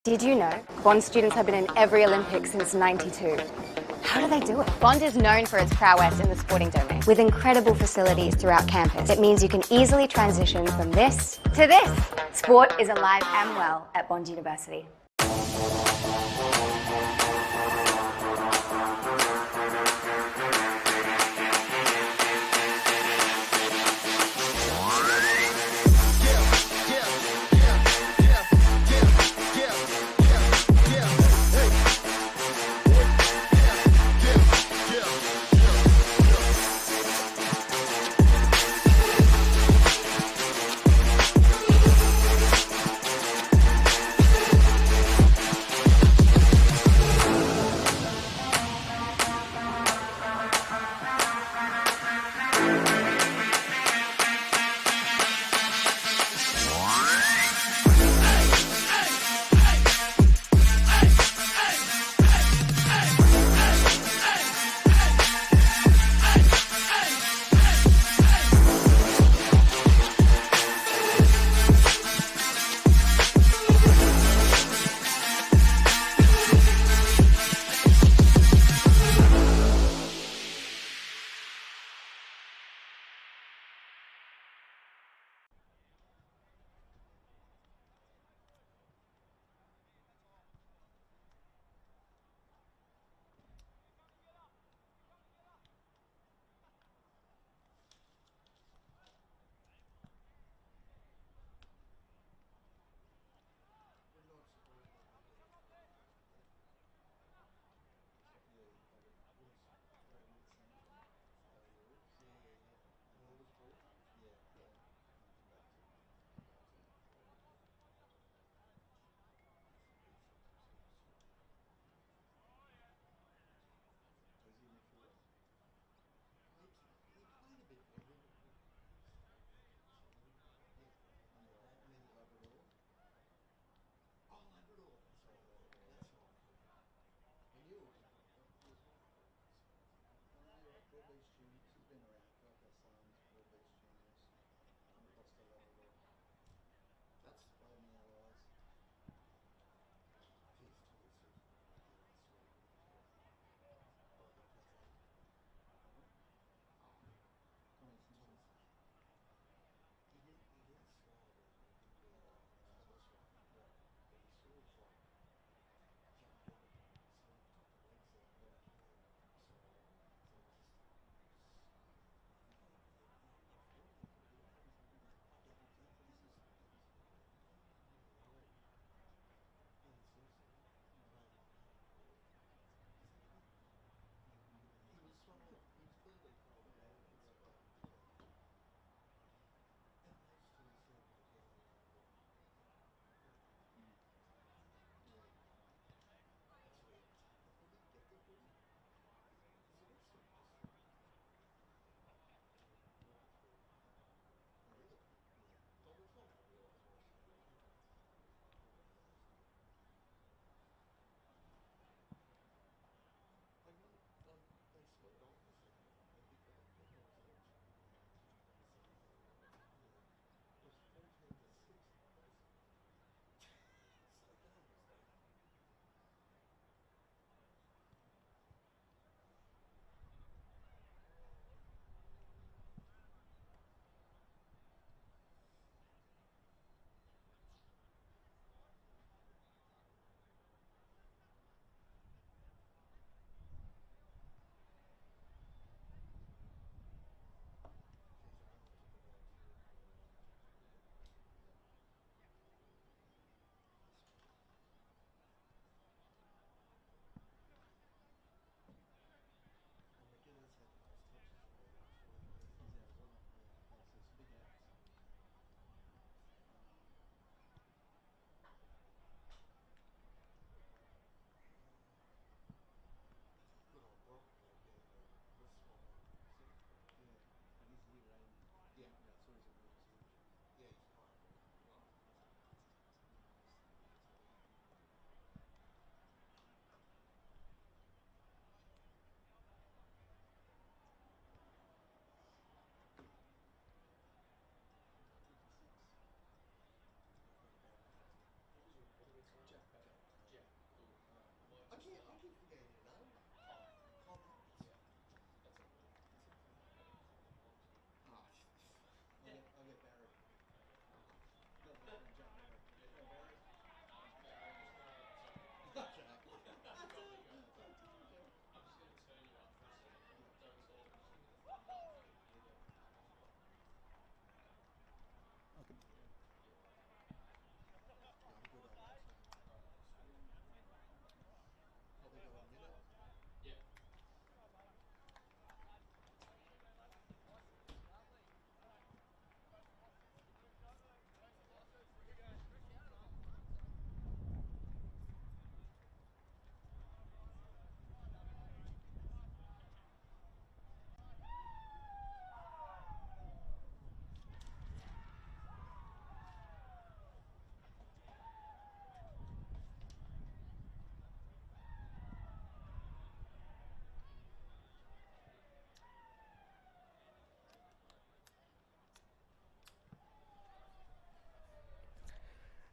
Did you know Bond students have been in every Olympics since '92? How do they do it? Bond is known for its prowess in the sporting domain. With incredible facilities throughout campus, it means you can easily transition from this to this. Sport is alive and well at Bond University.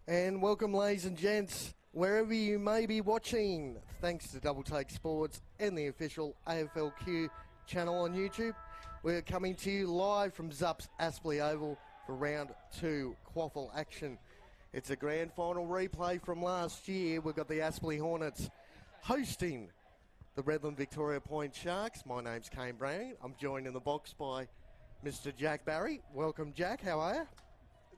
And welcome, ladies and gents, wherever you may be watching. Thanks to Double Take Sports and the official AFLQ channel on YouTube. We're coming to you live from Zup's Aspley Oval for round 2 QAFL action. It's a grand final replay from last year. We've got the Aspley Hornets hosting the Redland-Victoria Point Sharks. My name's Kane Brown. I'm joined in the box by Mr. Jack Barry. Welcome, Jack. How are you?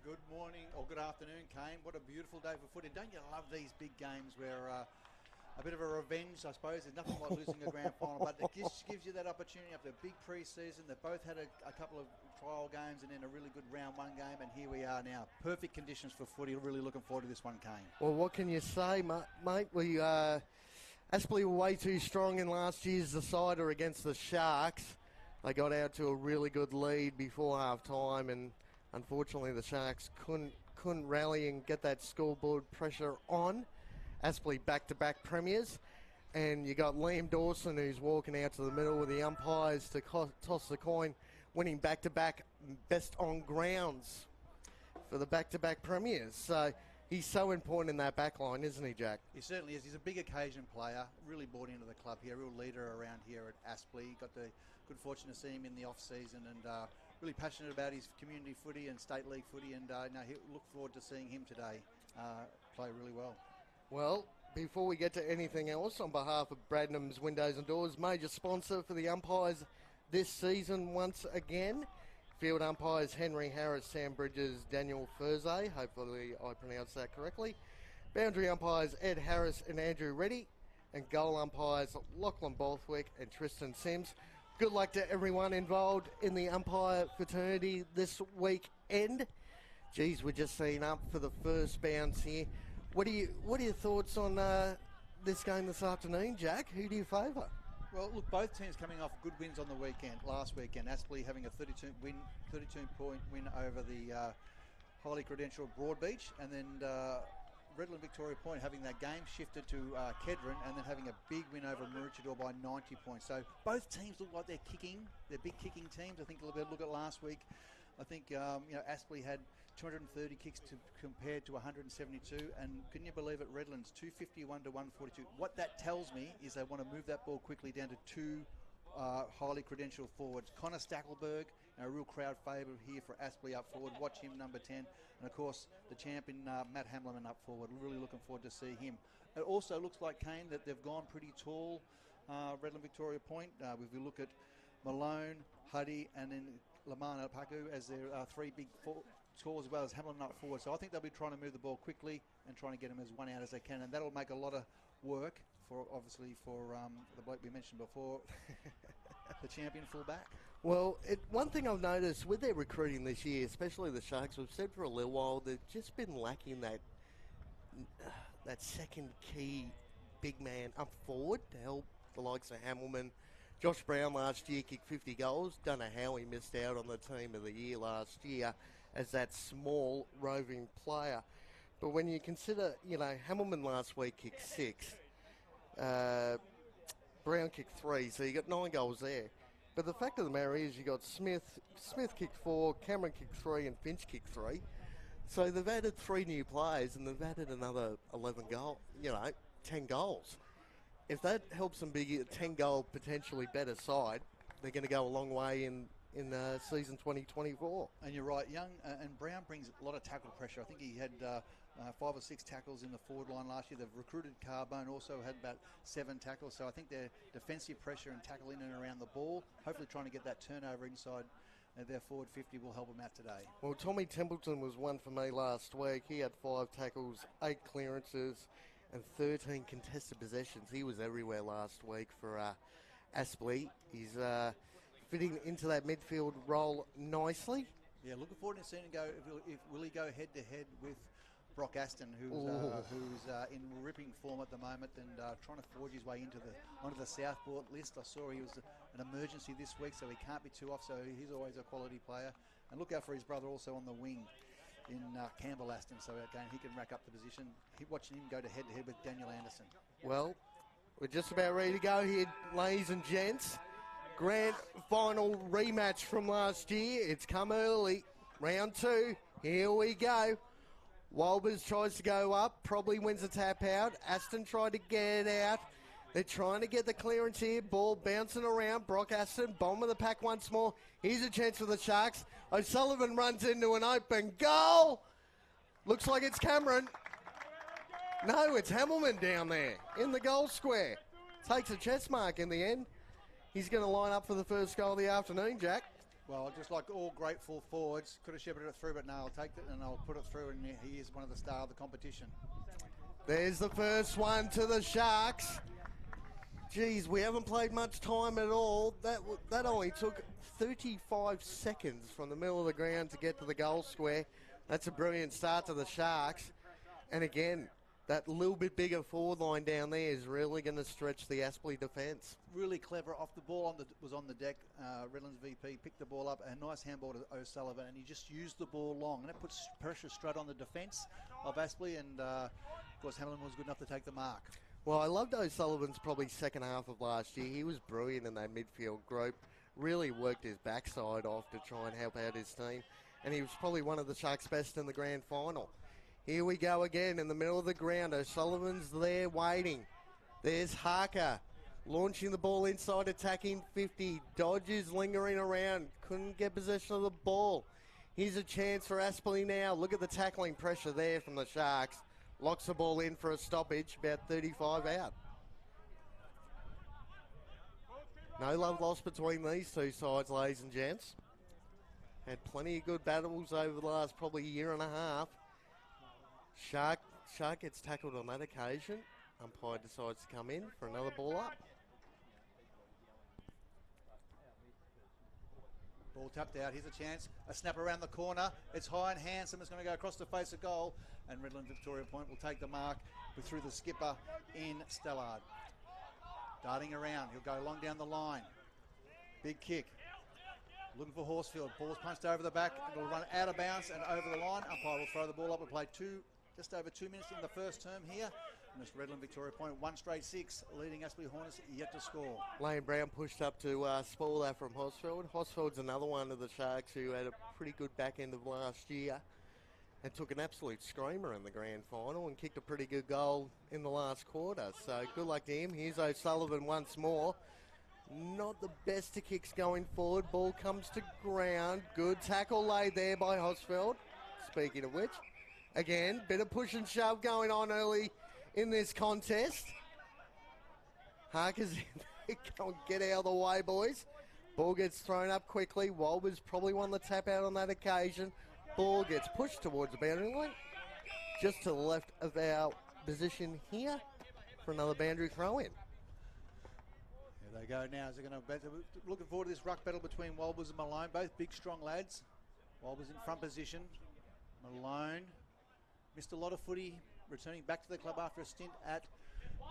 Good morning, or good afternoon, Kane. What a beautiful day for footy. Don't you love these big games where a bit of a revenge, I suppose. There's nothing like losing a grand final, but it just gives you that opportunity after a big pre-season. They've both had a couple of trial games and then a really good round 1 game, and here we are now. Perfect conditions for footy. Really looking forward to this one, Kane. Well, what can you say, mate? Aspley were way too strong in last year's decider against the Sharks. They got out to a really good lead before half-time, and unfortunately, the Sharks couldn't rally and get that scoreboard pressure on. Aspley back-to-back premiers, and you got Liam Dawson, who's walking out to the middle with the umpires to toss the coin, winning back-to-back best on grounds for the back-to-back premiers. So he's so important in that back line, isn't he, Jack? He certainly is. He's a big occasion player, really bought into the club here, real leader around here at Aspley. Got the good fortune to see him in the off-season, and really passionate about his community footy and state league footy, and he look forward to seeing him today play really well. Well, before we get to anything else, on behalf of Bradnam's Windows and Doors, major sponsor for the umpires this season once again, field umpires Henry Harris, Sam Bridges, Daniel Furze, hopefully I pronounced that correctly, boundary umpires Ed Harris and Andrew Reddy, and goal umpires Lachlan Borthwick and Tristan Sims. Good luck to everyone involved in the umpire fraternity this weekend. Geez, we're just setting up for the first bounce here. What are your thoughts on this game this afternoon, Jack? Who do you favour? Well, look, both teams coming off good wins on the last weekend. Aspley having a 32-point win over the highly credentialed Broadbeach, and then Redland-Victoria Point having that game shifted to Kedron, and then having a big win over Maroochydore by 90 points. So both teams look like they're big kicking teams. I think a little bit look at last week. I think Aspley had 230 kicks compared to 172, and can you believe it? Redland's 251 to 142. What that tells me is they want to move that ball quickly down to 2 highly credentialed forwards. Connor Stackelberg, a real crowd favourite here for Aspley up forward. Watch him, number 10. And, of course, the champion, Matt Hamleman, up forward. Really looking forward to see him. It also looks like, Kane, that they've gone pretty tall, Redland-Victoria Point. If we look at Malone, Huddy, and then Lamana Paku as their 3 big tall, as well as Hamlin up forward. So I think they'll be trying to move the ball quickly and trying to get them as one out as they can. And that'll make a lot of work for the bloke we mentioned before, the champion fullback. Well, one thing I've noticed with their recruiting this year, especially the Sharks, we've said for a little while, they've just been lacking that second key big man up forward to help the likes of Hamilman. Josh Brown last year kicked 50 goals. Don't know how he missed out on the team of the year last year as that small roving player. But when you consider, Hamilman last week kicked 6. Brown kicked 3, so you got 9 goals there. But the fact of the matter is you got Smith kicked 4, Cameron kicked 3, and Finch kicked 3. So they've added 3 new players, and they've added another 10 goals. If that helps them be a 10-goal, potentially better side, they're going to go a long way in season 2024. And you're right, Young and Brown brings a lot of tackle pressure. I think he had 5 or 6 tackles in the forward line last year. They've recruited Carbone, also had about 7 tackles. So I think their defensive pressure and tackle in and around the ball, hopefully trying to get that turnover inside their forward 50 will help them out today. Well, Tommy Templeton was one for me last week. He had 5 tackles, 8 clearances, and 13 contested possessions. He was everywhere last week for Aspley. He's fitting into that midfield role nicely. Yeah, looking forward to seeing him go. Will he go head-to-head with Brock Aston, who's in ripping form at the moment and trying to forge his way onto the Southport list. I saw he was an emergency this week, so he can't be too off, so he's always a quality player. And look out for his brother also on the wing in Campbell Aston, so again he can rack up the position. Watching him go to head-to-head with Daniel Anderson. Well, we're just about ready to go here, ladies and gents. Grand final rematch from last year. It's come early. Round 2. Here we go. Walbers tries to go up, probably wins the tap out. Aston tried to get it out. They're trying to get the clearance here. Ball bouncing around. Brock Aston, bottom of the pack once more. Here's a chance for the Sharks. O'Sullivan runs into an open goal. Looks like it's Cameron. No, it's Hamilman down there in the goal square. Takes a chest mark in the end. He's going to line up for the first goal of the afternoon, Jack. Well, just like all great full forwards, could have shepherded it through, but no, I'll take it and I'll put it through, and he is one of the stars of the competition. There's the first one to the Sharks. Geez, we haven't played much time at all. That only took 35 seconds from the middle of the ground to get to the goal square. That's a brilliant start to the Sharks. And again, that little bit bigger forward line down there is really going to stretch the Aspley defence. Really clever off the ball, was on the deck. Redland's VP picked the ball up, a nice handball to O'Sullivan, and he just used the ball long. And that puts pressure straight on the defence of Aspley, and of course Hamilton was good enough to take the mark. Well, I loved O'Sullivan's probably second half of last year. He was brilliant in that midfield group. Really worked his backside off to try and help out his team. And he was probably one of the Sharks' best in the grand final. Here we go again in the middle of the ground. O'Sullivan's there waiting. There's Harker launching the ball inside, attacking 50. Dodges lingering around. Couldn't get possession of the ball. Here's a chance for Aspley now. Look at the tackling pressure there from the Sharks. Locks the ball in for a stoppage, about 35 out. No love lost between these two sides, ladies and gents. Had plenty of good battles over the last probably year and a half. Shark gets tackled on that occasion. Umpire decides to come in for another ball up. Ball tapped out. Here's a chance. A snap around the corner. It's high and handsome. It's going to go across the face of goal. And Redland-Victoria Point will take the mark through the skipper in Stellard. Darting around. He'll go long down the line. Big kick. Looking for Horsfield. Ball's punched over the back. It'll run out of bounds and over the line. Umpire will throw the ball up. We played just over 2 minutes in the first term here. And it's Redland-Victoria Point, 1 straight 6, leading Aspley Hornets yet to score. Lane Brown pushed up to spoil that from Horsfield. Horsfield's another one of the Sharks who had a pretty good back end of last year and took an absolute screamer in the grand final and kicked a pretty good goal in the last quarter. So good luck to him. Here's O'Sullivan once more. Not the best of kicks going forward. Ball comes to ground. Good tackle laid there by Horsfield. Speaking of which, again, bit of push and shove going on early in this contest. Harker's in. Go and get out of the way, boys. Ball gets thrown up quickly. Walbers probably won the tap out on that occasion. Ball gets pushed towards the boundary line. Just to the left of our position here for another boundary throw in. Here they go now. Looking forward to this ruck battle between Walbers and Malone. Both big, strong lads. Walbers in front position. Malone missed a lot of footy, returning back to the club after a stint at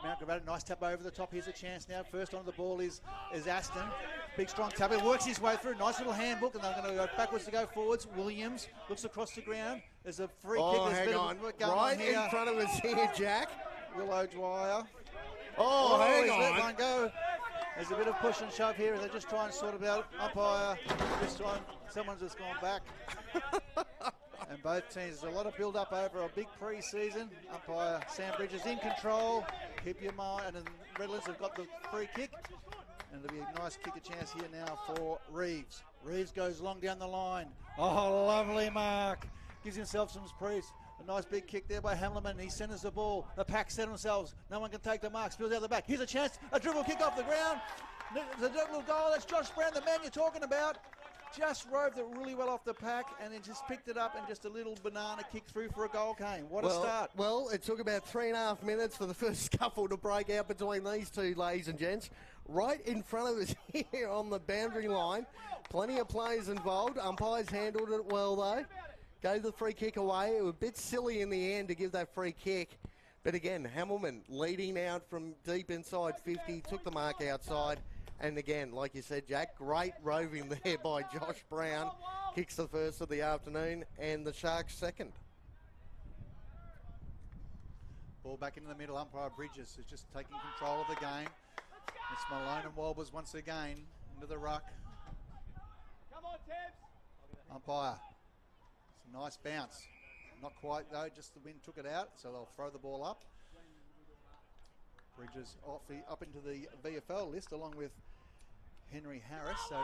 Mount Gravatt. Nice tap over the top. Here's a chance now. First on the ball is Aston. Big strong tap. He works his way through. Nice little handbook, and they're going to go backwards to go forwards. Williams looks across the ground. There's a free kick. Oh, hang on. Right in front of us here, Jack. Willow Dwyer. Oh, hang he's on. let one go. There's a bit of push and shove here as they just try and sort it out. Umpire, this time someone's just gone back. And both teams, there's a lot of build-up over a big pre-season. Umpire Sam Bridges in control. Keep your mind. And then Redlands have got the free kick. And it'll be a nice kick, a chance here now for Reeves. Reeves goes long down the line. Oh, lovely mark. Gives himself some space. A nice big kick there by Hamilton. He centers the ball. The pack set themselves. No one can take the mark. Spills out the back. Here's a chance. A dribble kick off the ground. There's a little goal. That's Josh Brown, the man you're talking about. Just roved it really well off the pack and then just picked it up and just a little banana kick through for a goal came. What a start. Well, it took about 3.5 minutes for the first scuffle to break out between these two, ladies and gents. Right in front of us here on the boundary line. Plenty of players involved. Umpires handled it well, though. Gave the free kick away. It was a bit silly in the end to give that free kick. But again, Hamilton leading out from deep inside 50, took the mark outside. And again, like you said, Jack, great roving there by Josh Brown. Kicks the first of the afternoon and the Sharks second. Ball back into the middle. Umpire Bridges is just taking control of the game. It's Malone and Walbers once again into the ruck. Umpire. It's a nice bounce. Not quite though, just the wind took it out, so they'll throw the ball up. Bridges up into the VFL list along with Henry Harris, so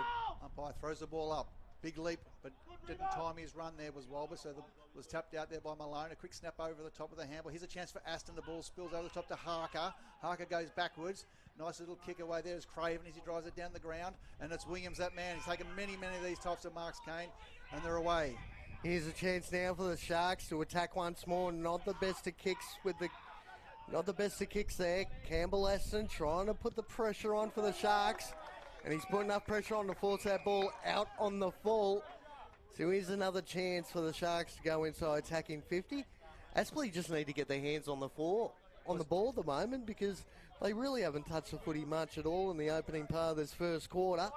umpire throws the ball up. Big leap, but didn't time his run there was Walber, so was tapped out there by Malone. A quick snap over the top of the handball. Here's a chance for Aston. The ball spills over the top to Harker. Harker goes backwards. Nice little kick away there is Craven as he drives it down the ground. And it's Williams, that man. He's taken many of these types of marks, Kane, and they're away. Here's a chance now for the Sharks to attack once more. Not the best of kicks there. Campbell Aston trying to put the pressure on for the Sharks. And he's put enough pressure on to force that ball out on the full. So here's another chance for the Sharks to go inside attacking 50. Aspley just need to get their hands on the ball at the moment, because they really haven't touched the footy much at all in the opening part of this first quarter.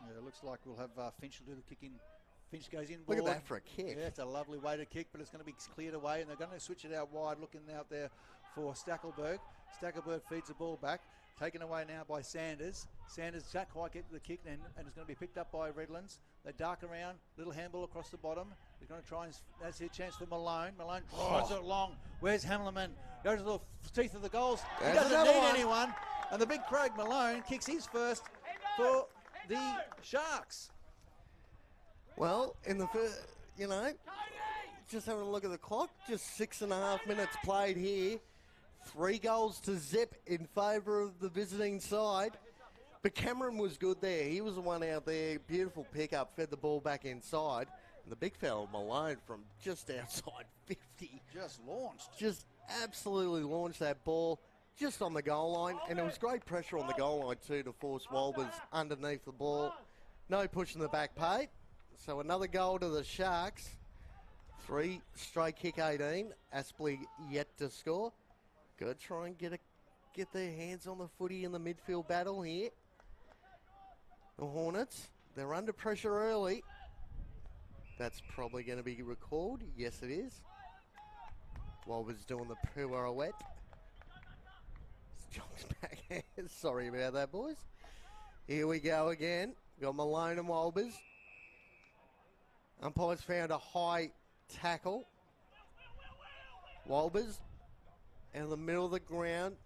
Yeah, it looks like we'll have Finch will do the kick in. Finch goes in. Look at that for a kick. Yeah, it's a lovely way to kick, but it's going to be cleared away, and they're going to switch it out wide, looking out there for Stackelberg. Stackelberg feeds the ball back. Taken away now by Sanders. Sanders can't quite get the kick, and it's going to be picked up by Redlands. They dark around, little handball across the bottom. They're going to try and, that's a chance for Malone. Malone drives it long. Where's Hammerman? Goes to the teeth of the goals. He doesn't need anyone. And the big Craig Malone kicks his first for the Sharks. Well, in the first, just having a look at the clock, just 6.5 minutes played here. 3 goals to zip in favour of the visiting side. But Cameron was good there. He was the one out there. Beautiful pickup, fed the ball back inside. And the big fella Malone from just outside 50. Just launched. Just absolutely launched that ball just on the goal line. And it was great pressure on the goal line too to force Walbers underneath the ball. No push in the back pay. So another goal to the Sharks. 3 straight kick 18. Aspley yet to score. Got to try and get their hands on the footy in the midfield battle here. The Hornets, they're under pressure early. That's probably going to be recalled. Yes, it is. Walber's doing the pirouette. John's back. Sorry about that, boys. Here we go again. Got Malone and Walbers. Umpires found a high tackle. Walbers out of the middle of the ground.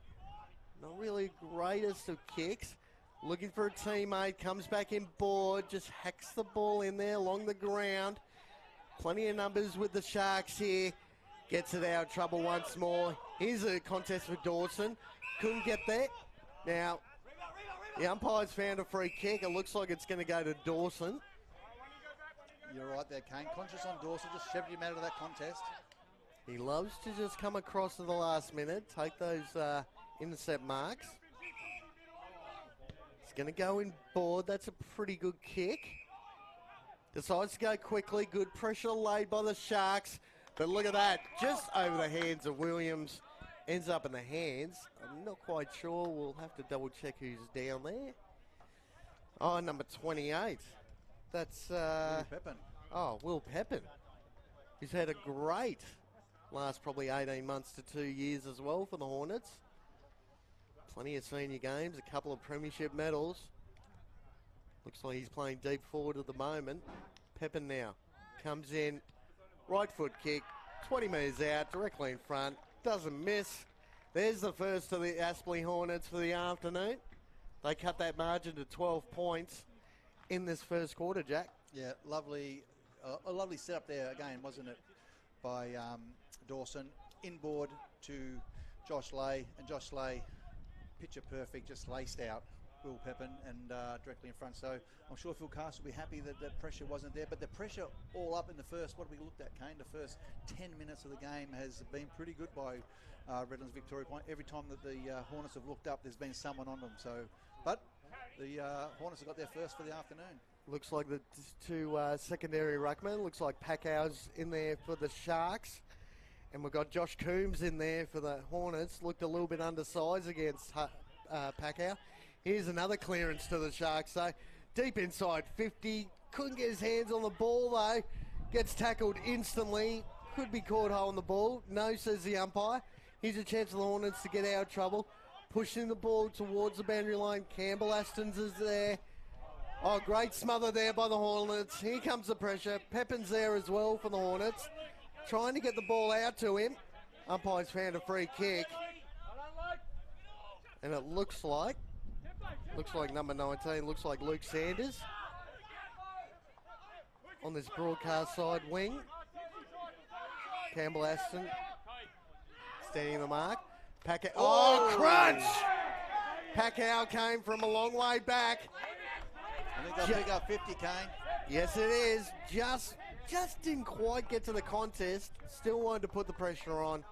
Not really greatest of kicks. Looking for a teammate. Comes back in board. Just hacks the ball in there along the ground. Plenty of numbers with the Sharks here. Gets it out of trouble once more. Here's a contest for Dawson. Couldn't get there. Now, the umpires found a free kick. It looks like it's going to go to Dawson. You're right there, Kane. Conscious on Dawson. Just shoved him out of that contest. He loves to just come across at the last minute, take those intercept marks. He's going to go in board. That's a pretty good kick. Decides to go quickly. Good pressure laid by the Sharks. But look at that. Just over the hands of Williams. Ends up in the hands. I'm not quite sure. We'll have to double check who's down there. Oh, number 28. That's... Will Pepin. Oh, Will Pepin. He's had a great last probably 18 months to 2 years as well for the Hornets. Plenty of senior games, a couple of premiership medals. Looks like he's playing deep forward at the moment. Pepin now comes in, right foot kick, 20 metres out, directly in front, doesn't miss. There's the first of the Aspley Hornets for the afternoon. They cut that margin to 12 points in this first quarter, Jack. Yeah, lovely, a lovely setup there again, wasn't it, by Dawson. Inboard to Josh Lay, and Josh Lay, picture perfect, just laced out Will Pepin and directly in front. So I'm sure Phil Castle will be happy that the pressure wasn't there, but the pressure all up in the first, what have we looked at, Kane? The first 10 minutes of the game has been pretty good by Redlands-Victoria Point. Every time that the Hornets have looked up, there's been someone on them. So, but the Hornets have got their first for the afternoon. Looks like the two secondary ruckmen. Looks like Packow's in there for the Sharks. And we've got Josh Coombs in there for the Hornets. Looked a little bit undersized against Packow. Here's another clearance to the Sharks. So deep inside 50. Couldn't get his hands on the ball though. Gets tackled instantly. Could be caught holding the ball. No, says the umpire. Here's a chance for the Hornets to get out of trouble. Pushing the ball towards the boundary line. Campbell Aston's is there. Oh, great smother there by the Hornets. Here comes the pressure. Pepin's there as well for the Hornets. trying to get the ball out to him. Umpire's found a free kick. And it looks like number 19, looks like Luke Sanders on this broadcast side wing. Campbell Aston standing the mark. Pacquiao, crunch! Pacquiao came from a long way back. I think they'll pick up 50, Kane. Yes, it is. Just didn't quite get to the contest. Still wanted to put the pressure on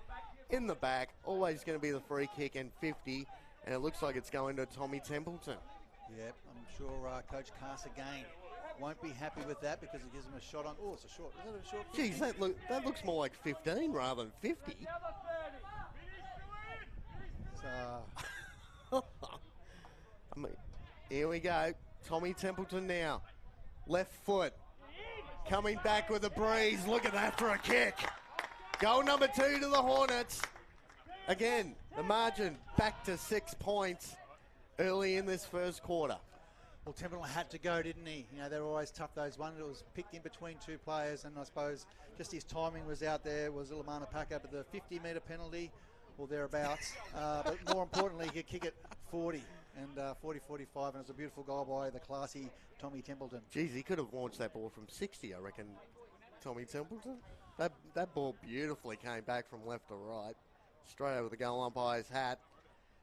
in the back. Always going to be the free kick and 50. And it looks like it's going to Tommy Templeton. Yep, I'm sure Coach Cass again won't be happy with that because it gives him a shot on. Oh, it's a short. Is it a short? Geez, that looks more like 15 rather than 50. I mean, here we go. Tommy Templeton now. Left foot. Coming back with a breeze. Look at that for a kick. Goal number 2 to the Hornets. Again, the margin back to 6 points early in this first quarter. Well, Templeton had to go, didn't he? You know, they're always tough, those ones. It was picked in between 2 players, and I suppose just his timing was out there, was Ilamana Pacquiao, but the 50-metre penalty, or thereabouts. But more importantly, he could kick it 40 and 40-45, and it was a beautiful goal by the classy Tommy Templeton. Geez, he could have launched that ball from 60, I reckon, Tommy Templeton. That ball beautifully came back from left to right, straight over the goal umpire's hat.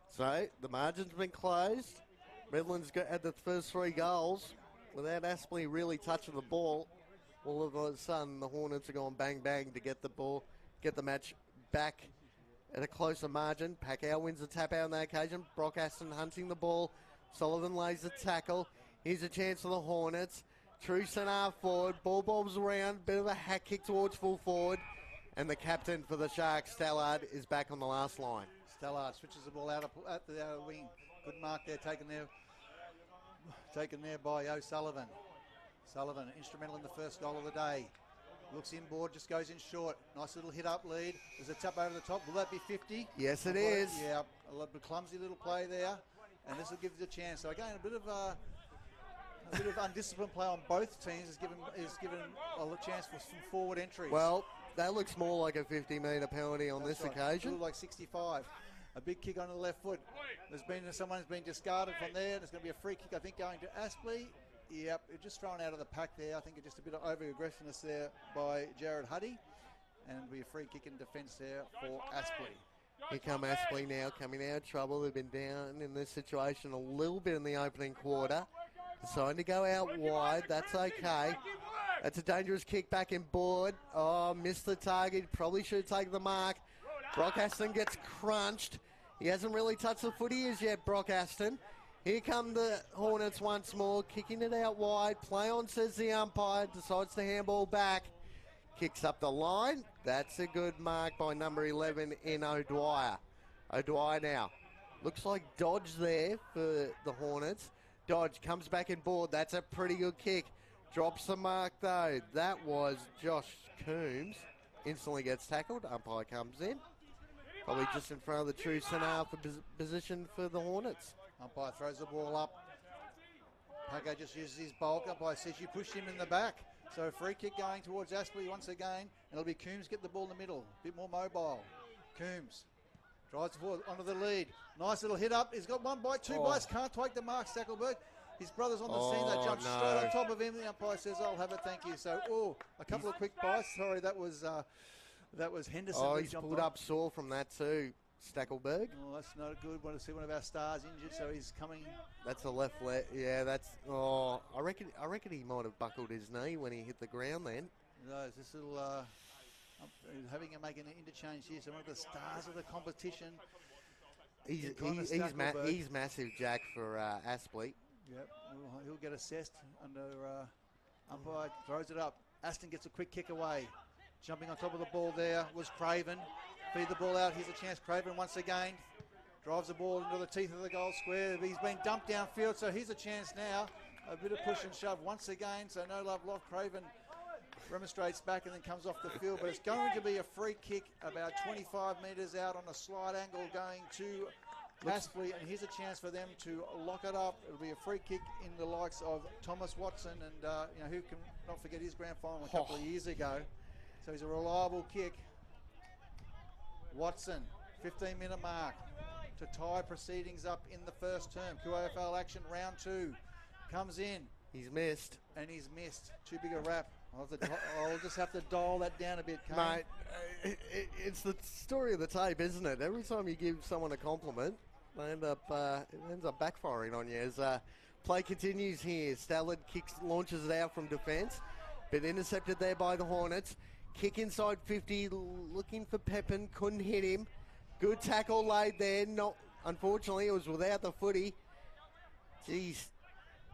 So, the margin's been closed. Redland's had the first 3 goals without Aspley really touching the ball. All of a sudden, the Hornets are going bang, bang to get the ball, get the match back at a closer margin. Pacquiao wins the tap out on that occasion. Brock Aston hunting the ball. Sullivan lays the tackle. Here's a chance for the Hornets. True centre forward. Ball bobs around. Bit of a hack kick towards full forward. And the captain for the Sharks, Stallard, is back on the last line. Stallard switches the ball out at the outer wing. Good mark there, taken there by O'Sullivan. Sullivan, instrumental in the first goal of the day. Looks inboard, just goes in short. Nice little hit up lead. There's a tap over the top. Will that be 50? Yes, it is. Yeah, a little bit clumsy little play there. And this will give you a chance. So again, a bit of undisciplined play on both teams is given a chance for some forward entries. Well, that looks more like a 50-metre penalty on this occasion. It like 65. A big kick on the left foot. Someone's been discarded from there. There's going to be a free kick, I think, going to Aspley. Yep, it just thrown out of the pack there. I think it's just a bit of over-aggressiveness there by Jared Huddy. And it'll be a free kick in defence there for Aspley. Here come Aspley now, coming out of trouble. They've been down in this situation a little bit in the opening quarter. Deciding to go out wide. That's okay. That's a dangerous kick back in board. Oh, missed the target. Probably should have taken the mark. Brock Aston gets crunched. He hasn't really touched the footy as yet, Brock Aston. Here come the Hornets once more, kicking it out wide. Play on, says the umpire. Decides to handball back. Kicks up the line. That's a good mark by number 11 in O'Dwyer. O'Dwyer now. Looks like dodge there for the Hornets. Dodge comes back in board. That's a pretty good kick. Drops the mark though. That was Josh Coombs. Instantly gets tackled. Umpire comes in. Probably just in front of the true centre for position for the Hornets. Umpire throws the ball up. Pacquiao just uses his bulk. Umpire says you pushed him in the back. So free kick going towards Aspley once again. And it'll be Coombs get the ball in the middle. A bit more mobile. Coombs drives forward onto the lead. Nice little hit up. He's got 1 bite, 2 bites. Can't take the mark, Stackelberg. His brother's on the scene. They jump straight on top of him. The umpire says, I'll have it, thank you. So, a couple of quick bites. Sorry, that was Henderson. Oh, he's pulled up sore from that too, Stackelberg. Oh, that's not good. Want to see one of our stars injured, so he's coming. That's a left leg. Yeah, that's. Oh, I reckon he might have buckled his knee when he hit the ground then. No, it's this little having him make an interchange here. So one of the stars of the competition. He's massive, Jack, for Aspley. Yep, he'll get assessed under umpire, throws it up. Aston gets a quick kick away. Jumping on top of the ball there was Craven. Feed the ball out, here's a chance. Craven once again drives the ball into the teeth of the goal square. He's been dumped downfield, so here's a chance now. A bit of push and shove once again, so no love lost. Craven remonstrates back and then comes off the field, but it's going to be a free kick about 25 metres out on a slide angle going to Aspley, and here's a chance for them to lock it up. It'll be a free kick in the likes of Thomas Watson, and who can not forget his grand final a couple of years ago. So he's a reliable kick. Watson, 15-minute mark to tie proceedings up in the first term. QAFL action round 2 comes in. He's missed. And he's missed. Too big a wrap. I'll just have to dial that down a bit, Kane. Mate, it's the story of the tape, isn't it? Every time you give someone a compliment, they end up it ends up backfiring on you. As play continues here, Stallard launches it out from defence, but intercepted there by the Hornets. Kick inside 50, looking for Pepin, couldn't hit him. Good tackle laid there. Not, unfortunately, it was without the footy. Jeez,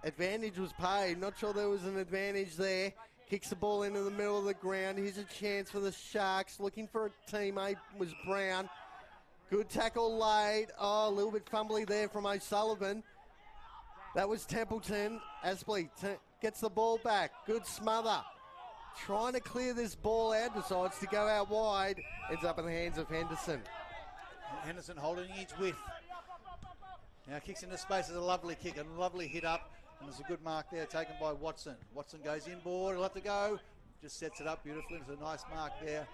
advantage was paid. Not sure there was an advantage there. Kicks the ball into the middle of the ground. Here's a chance for the Sharks. Looking for a teammate was Brown. Good tackle laid. Oh, a little bit fumbly there from O'Sullivan. That was Templeton. Aspley gets the ball back. Good smother. Trying to clear this ball out. Decides to go out wide. Ends up in the hands of Henderson. Henderson holding his width. Now kicks into space. Is a lovely kick. A lovely hit up. And there's a good mark there taken by Watson. Watson goes inboard. He'll have to go. Just sets it up beautifully. There's a nice mark there.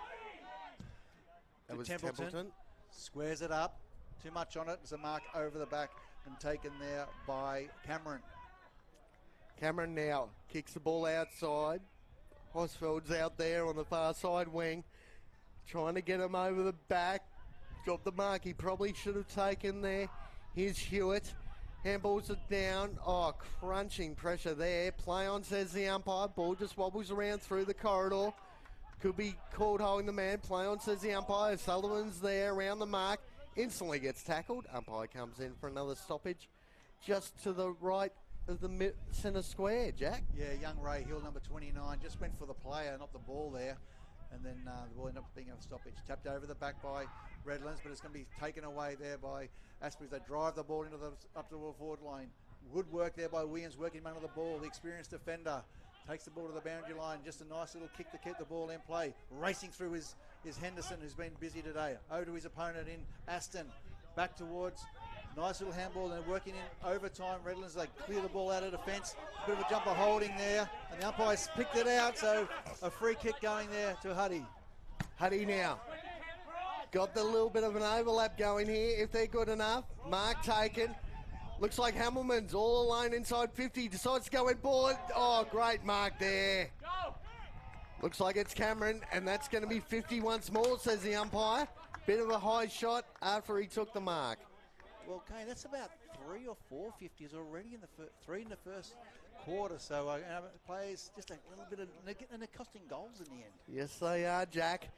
That was Templeton. Squares it up. Too much on it. There's a mark over the back and taken there by Cameron. Cameron now kicks the ball outside. Hosfeld's out there on the far side wing. Trying to get him over the back. Dropped the mark he probably should have taken there. Here's Hewitt. Handballs it down. Oh, crunching pressure there. Play on, says the umpire. Ball just wobbles around through the corridor. Could be called holding the man. Play on, says the umpire. Sullivan's there around the mark. Instantly gets tackled. Umpire comes in for another stoppage just to the right of the centre square, Jack. Yeah, young Ray Hill, number 29, just went for the player, not the ball there. And then the ball ended up being a stoppage. Tapped over the back by Redlands, but it's going to be taken away there by Aspley. They drive the ball into up to the forward line. Good work there by Williams, working under the ball. The experienced defender takes the ball to the boundary line. Just a nice little kick to keep the ball in play. Racing through is Henderson, who's been busy today. Over to his opponent in Aston. Back towards. Nice little handball, and working in overtime. Redlands, they clear the ball out of defence. Bit of a jumper holding there, and the umpires picked it out, so a free kick going there to Huddy. Huddy now. Got the little bit of an overlap going here, if they're good enough. Mark taken. Looks like Hamilman's all alone inside 50. Decides to go in ball. Oh, great mark there. Looks like it's Cameron, and that's going to be 50 once more, says the umpire. Bit of a high shot after he took the mark. Well, Kane, that's about 3 or 4 50s already in the three in the first quarter. So players just a little bit of, and they're costing goals in the end. Yes, they are, Jack.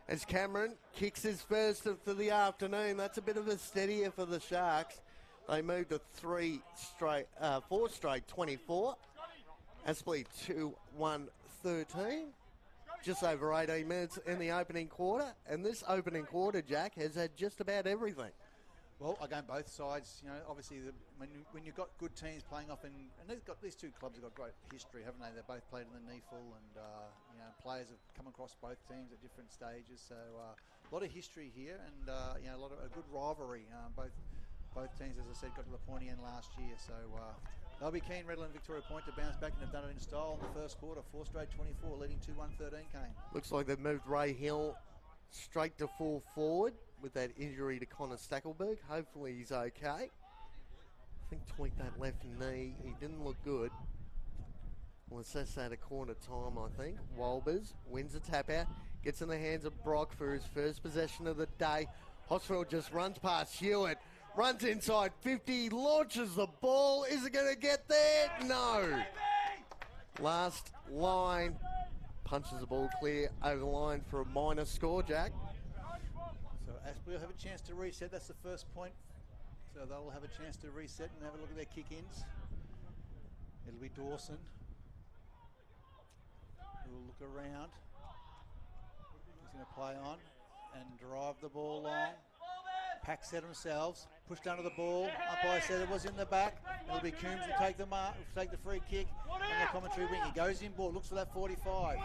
As Cameron kicks his first for the afternoon, that's a bit of a steadier for the Sharks. They moved to 4 straight 24. Aspley 2-1-13. Just over 18 minutes in the opening quarter, and this opening quarter, Jack, has had just about everything. Well, again, both sides, obviously when you've got good teams playing off, and these two clubs have got great history, haven't they? They've both played in the NEFL, and players have come across both teams at different stages. So a lot of history here, and a good rivalry. Both teams, as I said, got to the pointy end last year. So they'll be keen, Redland-Victoria Point, to bounce back, and have done it in style in the first quarter. 4 straight 24, leading 2-1-13, Kane. Looks like they've moved Ray Hill straight to full forward with that injury to Connor Stackelberg. Hopefully he's okay. I think tweaked that left knee. He didn't look good. We'll assess that at corner time, I think. Walbers wins a tap out. Gets in the hands of Brock for his first possession of the day. Hosfeld just runs past Hewitt. Runs inside 50. Launches the ball. Is it going to get there? No. Last line. Punches the ball clear over the line for a minor score, Jack. So Aspley will have a chance to reset. That's the first point. So they'll have a chance to reset and have a look at their kick-ins. It'll be Dawson who will look around. He's going to play on and drive the ball long. Pack set themselves, pushed under the ball. Umpire said it was in the back. It'll be Coombs who take the free kick. And the commentary wing. He goes in ball, looks for that 45.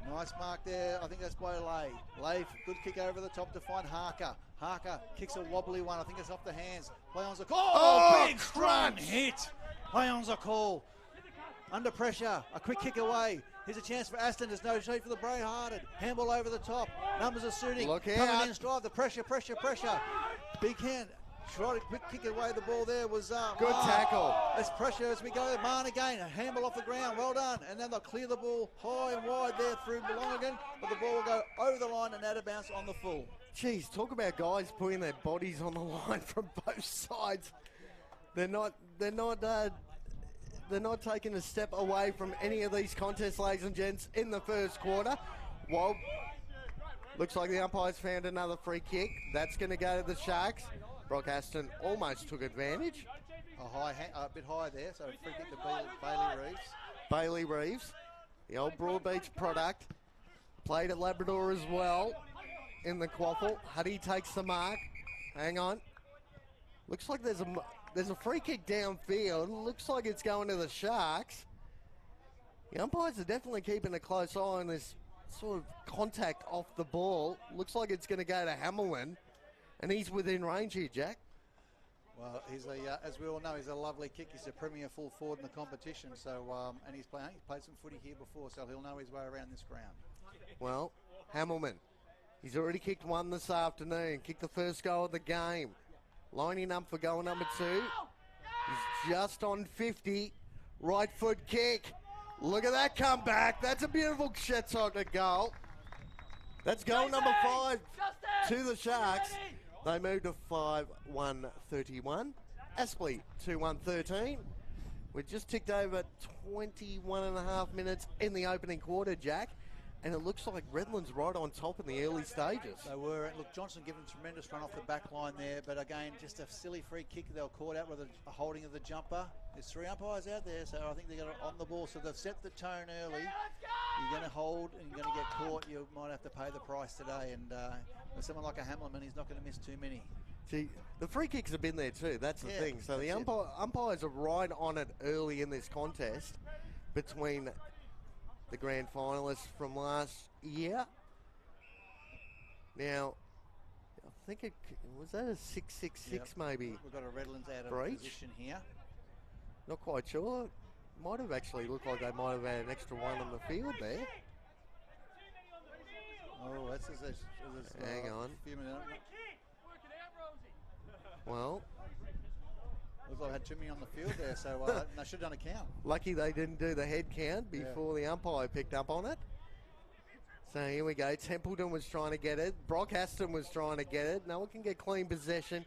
Nice mark there. I think that's by Lay. Lay, good kick over the top to find Harker. Harker kicks a wobbly one. I think it's off the hands. Play on's a call. Oh, big strong hit. Play on's a call. Under pressure. A quick kick away. Here's a chance for Aston. There's no shade for the Bray-Hearted. Handball over the top. Numbers are suiting. Look Coming out. in stride. The pressure. Big hand. Try to quick kick away the ball there was... Good tackle. Let's pressure as we go. Marn again. A handball off the ground. Well done. And then they'll clear the ball high and wide there through Belongagan. But the ball will go over the line and out of bounds on the full. Jeez, talk about guys putting their bodies on the line from both sides. They're not taking a step away from any of these contests, ladies and gents, in the first quarter. Well, looks like the umpires found another free kick. That's going to go to the Sharks. Brock Aston almost took advantage. A bit high there, so free kick to Bailey Reeves. Bailey Reeves, the old Broadbeach product, played at Labrador as well in the QAFL. Huddy takes the mark. Hang on. Looks like there's a free kick downfield. Looks like it's going to the Sharks. The umpires are definitely keeping a close eye on this sort of contact off the ball. Looks like it's going to go to Hamilton, and he's within range here, Jack. Well, he's as we all know, he's a lovely kick. He's a premier full forward in the competition. So, and he's played some footy here before, so he'll know his way around this ground. Well, Hamilton, he's already kicked one this afternoon. Kicked the first goal of the game. Lining up for goal number 2. He's just on 50. Right foot kick. Look at that comeback. That's a beautiful shot-socket goal. That's goal number 5 to the Sharks. They move to 5-1-31. Aspley 2-1-13. We've just ticked over 21 and a half minutes in the opening quarter, Jack. And it looks like Redland's right on top in the early stages. They were. Look, Johnson given a tremendous run off the back line there, but again, just a silly free kick. They were caught out with a holding of the jumper. There's 3 umpires out there, so I think they got it on the ball. So they've set the tone early. You're going to hold and you're going to get caught. You might have to pay the price today. And with someone like a Hamilton, he's not going to miss too many. See, the free kicks have been there too. That's the thing. So the umpires are right on it early in this contest between the grand finalists from last year. Now, I think it was that a 6-6-6 maybe. We've got a Redlands out of breach position here. Not quite sure. Might have actually looked like they might have had an extra one on the field there. Oh, that's hang on. Few minutes. Well, looks like I had too many on the field there, so I should have done a count. Lucky they didn't do the head count before the umpire picked up on it. So here we go. Templeton was trying to get it. Brock Aston was trying to get it. No one can get clean possession.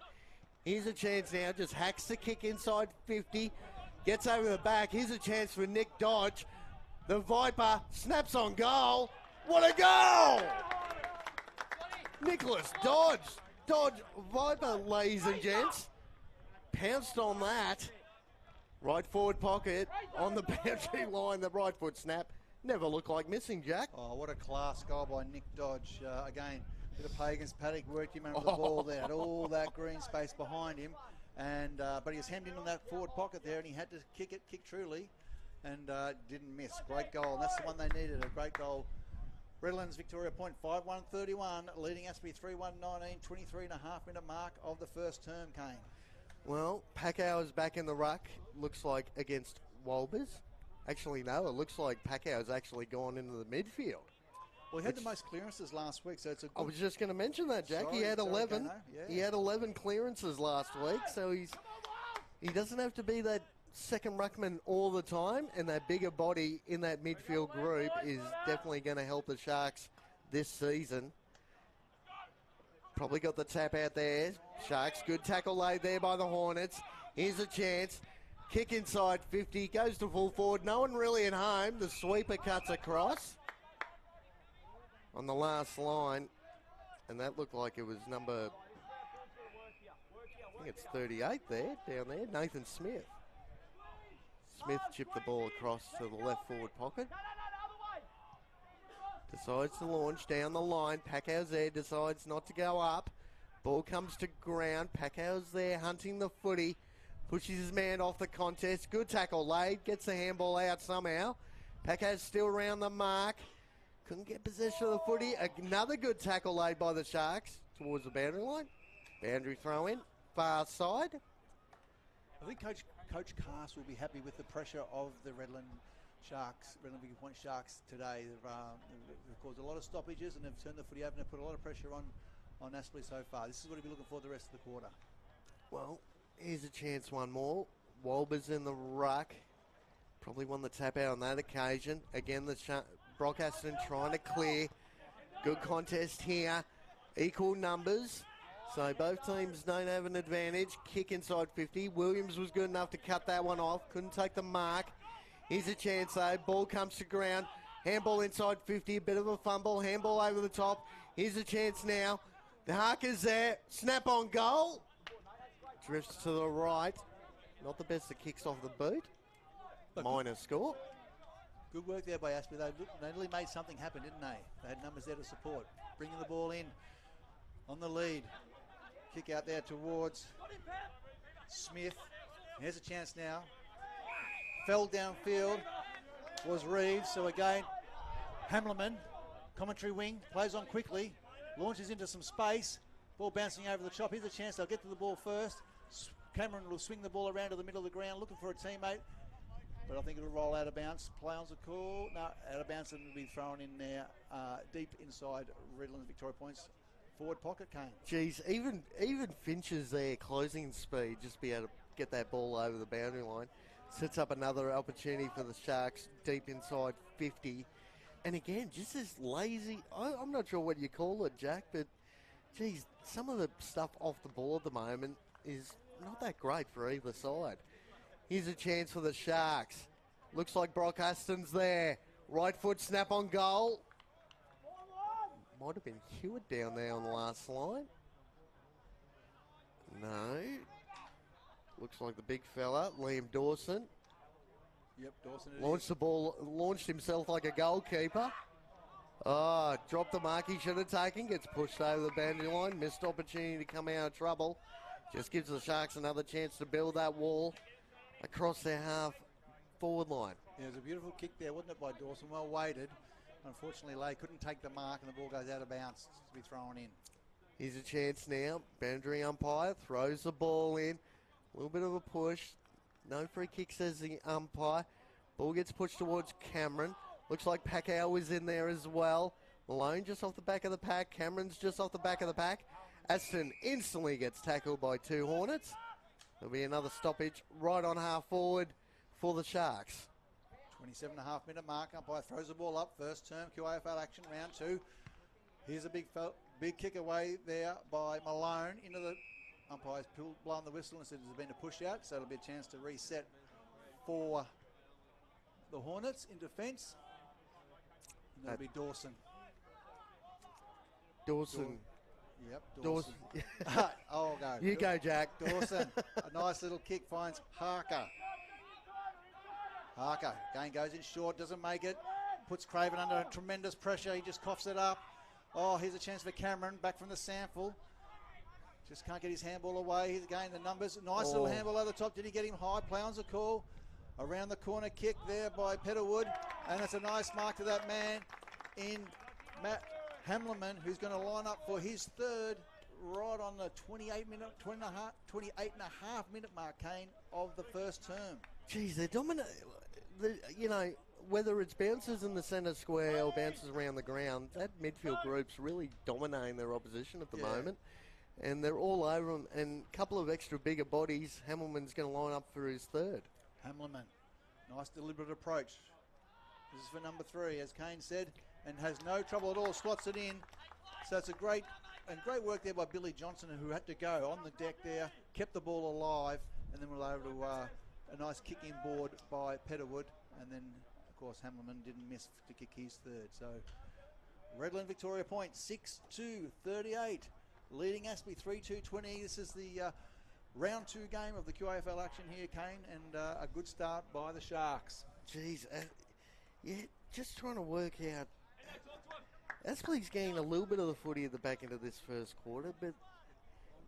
Here's a chance now. Just hacks the kick inside 50. Gets over the back. Here's a chance for Nick Dodge. The Viper snaps on goal. What a goal! Nicholas Dodge. Dodge Viper, ladies and gents. Pounced on that. Right forward pocket on the boundary line. The right foot snap. Never looked like missing, Jack. Oh, what a class goal by Nick Dodge. Again, bit of Pagan's paddock worked him under the ball there. Had all that green space behind him. And but he was hemmed in on that forward pocket there, and he had to kick truly, and didn't miss. Great goal, and that's the one they needed. A great goal. Redlands-Victoria point 5-1-31, leading Aspley 3-1-19, 23 and a half minute mark of the first term, Kane. Well, Packower's back in the ruck, looks like, against Walbers. Actually, no, it looks like Packower's actually gone into the midfield. Well, he had the most clearances last week, so it's a good... I was just going to mention that, Jack. Sorry, he had 11. Yeah. He had 11 clearances last week, so he doesn't have to be that second ruckman all the time, and that bigger body in that midfield group is definitely going to help the Sharks this season. Probably got the tap out there. Sharks, good tackle laid there by the Hornets. Here's a chance. Kick inside 50, goes to full forward. No one really at home. The sweeper cuts across on the last line, and that looked like it was number, I think it's 38 there, down there, Nathan Smith. Smith chipped the ball across to the left forward pocket. Decides to launch down the line. Packow's there, decides not to go up. Ball comes to ground. Packow's there hunting the footy. Pushes his man off the contest. Good tackle laid. Gets the handball out somehow. Packow's still around the mark. Couldn't get possession of the footy. Another good tackle laid by the Sharks towards the boundary line. Boundary throw in. Far side. I think Coach Cass will be happy with the pressure of the Redland Sharks, Redland-Victoria Point Sharks today. They've caused a lot of stoppages and they've turned the footy over and put a lot of pressure on Aspley so far. This is what he'll be looking for the rest of the quarter. Well, here's a chance, one more. Walber's in the ruck. Probably won the tap out on that occasion. Again, the Brockaston trying to clear. Good contest here. Equal numbers. So both teams don't have an advantage. Kick inside 50. Williams was good enough to cut that one off. Couldn't take the mark. Here's a chance though. Ball comes to ground. Handball inside 50. A bit of a fumble. Handball over the top. Here's a chance now. The Harker's there. Snap on goal. Drifts to the right. Not the best that kicks off the boot. Minor score. Good work there by Aspley. They really made something happen, didn't they? They had numbers there to support. Bringing the ball in on the lead. Kick out there towards Smith. Here's a chance now. Fell downfield was Reeves. So again, Hamleman, commentary wing, plays on quickly. Launches into some space. Ball bouncing over the top. Here's a chance. They'll get to the ball first. Cameron will swing the ball around to the middle of the ground looking for a teammate. But I think it'll roll out of bounds. Play on's a call. No, out of bounds and it'll be thrown in there deep inside Redland-Victoria Point's forward pocket, Kane. Geez, even Finch's there, closing speed, just be able to get that ball over the boundary line. Sets up another opportunity for the Sharks deep inside 50. And again, just this lazy, I'm not sure what you call it, Jack, but geez, some of the stuff off the ball at the moment is not that great for either side. Here's a chance for the Sharks. Looks like Brock Aston's there. Right foot snap on goal. Might have been Hewitt down there on the last line. No. Looks like the big fella, Liam Dawson. Yep, Dawson. Launched the ball, launched himself like a goalkeeper. Dropped the mark he should have taken. Gets pushed over the boundary line. Missed opportunity to come out of trouble. Just gives the Sharks another chance to build that wall across their half forward line. Yeah, it was a beautiful kick there, wasn't it, by Dawson? Well weighted. Unfortunately, Lay couldn't take the mark and the ball goes out of bounds to be thrown in. Here's a chance now. Boundary umpire throws the ball in. A little bit of a push. No free kick, says the umpire. Ball gets pushed towards Cameron. Looks like Pacquiao is in there as well. Malone just off the back of the pack. Cameron's just off the back of the pack. Aston instantly gets tackled by two Hornets. There'll be another stoppage right on half forward for the Sharks. 27.5 minute mark. Umpire throws the ball up. First term QAFL action, round two. Here's a big kick away there by Malone into the umpire's blown the whistle and said there's been a push out, so it'll be a chance to reset for the Hornets in defence. And that'll be Dawson. Yep, Dawson. Oh, go. You go, Jack. Dawson. A nice little kick finds Harker. Harker again goes in short, doesn't make it. Puts Craven under tremendous pressure. He just coughs it up. Oh, here's a chance for Cameron back from the sample. Just can't get his handball away. He's again the numbers. Nice little handball over the top. Did he get him high? Play on's a call. Around the corner kick there by Petterwood. And it's a nice mark to that man in Matt Hamleman, who's going to line up for his third right on the 28 and a half minute mark, Kane, of the first term. Geez, they're dominant. You know, whether it's bounces in the centre square or bounces around the ground, that midfield group's really dominating their opposition at the moment. And they're all over them. And a couple of extra bigger bodies. Hamilman's going to line up for his third. Hamleman, nice deliberate approach. This is for number 3, as Kane said, and has no trouble at all. Slots it in. So it's a great work there by Billy Johnson, who had to go on the deck there, kept the ball alive, and then we're over to a nice kick in board by Petterwood. And then, of course, Hamleman didn't miss to kick his third. So Redland-Victoria Point, 6-2-38. Leading Aspley 3-2-20. This is the round 2 game of the QAFL action here, Kane, and a good start by the Sharks. Geez, just trying to work out. Aspley's getting a little bit of the footy at the back end of this first quarter, but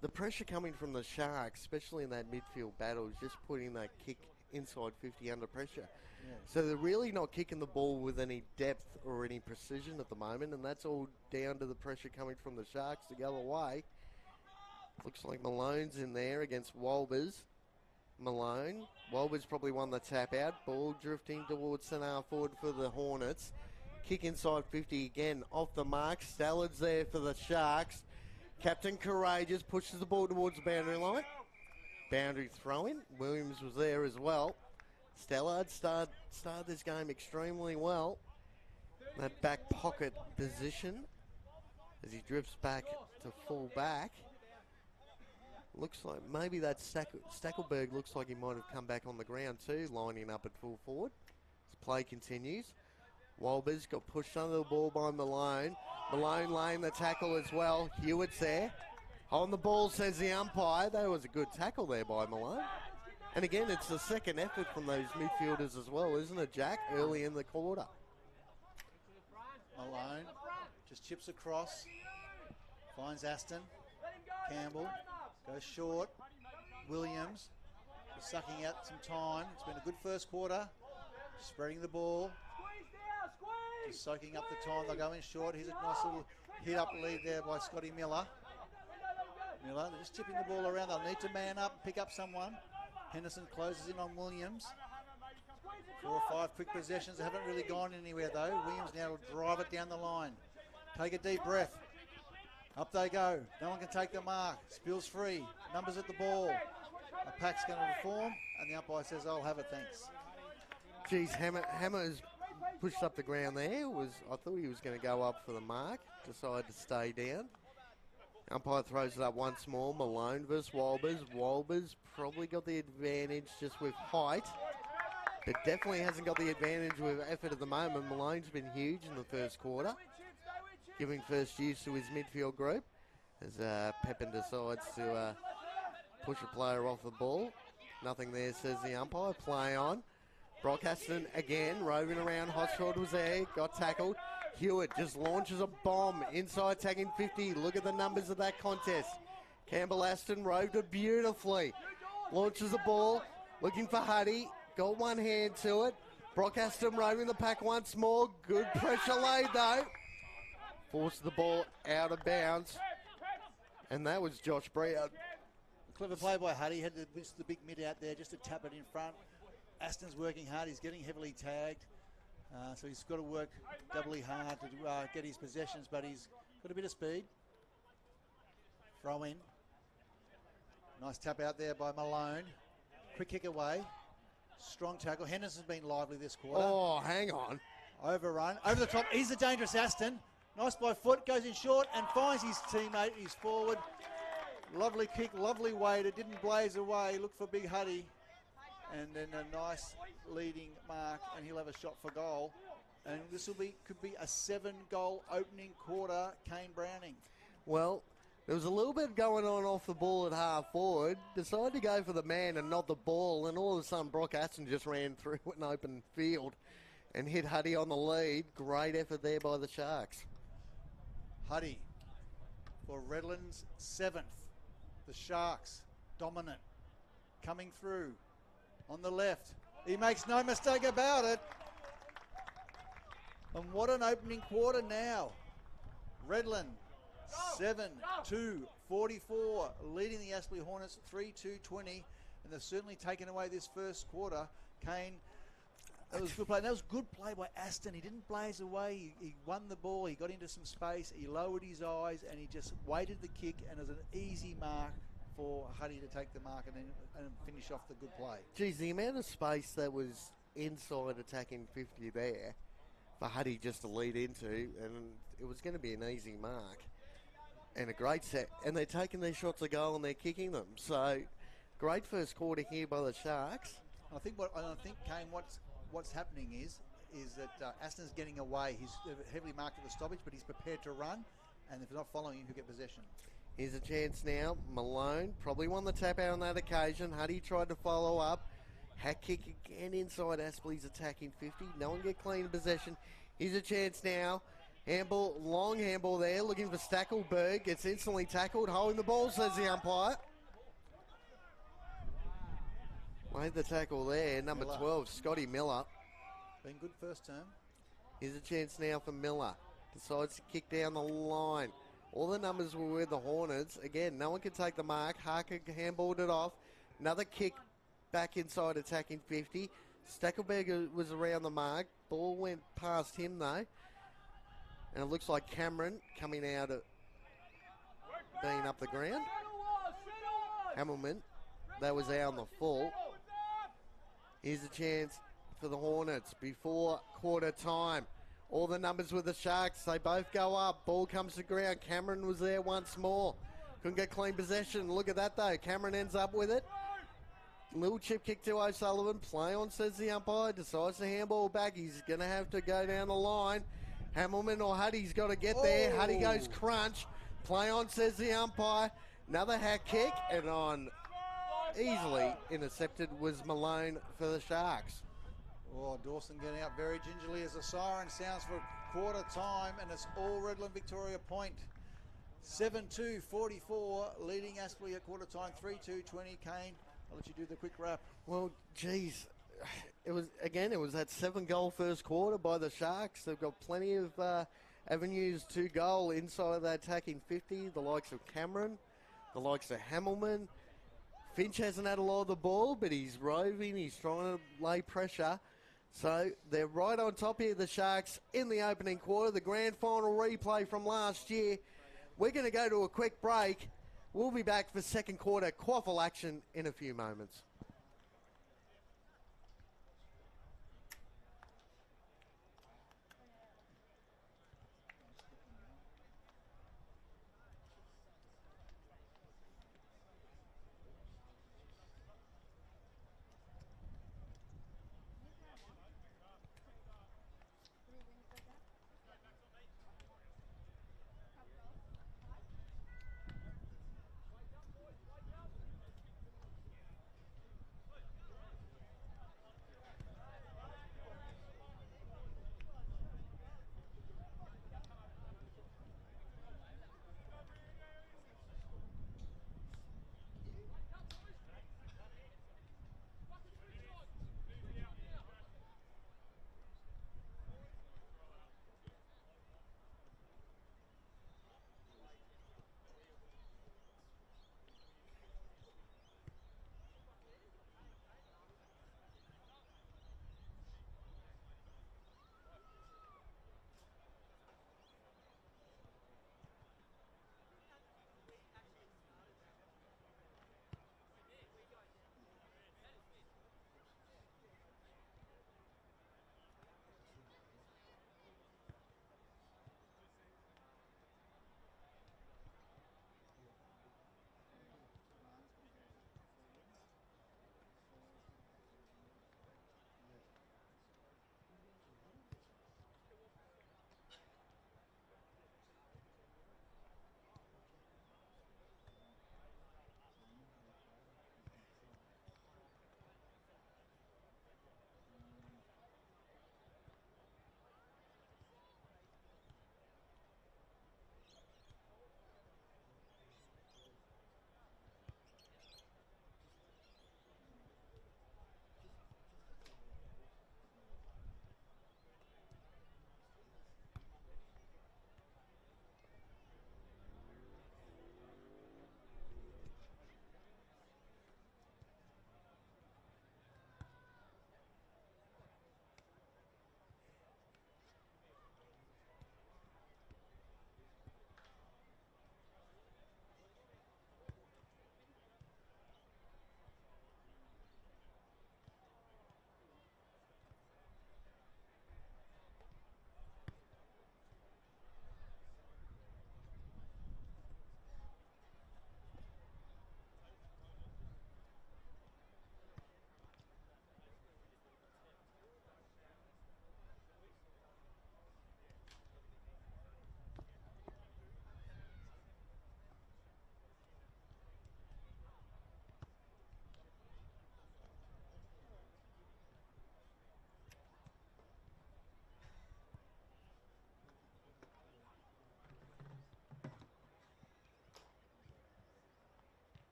the pressure coming from the Sharks, especially in that midfield battle, is just putting that kick inside 50 under pressure. Yeah. So they're really not kicking the ball with any depth or any precision at the moment, and that's all down to the pressure coming from the Sharks the other way. Looks like Malone's in there against Walbers. Malone. Walber's probably won the tap out. Ball drifting towards centre forward for the Hornets. Kick inside 50 again. Off the mark. Stallard's there for the Sharks. Captain Courageous pushes the ball towards the boundary line. Boundary throw-in. Williams was there as well. Stallard started this game extremely well. That back pocket position as he drifts back to full back. Looks like maybe that Stackelberg looks like he might have come back on the ground too, lining up at full forward. As play continues. Walber's got pushed under the ball by Malone. Malone laying the tackle as well. Hewitt's there. On the ball, says the umpire. That was a good tackle there by Malone. And again, it's the second effort from those midfielders as well, isn't it, Jack? Early in the quarter. Malone just chips across. Finds Aston. Campbell goes short. Williams is sucking out some time. It's been a good first quarter. Spreading the ball. Just soaking up the time. They're going short. Here's a nice little hit-up lead there by Scotty Miller. Miller, they're just tipping the ball around. They'll need to man up, pick up someone. Henderson closes in on Williams. 4 or 5 quick possessions. They haven't really gone anywhere, though. Williams now will drive it down the line. Take a deep breath. Up they go. No one can take the mark. Spills free. Numbers at the ball. A pack's going to reform, and the umpire says, I'll have it, thanks. Geez, Hammer's pushed up the ground there. I thought he was going to go up for the mark. Decided to stay down. Umpire throws it up once more. Malone versus Walbers. Walbers probably got the advantage just with height, but definitely hasn't got the advantage with effort at the moment. Malone's been huge in the first quarter, giving first use to his midfield group as Pepin decides to push a player off the ball. Nothing there, says the umpire. Play on. Brock Aston again, roving around. Hochschild was there, got tackled. Hewitt just launches a bomb inside, tagging 50. Look at the numbers of that contest. Campbell Aston roved it beautifully. Launches the ball, looking for Huddy. Got one hand to it. Brock Aston roving the pack once more. Good pressure laid though. Forced the ball out of bounds. And that was Josh Brown. Clever play by Huddy. Had the big mid out there just to tap it in front. Aston's working hard. He's getting heavily tagged. So he's got to work doubly hard to get his possessions, but he's got a bit of speed. Throw in. Nice tap out there by Malone. Quick kick away. Strong tackle. Henderson's been lively this quarter. Oh, hang on. Overrun. Over the top. He's a dangerous Aston. Nice by foot. Goes in short and finds his teammate. He's forward. Lovely kick. Lovely weight. It didn't blaze away. Look for Big Huddy. And then a nice leading mark, and he'll have a shot for goal. And this could be a 7-goal opening quarter, Kane Browning. Well, there was a little bit going on off the ball at half forward. Decided to go for the man and not the ball, and all of a sudden Brock Aston just ran through an open field and hit Huddy on the lead. Great effort there by the Sharks. Huddy for Redland's 7th. The Sharks dominant, coming through. On the left, he makes no mistake about it. And what an opening quarter now. Redland 7-2-44, leading the Aspley Hornets 3-2-20, and they've certainly taken away this first quarter. Kane, that was good play. That was good play by Aston. He didn't blaze away. He won the ball. He got into some space. He lowered his eyes and he just waited the kick, and it was an easy mark for Huddy to take the mark and then finish off the good play. Geez, the amount of space that was inside attacking 50 there for Huddy just to lead into, and it was going to be an easy mark and a great set. And they're taking their shots a goal and they're kicking them. So great first quarter here by the Sharks. I think Kane, what's happening is that Aston's getting away. He's heavily marked at the stoppage, but he's prepared to run, and if they're not following him, he'll get possession. Here's a chance now. Malone probably won the tap out on that occasion. Huddy tried to follow up. Hack kick again inside Aspley's attacking 50. No one get clean possession. Here's a chance now. Handball, long handball there, looking for Stackelberg. Gets instantly tackled. Holding the ball, says the umpire. Made the tackle there. Number Miller. 12, Scotty Miller. Been good first term. Here's a chance now for Miller. Decides to kick down the line. All the numbers were with the Hornets. Again, no one can take the mark. Harker handballed it off. Another kick back inside attacking 50. Stackelberger was around the mark. Ball went past him though. And it looks like Cameron coming out of being up the ground. Hamilman, that was out on the full. Here's a chance for the Hornets before quarter time. All the numbers with the Sharks, they both go up. Ball comes to ground. Cameron was there once more. Couldn't get clean possession. Look at that though. Cameron ends up with it. Little chip kick to O'Sullivan. Play on, says the umpire. Decides to handball back. He's going to have to go down the line. Hamilman or Huddy's got to get there. Huddy goes crunch. Play on, says the umpire. Another hack kick. And on easily intercepted was Malone for the Sharks. Oh, Dawson getting out very gingerly as the siren sounds for quarter time, and it's all Redland-Victoria point. 7-2-44, leading Aspley at quarter time. 3-2-20. Kane, I'll let you do the quick wrap. Well, geez, it was that 7-goal first quarter by the Sharks. They've got plenty of avenues to goal inside of that attacking 50. The likes of Cameron, the likes of Hamilman. Finch hasn't had a lot of the ball, but he's roving. He's trying to lay pressure. So they're right on top here, the Sharks, in the opening quarter. The grand final replay from last year. We're going to go to a quick break. We'll be back for second quarter QAFL action in a few moments.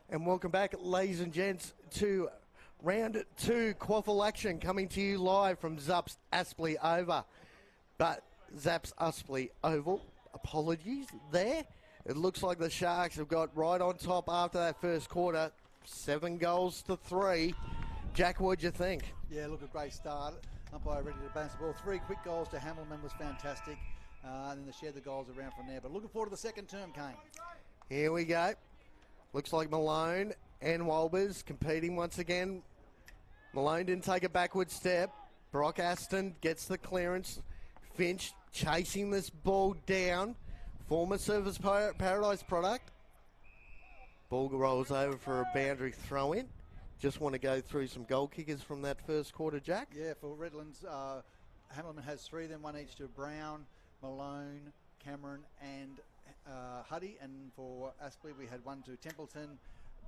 And welcome back, ladies and gents, to round 2 QAFL action, coming to you live from Zaps Aspley Oval. But Zaps Aspley Oval, apologies there. It looks like the Sharks have got right on top after that first quarter, 7 goals to 3. Jack, what'd you think? Yeah, look, a great start. Umpire ready to bounce the ball. 3 quick goals to Hamilton was fantastic. And then they shared the goals around from there. But looking forward to the second term, Kane. Here we go. Looks like Malone and Walbers competing once again. Malone didn't take a backward step. Brock Aston gets the clearance. Finch chasing this ball down. Former Service Paradise product. Ball rolls over for a boundary throw-in. Just want to go through some goal kickers from that first quarter, Jack. Yeah, for Redlands, Hamilton has 3 of them, 1 each to Brown, Malone, Cameron and Huddy. And for Aspley, we had 1 to Templeton,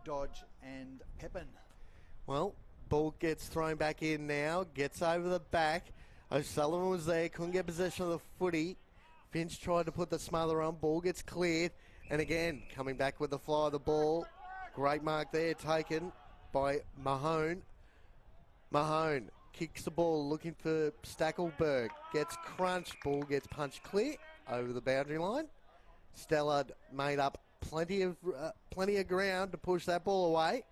Dodge and Pepin. Well, ball gets thrown back in now, gets over the back. O'Sullivan was there, couldn't get possession of the footy. Finch tried to put the smother on, ball gets cleared. And again, coming back with the fly of the ball. Great mark there, taken by Mahone. Mahone kicks the ball, looking for Stackelberg. Gets crunched, ball gets punched clear over the boundary line. Stellard made up plenty of ground to push that ball away.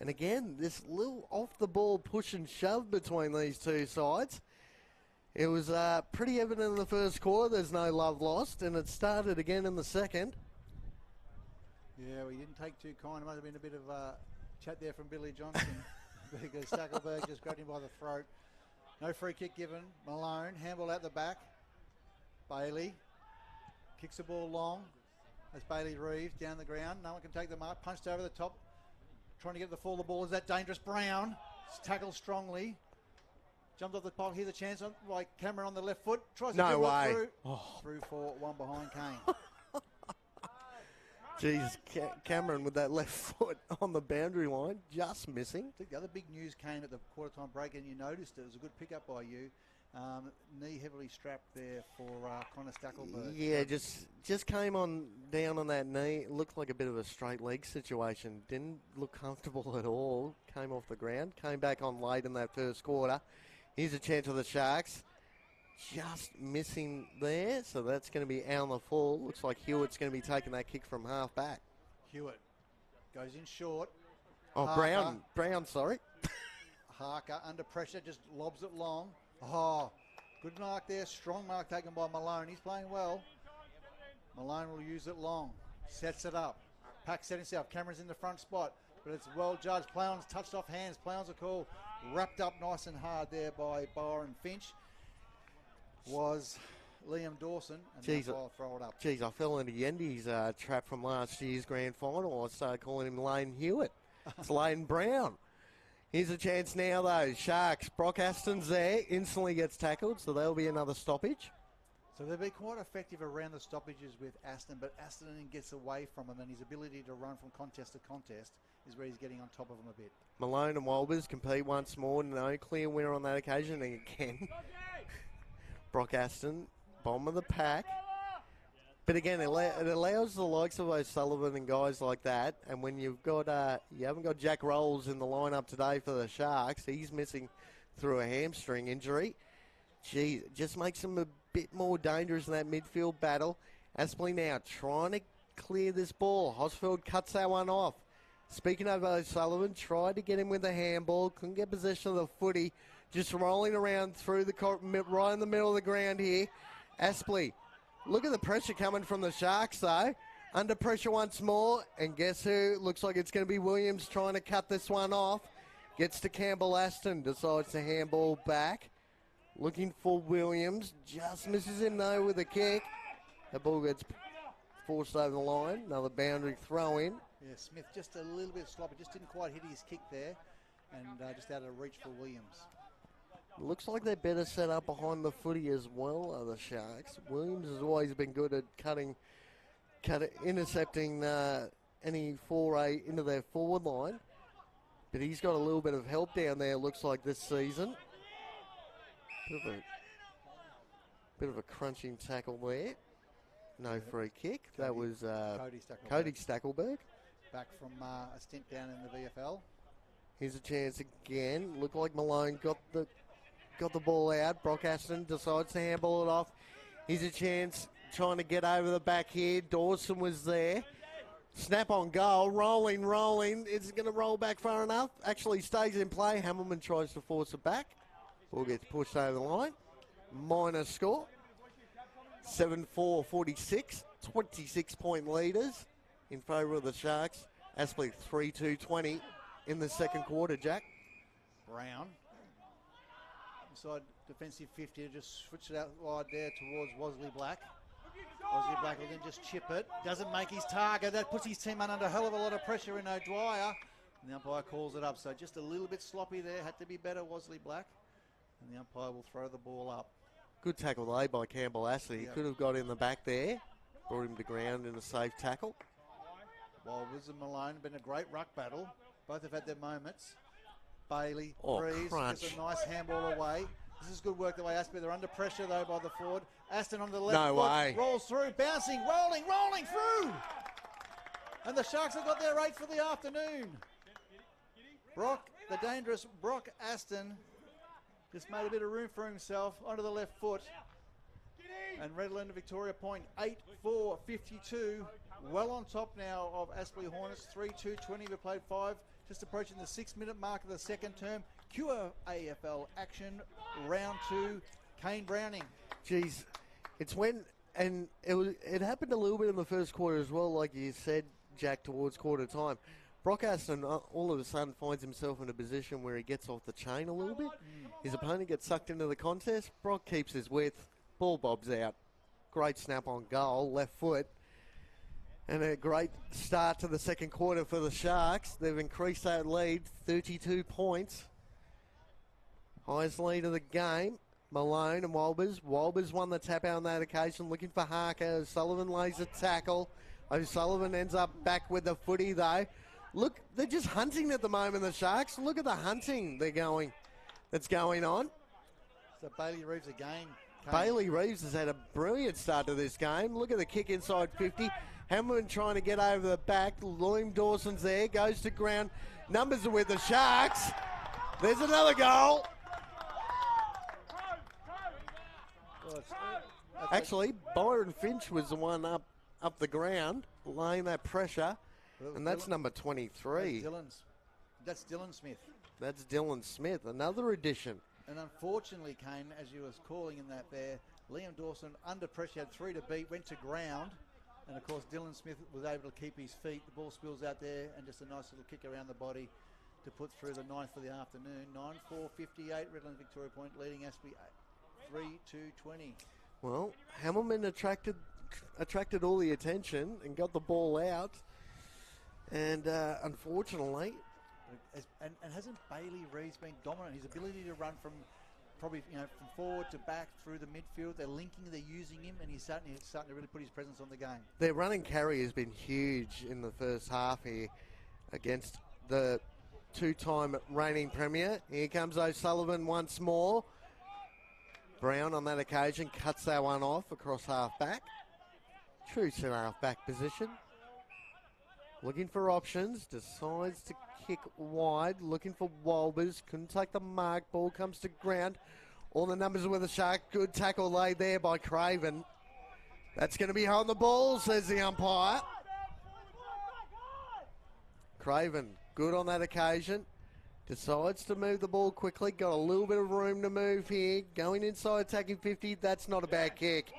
And again, this little off-the-ball push and shove between these two sides. It was pretty evident in the first quarter there's no love lost, and it started again in the second. Yeah, we didn't take too kind. It must have been a bit of chat there from Billy Johnson because Stackelberg just grabbed him by the throat. No free kick given. Malone, handball out the back. Bailey kicks the ball long as Bailey reaves down the ground. No one can take the mark. Punched over the top. Trying to get the fall of the ball. Is that dangerous? Brown tackled strongly. Jumped off the pot. Here's a chance by Cameron on the left foot. Tries to dribble it through. Through for 1 behind Kane. Jeez, Cameron with that left foot on the boundary line, just missing. I think the other big news came at the quarter-time break, and you noticed it was a good pickup by you. Knee heavily strapped there for Connor Stackelberg. Yeah, just came on down on that knee. It looked like a bit of a straight leg situation. Didn't look comfortable at all. Came off the ground. Came back on late in that first quarter. Here's a chance for the Sharks. Just missing there, so that's going to be out on the full. Looks like Hewitt's going to be taking that kick from half back. Hewitt goes in short. Oh, Harker. Brown, sorry. Harker under pressure, just lobs it long. Oh, good mark there. Strong mark taken by Malone. He's playing well. Malone will use it long. Sets it up. Pack set himself. Cameron's in the front spot, but it's well judged. Plow's touched off hands. Plow's a call. Wrapped up nice and hard there by Byron Finch. Was Liam Dawson, and Jeez, I'll throw it up. Geez, I fell into Yendy's trap from last year's grand final. I started calling him Lane Hewitt. It's Lane Brown. Here's a chance now, though. Sharks. Brock Aston's there. Instantly gets tackled, so there'll be another stoppage. So they'll be quite effective around the stoppages with Aston, but Aston gets away from him, and his ability to run from contest to contest is where he's getting on top of him a bit. Malone and Walbers compete once more. No clear winner on that occasion. And again, Brock Aston, bottom of the pack. But again, it allows the likes of O'Sullivan and guys like that. And when you've got, you haven't got Jack Rolls in the lineup today for the Sharks, he's missing through a hamstring injury. Gee, it just makes them a bit more dangerous in that midfield battle. Aspley now trying to clear this ball. Hosfeld cuts that one off. Speaking of O'Sullivan, tried to get him with a handball, couldn't get possession of the footy, just rolling around through the right in the middle of the ground here. Aspley, look at the pressure coming from the Sharks though. Under pressure once more, and guess who? Looks like it's going to be Williams trying to cut this one off. Gets to Campbell Aston, decides to handball back. Looking for Williams, just misses him though with a kick. The ball gets forced over the line, another boundary throw in. Yeah, Smith just a little bit sloppy, just didn't quite hit his kick there, and just out of reach for Williams. Looks like they're better set up behind the footy as well, are the Sharks. Williams has always been good at intercepting any foray into their forward line, but he's got a little bit of help down there, looks like, this season. Bit of a crunching tackle there. No free kick. That was Cody Stackelberg. Back from a stint down in the VFL. Here's a chance again. Looked like Malone got the ball out. Brock Aston decides to handball it off. Here's a chance trying to get over the back here. Dawson was there. Snap on goal. Rolling. Is it going to roll back far enough? Actually stays in play. Hamilman tries to force it back. Ball gets pushed over the line. Minor score. 7-4-46. 26-point leaders in favour of the Sharks. Aspley 3-2-20 in the second quarter, Jack. Brown. Inside defensive 50 to just switch it out wide there towards Wosley Black. Wosley Black will then just chip it. Doesn't make his target. That puts his team under a hell of a lot of pressure in O'Dwyer. And the umpire calls it up. So just a little bit sloppy there. Had to be better, Wosley Black. And the umpire will throw the ball up. Good tackle though by Campbell Ashley. He could have got in the back there. Brought him to ground in a safe tackle. Walbers and Malone been a great ruck battle. Both have had their moments. Bailey, Reeves, gets a nice handball away. This is good work the way Aspley. They're under pressure though by the forward. Aston on the left. No way. Rolls through, bouncing, rolling through. And the Sharks have got their 8 for the afternoon. Brock, the dangerous Brock Aston, just made a bit of room for himself onto the left foot. And Redland-Victoria point 8-4-52. Well on top now of Aspley Hornets. 3-2-20. We've played 5. Just approaching the 6-minute mark of the second term. QAFL action, round 2. Kane Browning. Geez, it's when, and it happened a little bit in the first quarter as well, like you said, Jack, towards quarter time. Brock Aston all of a sudden finds himself in a position where he gets off the chain a little bit. His opponent gets sucked into the contest. Brock keeps his width. Ball bobs out. Great snap on goal, left foot. And a great start to the second quarter for the Sharks. They've increased that lead, 32 points. Highest lead of the game. Malone and Walbers. Walbers won the tap out on that occasion, looking for Harker. O'Sullivan lays a tackle. O'Sullivan ends up back with the footy though. Look, they're just hunting at the moment, the Sharks. Look at the hunting that's going on. So Bailey Reeves again. Bailey Reeves has had a brilliant start to this game. Look at the kick inside 50. Hamilton trying to get over the back. Liam Dawson's there, goes to ground. Numbers are with the Sharks. There's another goal. Actually, Byron Finch was the one up the ground, laying that pressure. And that's number 23. That's Dylan Smith. That's Dylan Smith, another addition. And unfortunately, Kane, as you was calling in that there, Liam Dawson under pressure, had 3 to beat, went to ground. And of course, Dylan Smith was able to keep his feet. The ball spills out there and just a nice little kick around the body to put through the 9th for the afternoon. 9-4-58, Redland-Victoria point leading Aspley 3-2-20. Well, Hamilman attracted all the attention and got the ball out. And unfortunately... And hasn't Bailey Reeves been dominant? His ability to run from probably from forward to back through the midfield. They're linking, they're using him, and he's starting to really put his presence on the game. Their running carry has been huge in the first half here against the two-time reigning premier. Here comes O'Sullivan once more. Brown on that occasion cuts that one off across half back. True centre half back position. Looking for options. Decides to kick wide. Looking for Walbers. Couldn't take the mark. Ball comes to ground. All the numbers are with the Shark. Good tackle laid there by Craven. That's going to be on the ball, says the umpire. Craven, good on that occasion. Decides to move the ball quickly. Got a little bit of room to move here. Going inside, attacking 50. That's not a bad kick.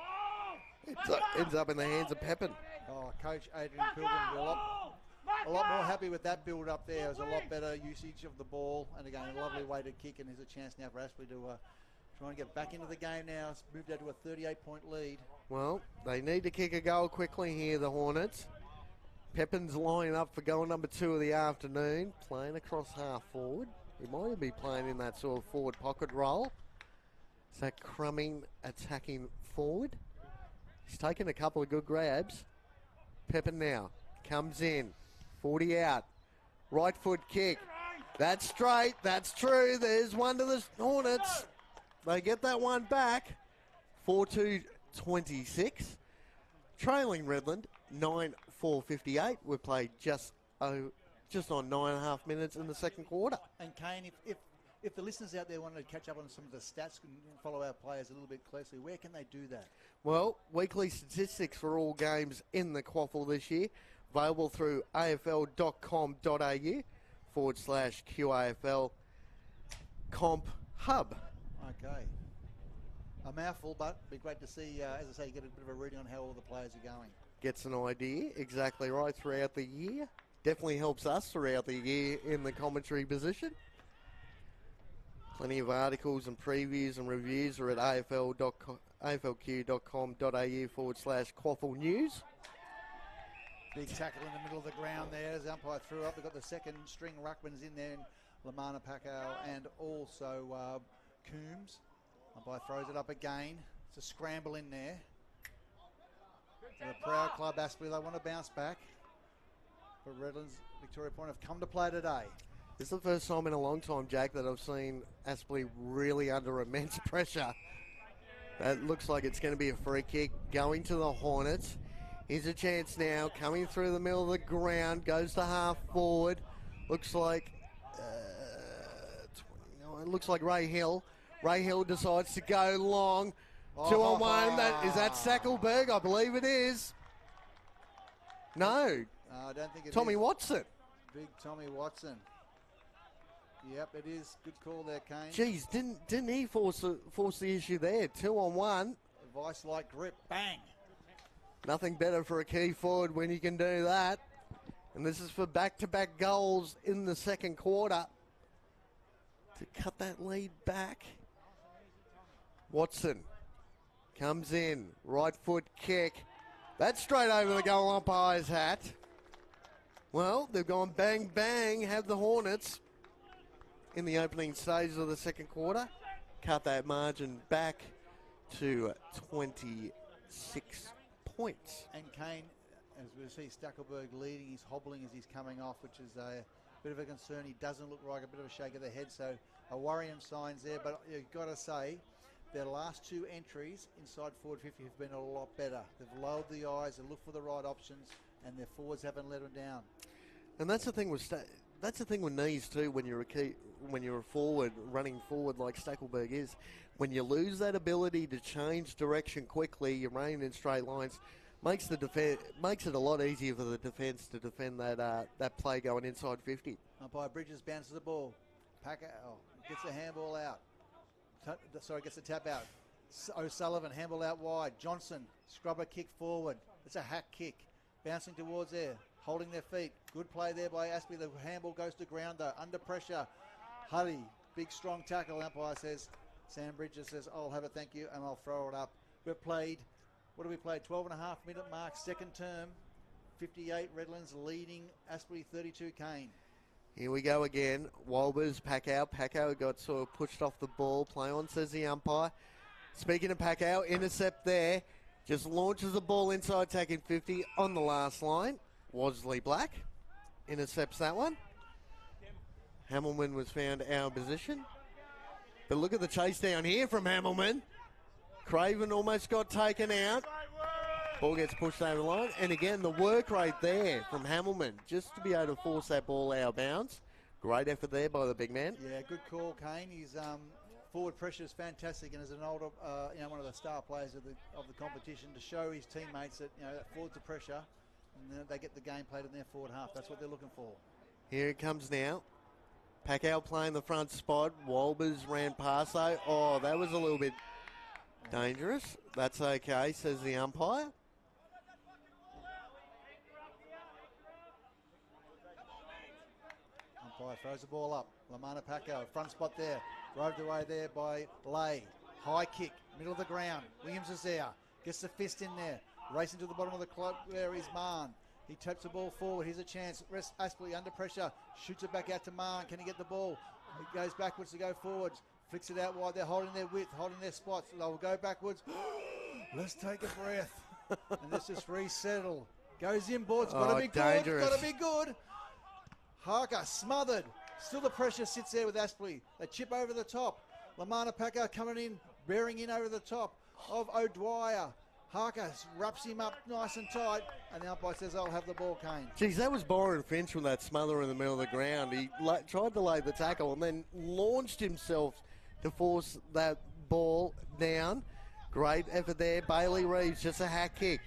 Ends up in the hands of Pepin. Oh, Coach Adrian Pilgrim will be a lot more happy with that build up there. It was a lot better usage of the ball. And again, a lovely way to kick. And there's a chance now for Aspley to try and get back into the game now. It's moved out to a 38-point lead. Well, they need to kick a goal quickly here, the Hornets. Pepin's lining up for goal number 2 of the afternoon, playing across half forward. He might be playing in that sort of forward pocket role. It's that crumbing attacking forward. He's taken a couple of good grabs. Pepin now comes in, 40 out, right foot kick. That's straight, that's true. There's one to the Hornets. They get that one back. 4-2-26. Trailing Redland, 9-4-58. We've played just on 9.5 minutes in the second quarter. And Kane, if the listeners out there want to catch up on some of the stats and follow our players a little bit closely, where can they do that? Well, weekly statistics for all games in the QAFL this year, available through afl.com.au/QAFL Comp Hub. Okay. A mouthful, but it'd be great to see, as I say, get a bit of a reading on how all the players are going. Gets an idea, exactly right, throughout the year. Definitely helps us throughout the year in the commentary position. Plenty of articles and previews and reviews are at aflq.com.au/QAFL News. Big tackle in the middle of the ground there as the umpire threw up. We've got the second string ruckmans in there, Lamana Pacquiao and also Coombs. Umpire throws it up again. It's a scramble in there. The proud club Aspley, they want to bounce back. But Redlands-Victoria Point have come to play today. This is the first time in a long time, Jack, that I've seen Aspley really under immense pressure. That looks like it's going to be a free kick going to the Hornets. Here's a chance now, coming through the middle of the ground, goes to half forward. Looks like 29. Looks like Ray Hill. Ray Hill decides to go long. 2-on-1. Is that Sackleberg? I believe it is. No. I don't think it is. Tommy Watson. Big Tommy Watson. Yep, it is. Good call there, Kane. Geez, didn't he force the issue there? 2-on-1. A vice-like grip. Bang. Nothing better for a key forward when you can do that. And this is for back-to-back goals in the second quarter to cut that lead back. Watson comes in, right foot kick. That's straight over the goal umpire's hat. Well, they've gone bang, bang, have the Hornets in the opening stages of the second quarter. Cut that margin back to 26 points. And Kane, as we see Stackelberg leading, he's hobbling as he's coming off, which is a bit of a concern. He doesn't look like a bit of a shake of the head, so a worrying signs there. But you've got to say, their last two entries inside forward 50 have been a lot better. They've lowered the eyes, they look for the right options, and their forwards haven't let them down. And that's the thing with knees too. When you're a forward running forward like Stackelberg is, when you lose that ability to change direction quickly, you're running in straight lines. Makes it a lot easier for the defence to defend that play going inside 50. Umpire Bridges bounces the ball. Pacquiao gets the handball out. Gets the tap out. O'Sullivan, handball out wide. Johnson, scrubber kick forward. It's a hack kick. Bouncing towards there. Holding their feet. Good play there by Aspley. The handball goes to ground though. Under pressure. Huddy, big strong tackle. Umpire says, Sam Bridges says, I'll have a thank you and I'll throw it up. We've played, 12.5 minute mark, second term. 58 Redlands leading Aspley 32 Kane. Here we go again. Walbers, Pacquiao. Pacquiao got sort of pushed off the ball. Play on, says the umpire. Speaking of Pacquiao, intercept there. Just launches the ball inside, attacking 50 on the last line. Wasley Black intercepts that one. Hamilman was found out of position. But look at the chase down here from Hamilman. Craven almost got taken out. Ball gets pushed over the line. And again, the work rate there from Hamilman, just to be able to force that ball out of bounds. Great effort there by the big man. Yeah, good call, Kane. His forward pressure is fantastic, and as an older, one of the star players of the competition, to show his teammates that that forwards the pressure, and then they get the game played in their forward half. That's what they're looking for. Here it comes now. Packout playing the front spot. Walbers ran past though. Oh, that was a little bit dangerous. That's okay, says the umpire. Umpire throws the ball up. Lamana Packout, front spot there. Roved away there by Lay. High kick, middle of the ground. Williams is there. Gets the fist in there. Racing to the bottom of the club. There is Mahon. He taps the ball forward. Here's a chance. Rest Aspley under pressure. Shoots it back out to Mahon. Can he get the ball? He goes backwards to go forwards. Flicks it out wide. They're holding their width, holding their spots. They'll go backwards. Let's take a breath. And let's just resettle. Goes in, boards. Got to be dangerous. good. Got to be good. Harker smothered. Still the pressure sits there with Aspley. They chip over the top. Lamana Packer coming in, bearing in over the top of O'Dwyer. Harker wraps him up nice and tight, and the umpire says I'll have the ball, Kane. Geez, that was Byron Finch with that smother in the middle of the ground. He tried to lay the tackle and then launched himself to force that ball down. Great effort there. Bailey Reeves, just a hack kick.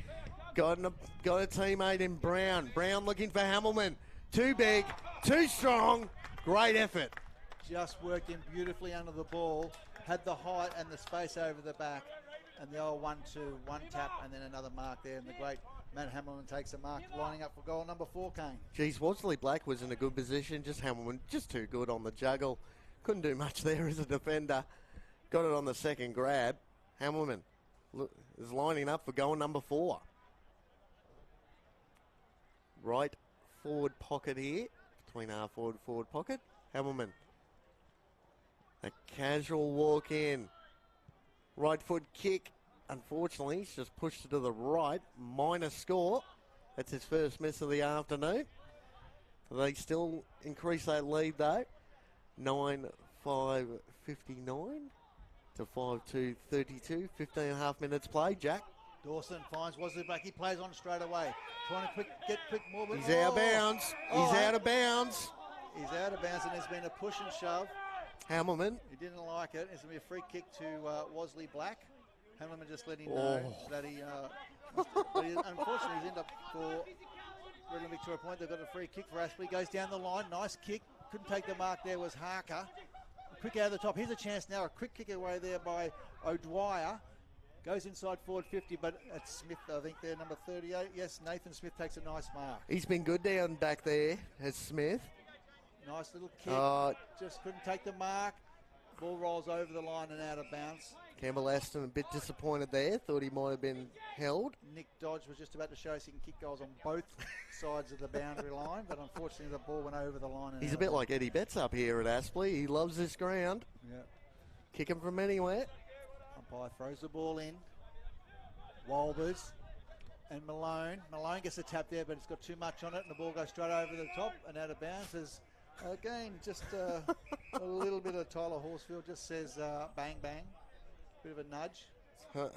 Got a teammate in Brown. Brown looking for Hamilman. Too big, too strong. Great effort. Just worked in beautifully under the ball. Had the height and the space over the back. And the old 1-2, one tap, and then another mark there. And the great Matt Hamilton takes a mark, lining up for goal number 4, Kane. Geez, Worsley Black was in a good position. Just Hamilton, just too good on the juggle. Couldn't do much there as a defender. Got it on the second grab. Hamilton is lining up for goal number 4. Right forward pocket here, between our forward pocket. Hamilton. A casual walk in. Right foot kick. Unfortunately, he's just pushed it to the right. Minor score. That's his first miss of the afternoon. They still increase that lead though. 9-5-59 to 5-2-32. 15 and a half minutes played, Jack. Dawson finds Wasley-Black. He plays on straight away. Trying to get quick more. He's out of bounds. He's out of bounds. He's out of bounds, and there's been a push and shove. Hamilton. He didn't like it. It's going to be a free kick to Wasley-Black. Hamilton just let him know that he... unfortunately, he's ended up for Redland-Victoria Point. They've got a free kick for Aspley. Goes down the line. Nice kick. Couldn't take the mark there was Harker. A quick out of the top. Here's a chance now. A quick kick away there by O'Dwyer. Goes inside forward 50, but it's Smith, I think, there, number 38. Yes, Nathan Smith takes a nice mark. He's been good down back there as Smith. Nice little kick. Just couldn't take the mark. Ball rolls over the line and out of bounds. Campbell Aston a bit disappointed there. Thought he might have been held. Nick Dodge was just about to show us he can kick goals on both sides of the boundary line, but unfortunately the ball went over the line. And he's a bit like Eddie Betts up here at Aspley. He loves this ground. Yeah. Kick him from anywhere. Umpire throws the ball in. Walbers and Malone. Malone gets a tap there, but it's got too much on it, and the ball goes straight over the top and out of bounds. There's, again, just a little bit of Tyler Horsfield just says bang, bang. Bit of a nudge.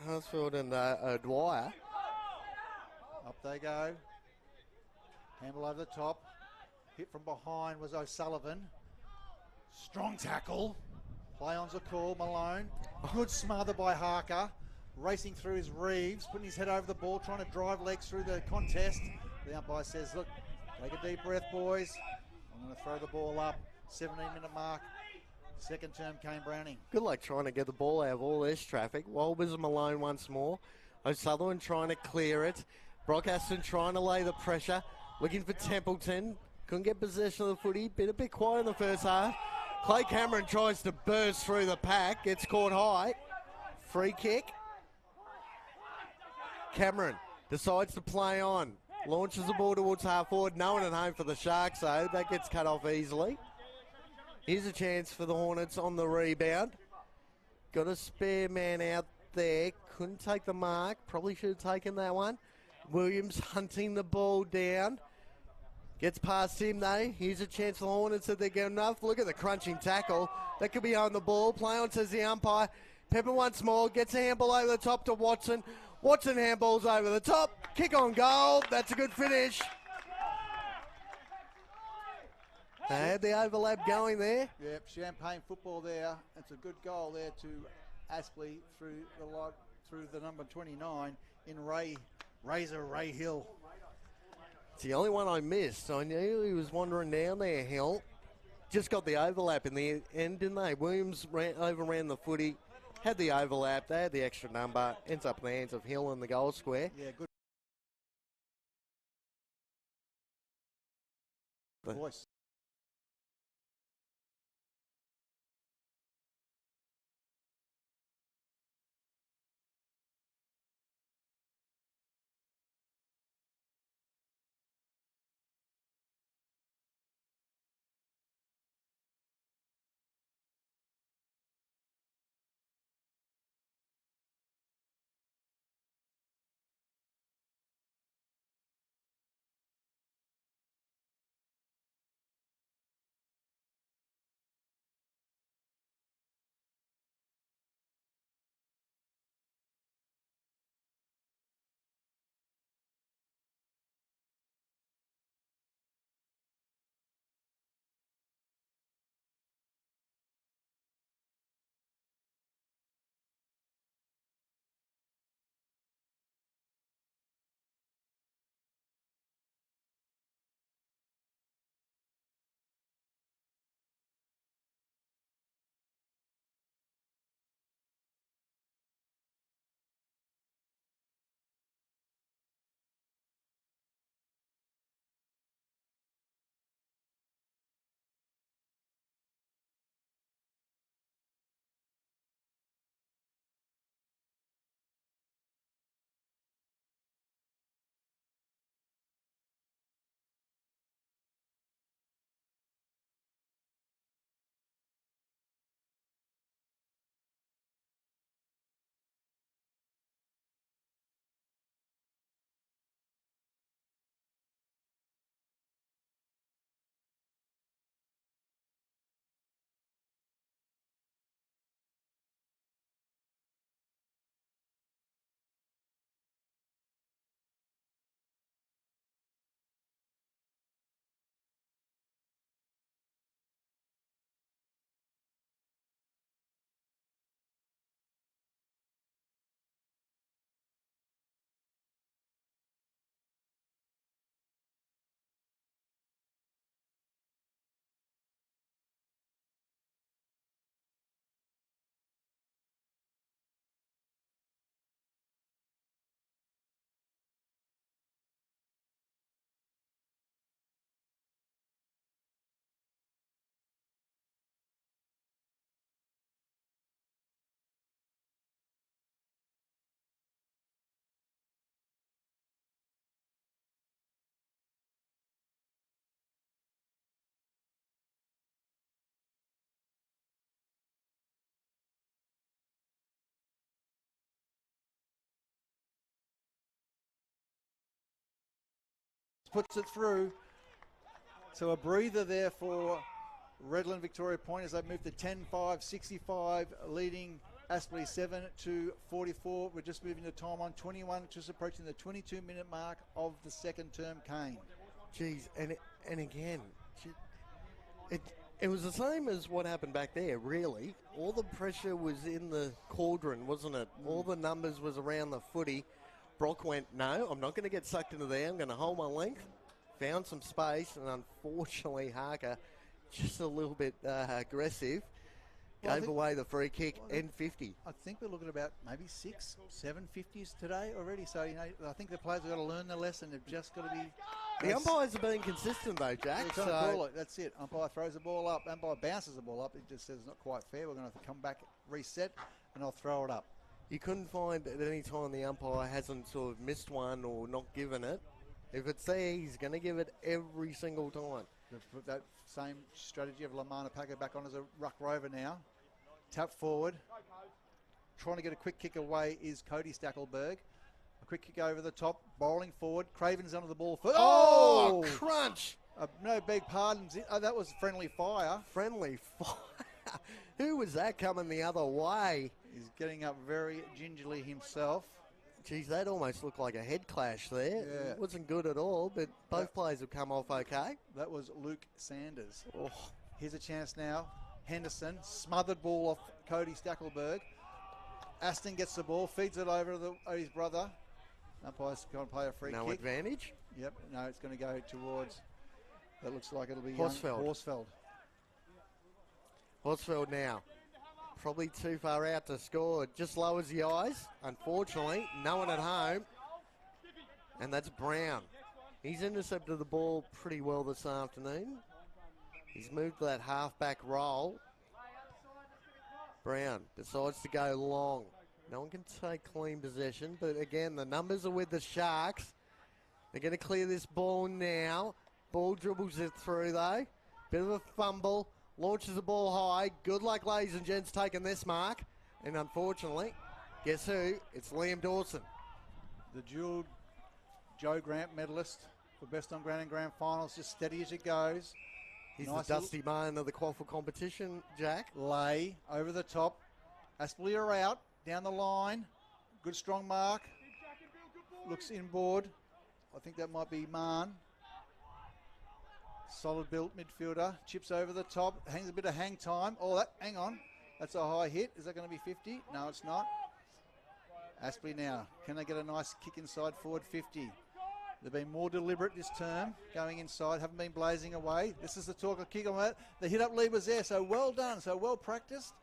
Horsfield and Dwyer. Up they go. Handle over the top. Hit from behind was O'Sullivan. Strong tackle. Play on's a call. Malone. Good smother by Harker. Racing through his Reeves, putting his head over the ball, trying to drive legs through the contest. The umpire says, look, take a deep breath, boys. I'm going to throw the ball up. 17-minute mark. Second term, Kane Browning. Good luck trying to get the ball out of all this traffic. Walbers and Malone once more. O'Sullivan trying to clear it. Brock Aston trying to lay the pressure. Looking for Templeton. Couldn't get possession of the footy. Been a bit quiet in the first half. Clay Cameron tries to burst through the pack. Gets caught high. Free kick. Cameron decides to play on. Launches the ball towards half forward. No one at home for the Sharks, though. That gets cut off easily. Here's a chance for the Hornets on the rebound. Got a spare man out there. Couldn't take the mark. Probably should have taken that one. Williams hunting the ball down. Gets past him, though. Here's a chance for the Hornets that they're good enough. Look at the crunching tackle. That could be on the ball. Play on, says the umpire. Pepper once more. Gets a handball over the top to Watson. Watson handballs over the top. Kick on goal. That's a good finish. They had the overlap going there. Yep, champagne football there. It's a good goal there to Aspley through the number 29 in Ray Hill. It's the only one I missed. I knew he was wandering down there, Hill. Just got the overlap in the end, didn't they? Williams overran the footy, had the overlap, they had the extra number, ends up in the hands of Hill in the goal square. Yeah, good voice. Puts it through. So a breather there for Redland-Victoria Point as they move to 10-5, 65, leading Aspley 7-44. We're just moving the time on 21, just approaching the 22-minute mark of the second term, Kane. Geez, and again, it was the same as what happened back there, really. All the pressure was in the cauldron, wasn't it? All the numbers was around the footy. Brock went, no, I'm not going to get sucked into there. I'm going to hold my length. Found some space, and unfortunately, Harker, just a little bit aggressive, gave away the free kick and 50. I think we're looking at about maybe 6, 7 50s today already. So, you know, I think the players have got to learn their lesson. They've just got to be... The umpires are being consistent, though, Jack. They're trying to call it. That's it. Umpire throws the ball up. Umpire bounces the ball up. It just says it's not quite fair. We're going to have to come back, reset, and I'll throw it up. You couldn't find at any time the umpire hasn't sort of missed one or not given it. If it's there, he's going to give it every single time. That same strategy of Lamana Packer back on as a ruck rover now. Tap forward. Trying to get a quick kick away is Cody Stackelberg. A quick kick over the top. Bowling forward. Craven's under the ball. Oh, crunch! No, beg pardons. That was friendly fire. Friendly fire. Who was that coming the other way? He's getting up very gingerly himself. Geez, that almost looked like a head clash there. Yeah. It wasn't good at all, but both players have come off okay. That was Luke Sanders. Oh. Here's a chance now. Henderson, smothered ball off Cody Stackelberg. Aston gets the ball, feeds it over to his brother. Umpire's going to play a free kick. No advantage. Yep, no, it's going to go towards, that looks like it'll be Horsfeld. Horsfeld now. Probably too far out to score. Just lowers the eyes. Unfortunately, no one at home. And that's Brown. He's intercepted the ball pretty well this afternoon. He's moved to that half-back role. Brown decides to go long. No one can take clean possession, but again, the numbers are with the Sharks. They're going to clear this ball now. Ball dribbles it through, though. Bit of a fumble. Launches the ball high. Good luck, ladies and gents, taking this mark. And unfortunately, guess who? It's Liam Dawson. The dual Joe Grant medalist for Best on Ground and Grand Finals, just steady as it goes. He's nice the Dusty Martin of the QAFL competition, Jack. Lay over the top. Aspley are out, down the line. Good strong mark. Looks inboard. I think that might be Marn. Solid built midfielder. Chips over the top. Hangs a bit of hang time. Oh, hang on. That's a high hit. Is that going to be 50? No, it's not. Aspley now. Can they get a nice kick inside forward 50? They've been more deliberate this term, going inside, haven't been blazing away. This is the talk of kick on that. The hit up lead was there, so well done, so well practiced.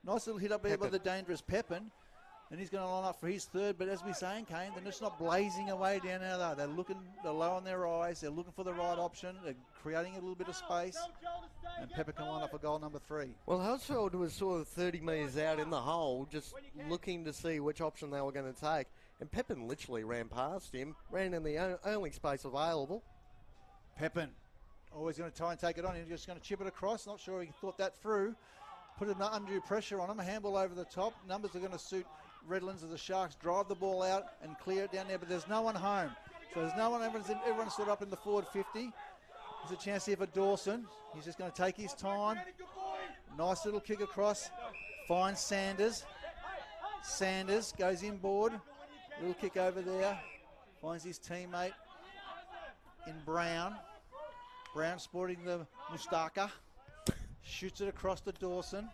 Nice little hit up there by the dangerous Pepin. And he's going to line up for his third, but as we're saying, Kane, they're just not blazing away down there. They're low on their eyes, they're looking for the right option, they're creating a little bit of space. And Pepper can line up for goal number 3. Well, Housefield was sort of 30 metres out in the hole, just looking to see which option they were going to take. And Pepin literally ran past him, ran in the only space available. Pepin, always going to try and take it on. He's just going to chip it across. Not sure he thought that through. Put undue pressure on him. A handball over the top. Numbers are going to suit Redlands as the Sharks drive the ball out and clear it down there. But there's no one home. So there's no one. Everyone's stood up in the forward 50. There's a chance here for Dawson. He's just going to take his time. Nice little kick across. Finds Sanders. Sanders goes inboard. Little kick over there. Finds his teammate in Brown. Brown sporting the mustaka. Shoots it across to Dawson.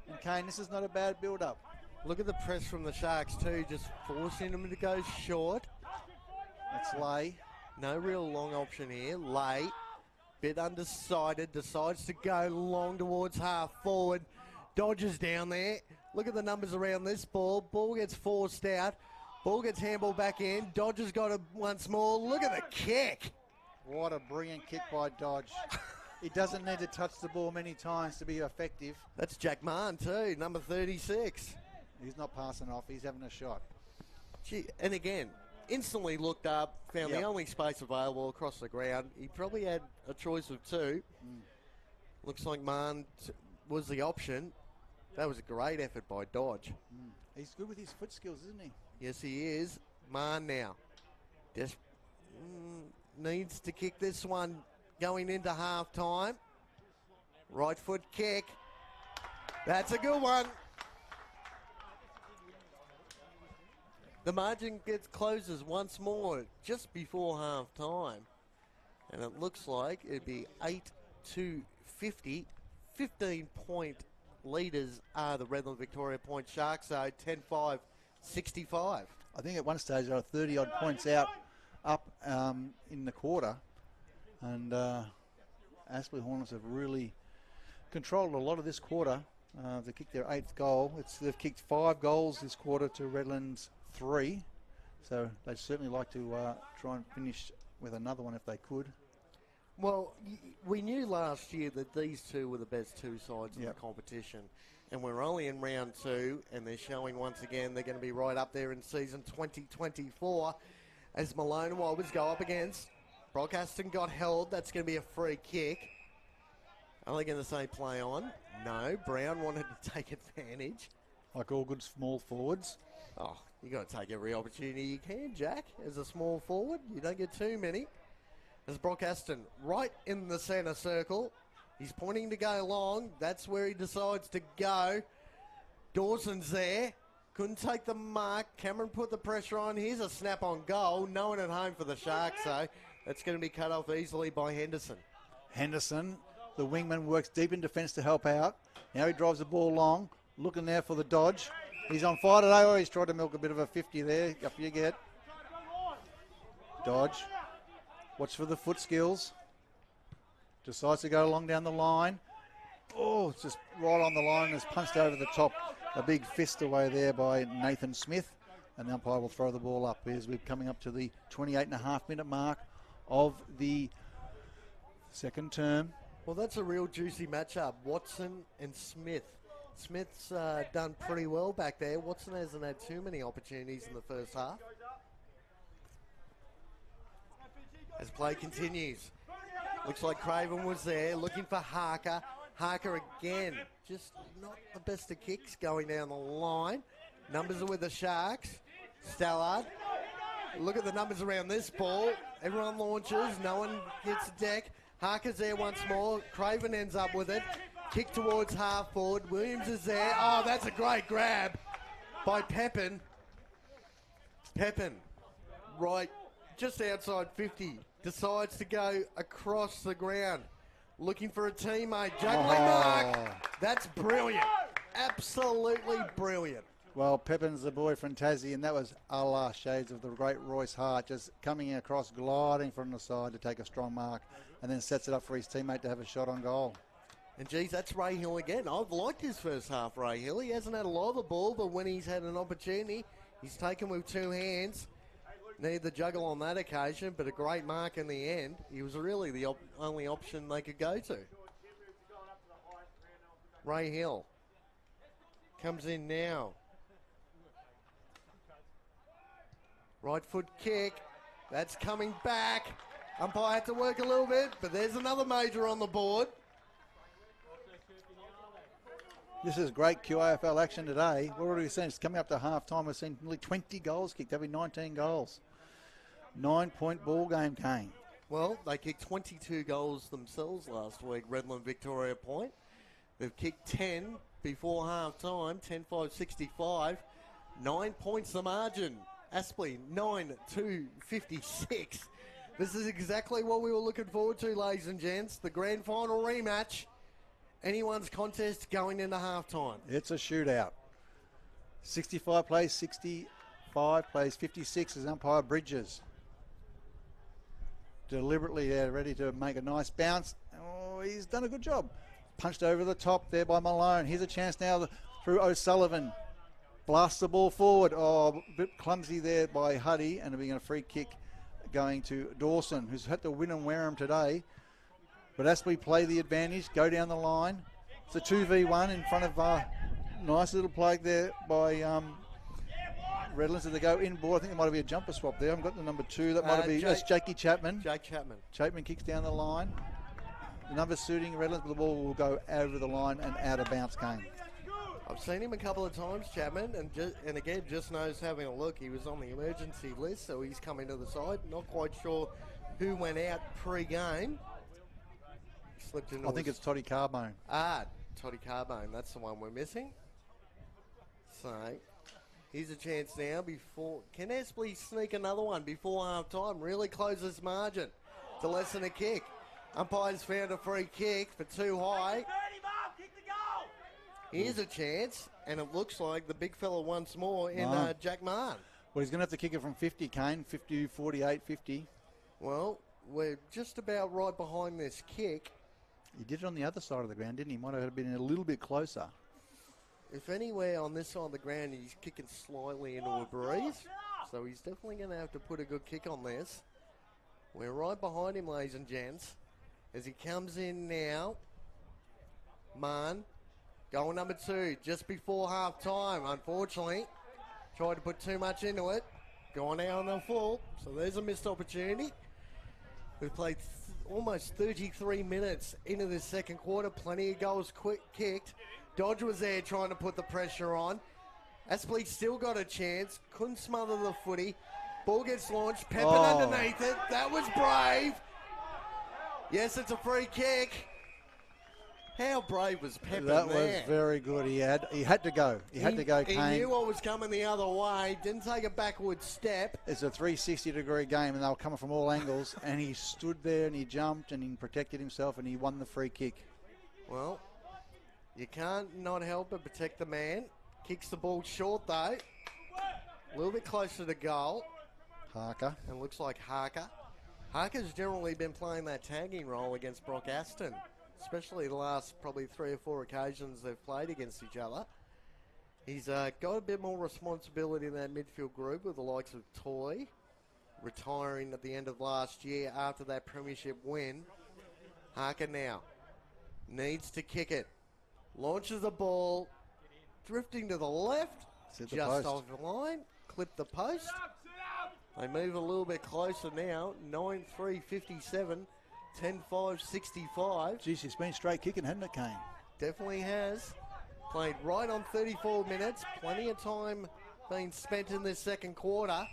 And Kane, this is not a bad build-up. Look at the press from the Sharks too, just forcing them to go short. That's Lay. No real long option here. Lay, bit undecided, decides to go long towards half forward. Dodges down there. Look at the numbers around this ball. Ball gets forced out. Ball gets handball back in. Dodger's got it once more. Look at the kick. What a brilliant kick by Dodge. He doesn't need to touch the ball many times to be effective. That's Jack Mann too, number 36. He's not passing off. He's having a shot. Gee, and again, instantly looked up, found the only space available across the ground. He probably had a choice of two. Looks like Mann was the option. That was a great effort by Dodge. He's good with his foot skills, isn't he? Yes, he is. Mann now. Just needs to kick this one going into half time. Right foot kick. That's a good one. The margin closes once more just before half time. And it looks like it'd be 8-50. 15-point leaders are the Redland-Victoria Point Sharks, so 10-5, 65. I think at one stage there are 30-odd points up in the quarter. And Aspley Hornets have really controlled a lot of this quarter. They kicked their 8th goal. They've kicked 5 goals this quarter to Redland's 3. So they'd certainly like to try and finish with another one if they could. Well, we knew last year that these two were the best two sides in the competition. And we're only in round 2, and they're showing once again they're going to be right up there in season 2024 as Malone and Walbers go up against. Brockaston got held. That's going to be a free kick. Are they going to say play on? No. Brown wanted to take advantage. Like all good small forwards. Oh, you got to take every opportunity you can, Jack. As a small forward, you don't get too many. As Brockaston right in the centre circle. He's pointing to go long. That's where he decides to go. Dawson's there. Couldn't take the mark. Cameron put the pressure on. Here's a snap on goal. No one at home for the Sharks, though. That's going to be cut off easily by Henderson. Henderson, the wingman, works deep in defence to help out. Now he drives the ball long, looking there for the dodge. He's on fire today. Oh, he's tried to milk a bit of a 50 there. Up you get. Dodge. Watch for the foot skills. Decides to go along down the line. Oh, it's just right on the line. It's punched over the top. A big fist away there by Nathan Smith. And the umpire will throw the ball up as we're coming up to the 28.5-minute mark of the second term. Well, that's a real juicy matchup. Watson and Smith. Smith's done pretty well back there. Watson hasn't had too many opportunities in the first half. As play continues. Looks like Craven was there looking for Harker. Harker again. Just not the best of kicks going down the line. Numbers are with the Sharks. Stallard. Look at the numbers around this ball. Everyone launches. No one hits the deck. Harker's there once more. Craven ends up with it. Kick towards half forward. Williams is there. Oh, that's a great grab by Pepin. Pepin, right just outside 50, decides to go across the ground. Looking for a teammate. Juggling mark. That's brilliant. Absolutely brilliant. Well, Pepin's the boy from Tassie, and that was a la shades of the great Royce Hart, just coming across, gliding from the side to take a strong mark, and then sets it up for his teammate to have a shot on goal. And geez, that's Ray Hill again. I've liked his first half, Ray Hill. He hasn't had a lot of the ball, but when he's had an opportunity, he's taken with two hands. Need the juggle on that occasion, but a great mark in the end. He was really the only option they could go to. Ray Hill comes in now. Right foot kick. That's coming back. Umpire had to work a little bit, but there's another major on the board. This is great QAFL action today. What are we seeing? It's coming up to half time. We've seen nearly 20 goals kicked. That'll be 19 goals. 9-point ball game, Kane. Well, they kicked 22 goals themselves last week, Redland-Victoria Point. They've kicked 10 before half time, 10-5-65. 9 points the margin. Aspley, 9-2-56. This is exactly what we were looking forward to, ladies and gents. The grand final rematch. Anyone's contest going into halftime. It's a shootout. 65 plays 65, plays 56 as umpire Bridges. Deliberately there, ready to make a nice bounce. Oh, he's done a good job. Punched over the top there by Malone. Here's a chance now through O'Sullivan. Blasts the ball forward. Oh, a bit clumsy there by Huddy, and it'll be a free kick going to Dawson, who's had to win and wear him today. But Aspley play the advantage, go down the line. It's a 2v1 in front of nice little play there by Redlands. They go inboard. I think there might be a jumper swap there. I haven't got the number 2. That might be Jakey Chapman. Jake Chapman. Chapman kicks down the line. The number suiting Redlands, but the ball will go over the line and out of bounds, Kane. I've seen him a couple of times, Chapman, and again, just knows having a look. He was on the emergency list, so he's coming to the side. Not quite sure who went out pre-game. Slipped into I think it's Toddy Carbone. Toddy Carbone. That's the one we're missing. So, here's a chance now before... Can Aspley sneak another one before half-time? Really close this margin to less than a kick. Umpire's found a free kick for too high. Here's a chance, and it looks like the big fella once more in Jack Mann. Well, he's going to have to kick it from 50, Kane. 50, 48, 50. Well, we're just about right behind this kick. He did it on the other side of the ground, didn't he? Might have been a little bit closer. If anywhere on this side of the ground, he's kicking slightly into a breeze. So he's definitely going to have to put a good kick on this. We're right behind him, ladies and gents. As he comes in now, Mann, goal number 2, just before half-time, unfortunately. Tried to put too much into it. Gone out on the full, so there's a missed opportunity. We've played almost 33 minutes into this second quarter. Plenty of goals kicked. Dodge was there trying to put the pressure on. Aspley still got a chance. Couldn't smother the footy. Ball gets launched. Pepin underneath it. That was brave. Yes, it's a free kick. How brave was Pepper That was there? very good. He had to go. He had to go, He Kane. knew what was coming the other way. Didn't take a backward step. It's a 360-degree game, and they were coming from all angles. And he stood there, and he jumped, and he protected himself, and he won the free kick. Well, you can't not help but protect the man. Kicks the ball short, though. A little bit closer to goal. Harker. And looks like Harker. Harker's generally been playing that tagging role against Brock Aston, especially the last probably 3 or 4 occasions they've played against each other. He's got a bit more responsibility in that midfield group with the likes of Toy, retiring at the end of last year after that premiership win. Harker now needs to kick it. Launches the ball, drifting to the left, just off the line, clip the post. They move a little bit closer now, 9-3-57, 10-5-65. Geez, it's been straight kicking, hasn't it, Kane? Definitely has. Played right on 34 minutes, plenty of time being spent in this second quarter.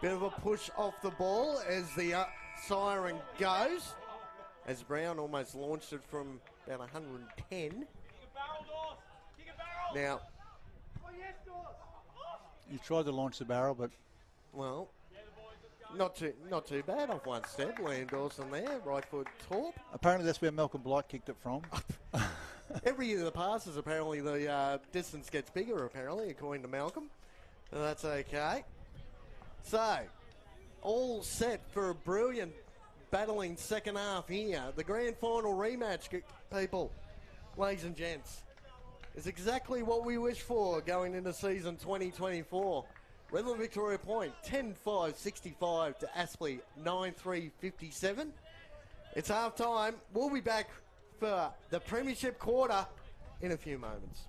Bit of a push off the ball as the siren goes. As Brown almost launched it from about 110. Now, You tried to launch the barrel, but well, not too bad off one step. Liam Dawson there, right foot torp. apparently that's where Malcolm Blight kicked it from. Every year that passes, apparently the distance gets bigger, apparently, according to Malcolm. That's okay. So, all set for a brilliant battling second half here. The grand final rematch, people, ladies and gents, is exactly what we wish for going into season 2024. Redland-Victoria Point, 10-5-65 to Aspley, 9-3-57. It's half time. We'll be back for the premiership quarter in a few moments.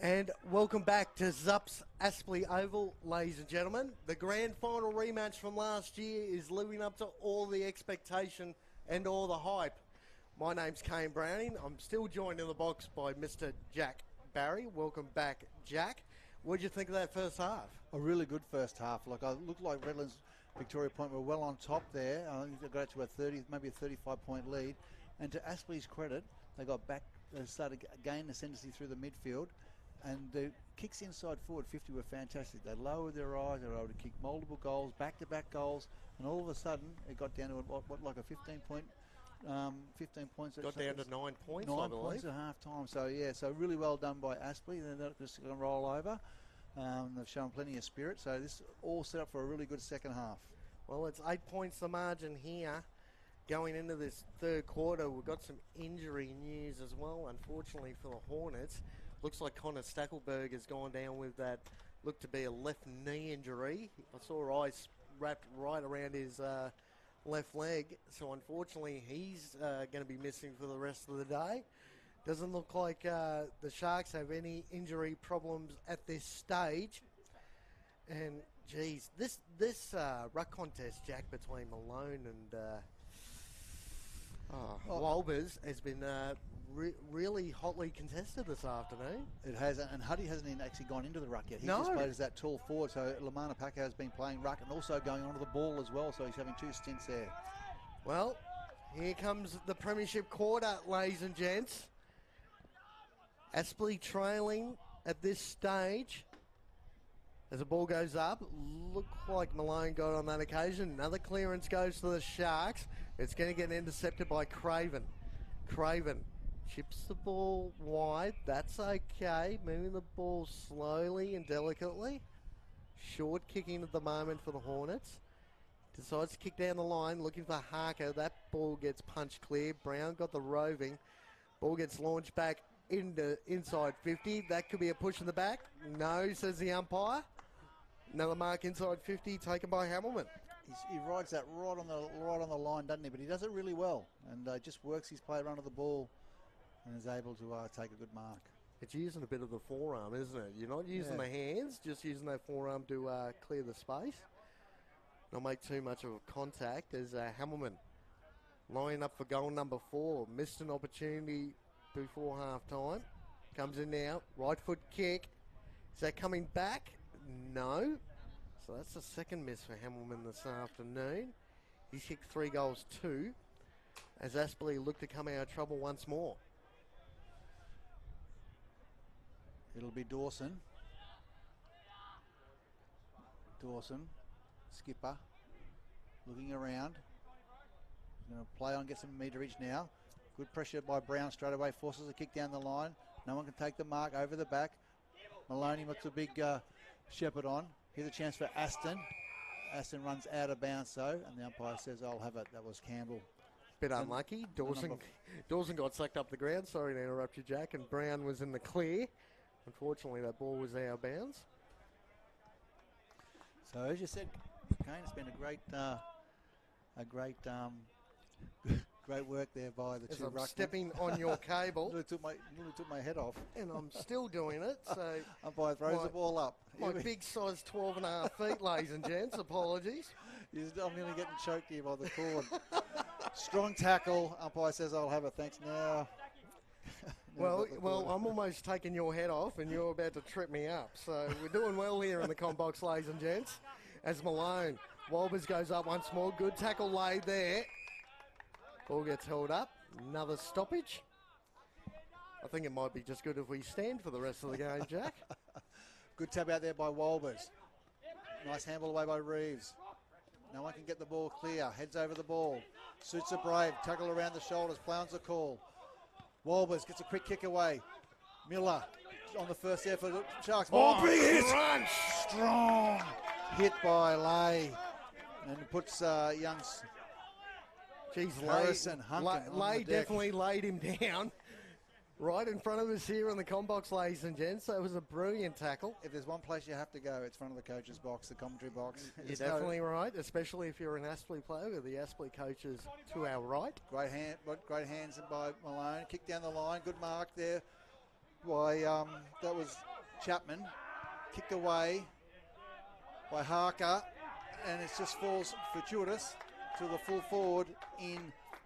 And welcome back to Zups Aspley Oval, ladies and gentlemen. The grand final rematch from last year is living up to all the expectation and all the hype. My name's Kane Browning. I'm still joined in the box by Mr. Jack Barry. Welcome back, Jack. What did you think of that first half? A really good first half. Like, I looked like Redlands-Victoria Point were well on top there. I think they got to a 30, maybe a 35-point lead. And to Aspley's credit, they got back, they started gaining ascendancy through the midfield. And the kicks inside forward 50 were fantastic. They lowered their eyes. They were able to kick multiple goals, back-to-back goals, and all of a sudden it got down to what like a 15 points. Got down to 9 points. 9 points at half time. So yeah, so really well done by Aspley. They're not just going to roll over. They've shown plenty of spirit. So this all set up for a really good second half. Well, it's 8 points the margin here. Going into this third quarter, we've got some injury news as well, unfortunately for the Hornets. Looks like Connor Stackelberg has gone down with that, looked to be a left knee injury. I saw ice wrapped right around his left leg. So unfortunately, he's going to be missing for the rest of the day. Doesn't look like the Sharks have any injury problems at this stage. And, geez, this ruck contest, Jack, between Malone and Walbers has been really hotly contested this afternoon. It has, and Huddy hasn't even actually gone into the ruck yet. He No. just played as that tall forward, so Lamana Pacquiao has been playing ruck and also going onto the ball as well, so he's having 2 stints there. Well, here comes the premiership quarter, ladies and gents. Aspley trailing at this stage. As the ball goes up, look like Malone got on that occasion. Another clearance goes to the Sharks. It's going to get intercepted by Craven. Craven chips the ball wide. That's okay. Moving the ball slowly and delicately. Short kicking at the moment for the Hornets. Decides to kick down the line, looking for Harker. That ball gets punched clear. Brown got the roving. Ball gets launched back into inside 50. That could be a push in the back. No, says the umpire. Another mark inside 50 taken by Hamilton. He rides that right on the line, doesn't he? But he does it really well, and just works his play around the ball, and is able to take a good mark. It's using a bit of the forearm, isn't it? You're not using the hands, just using that forearm to clear the space. Not make too much of a contact as Hamilton lining up for goal number 4. Missed an opportunity before half time. Comes in now, right foot kick. Is that coming back? No. So that's the second miss for Hamilton this afternoon. He's kicked 3 goals too, as Aspley look to come out of trouble once more. It'll be Dawson. Dawson, skipper, looking around. He's going to play on, get some meterage now. Good pressure by Brown straight away, forces a kick down the line. No one can take the mark over the back. Maloney puts a big shepherd on. Here's a chance for Aston. Aston runs out of bounds though, and the umpire says, I'll have it. That was Campbell. Bit unlucky. Dawson got sucked up the ground. Sorry to interrupt you, Jack. And Brown was in the clear. Unfortunately, that ball was out of bounds. So as you said, Kane, it's been great work there by the As two I'm ruckmen. stepping on your cable, Nearly took my head off. and I'm still doing it. So Umpire throws the ball up. my big size 12.5 feet, ladies and gents. Apologies. I'm nearly getting choked here by the cord. Strong tackle. Umpire says, I'll have it. Thanks now. Well, I'm almost taking your head off, and you're about to trip me up. So we're doing well here in the com box, ladies and gents. As Malone, Walbers goes up once more. Good tackle laid there. Ball gets held up. Another stoppage. I think it might be just good if we stand for the rest of the game, Jack. Good tap out there by Walbers. Nice handball away by Reeves. No one can get the ball clear. Heads over the ball. Suits a brave. Tackle around the shoulders. Plowns the call. Walbers gets a quick kick away. Miller on the first there for the Sharks. Oh, big hit. crunch! Strong hit by Lay. And puts Young's Geez, Harrison Hunkin on Lay the deck. definitely laid him down. right in front of us here in the com box, ladies and gents. That was a brilliant tackle. If there's one place you have to go, it's front of the coach's box, the commentary box. You're definitely right, especially if you're an Aspley player with the Aspley coaches to our right. Great hands by Malone. Kick down the line. Good mark there by, that was Chapman. Kicked away by Harker. And it just falls fortuitous to the full forward in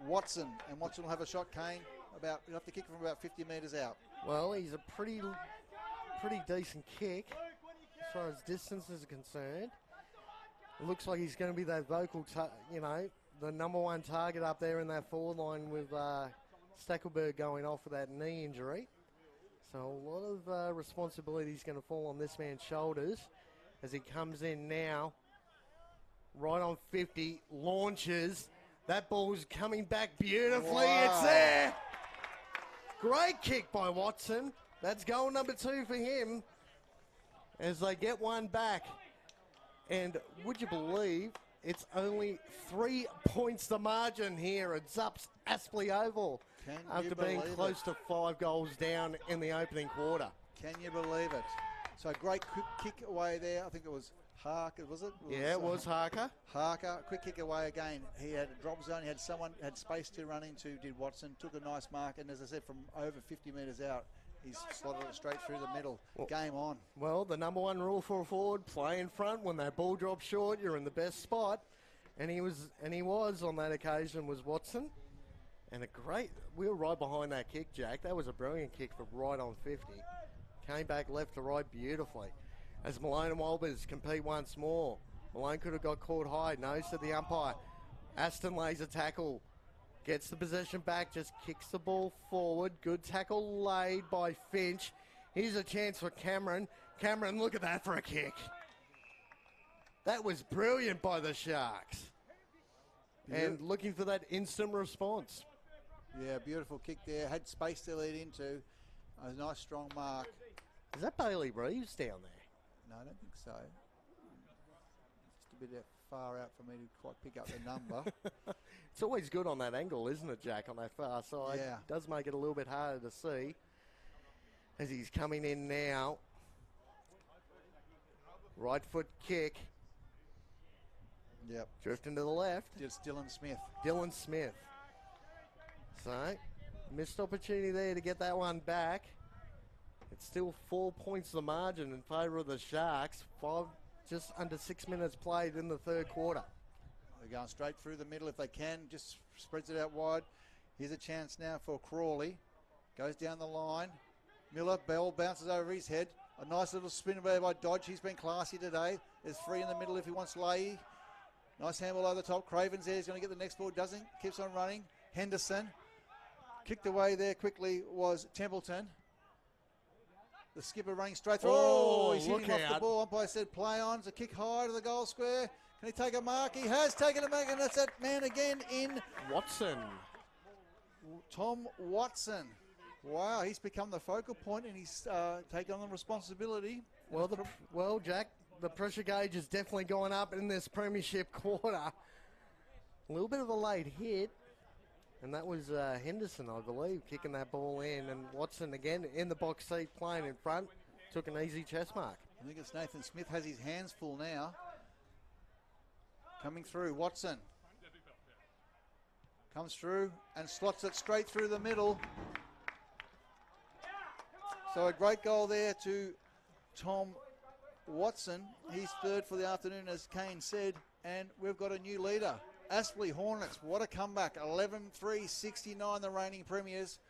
Watson. And Watson will have a shot, Kane. You'll have to kick from about 50 metres out. Well, he's a pretty decent kick as far as distance is concerned. It looks like he's going to be that vocal, the number one target up there in that forward line with Stackelberg going off with that knee injury. So a lot of responsibility is going to fall on this man's shoulders as he comes in now. Right on 50, launches. That ball's coming back beautifully. Wow. It's there. Great kick by Watson. That's goal number 2 for him as they get one back. And would you believe it's only 3 points the margin here at Zups Aspley Oval after being close to 5 goals down in the opening quarter. Can you believe it? So great quick kick away there. I think it was Harker, was it? Yeah, it was Harker. Harker, quick kick away again. He had a drop zone. He had had space to run into, did Watson. Took a nice mark. And as I said, from over 50 metres out, he's slotted it straight through the middle. Game on. Well, the number one rule for a forward, play in front. When that ball drops short, you're in the best spot. And he was on that occasion, was Watson. And we were right behind that kick, Jack. That was a brilliant kick from right on 50. Came back left to right beautifully. As Malone and Walbers compete once more. Malone could have got caught high. Nose to the umpire. Aston lays a tackle. Gets the possession back. Just kicks the ball forward. Good tackle laid by Finch. Here's a chance for Cameron. Cameron, look at that for a kick. That was brilliant by the Sharks. And looking for that instant response. Yeah, beautiful kick there. Had space to lead into. A nice strong mark. Is that Bailey Reeves down there? No, I don't think so. Just a bit far out for me to quite pick up the number. It's always good on that angle, isn't it, Jack, on that far side? Yeah. It does make it a little bit harder to see as he's coming in now. Right foot kick. Yep. Drifting to the left. Just Dylan Smith. Dylan Smith. So, missed opportunity there to get that one back. It's still 4 points the margin in favour of the Sharks. Just under 6 minutes played in the third quarter. They're going straight through the middle if they can. Just spreads it out wide. Here's a chance now for Crawley. Goes down the line. Miller, ball bounces over his head. A nice little spin away by Dodge. He's been classy today. There's 3 in the middle if he wants Leahy. Nice handball over the top. Craven's there. He's going to get the next ball. Doesn't. Keeps on running. Henderson. Kicked away there quickly was Templeton. The skipper running straight through. Oh, he's hitting off the ball. Umpire said play on. It's a kick high to the goal square. Can he take a mark? He has taken a mark, and that's that man again in Watson. Tom Watson. Wow, he's become the focal point, and he's taken on the responsibility. Well, Jack, the pressure gauge has definitely gone up in this premiership quarter. A little bit of a late hit. And that was Henderson, I believe, kicking that ball in. And Watson, again, in the box seat, playing in front, took an easy chest mark. I think it's Nathan Smith has his hands full now. Coming through, Watson. Comes through and slots it straight through the middle. So a great goal there to Tom Watson. He's third for the afternoon, as Kane said. And we've got a new leader. Aspley Hornets, what a comeback. 11-3-69, the reigning premiers.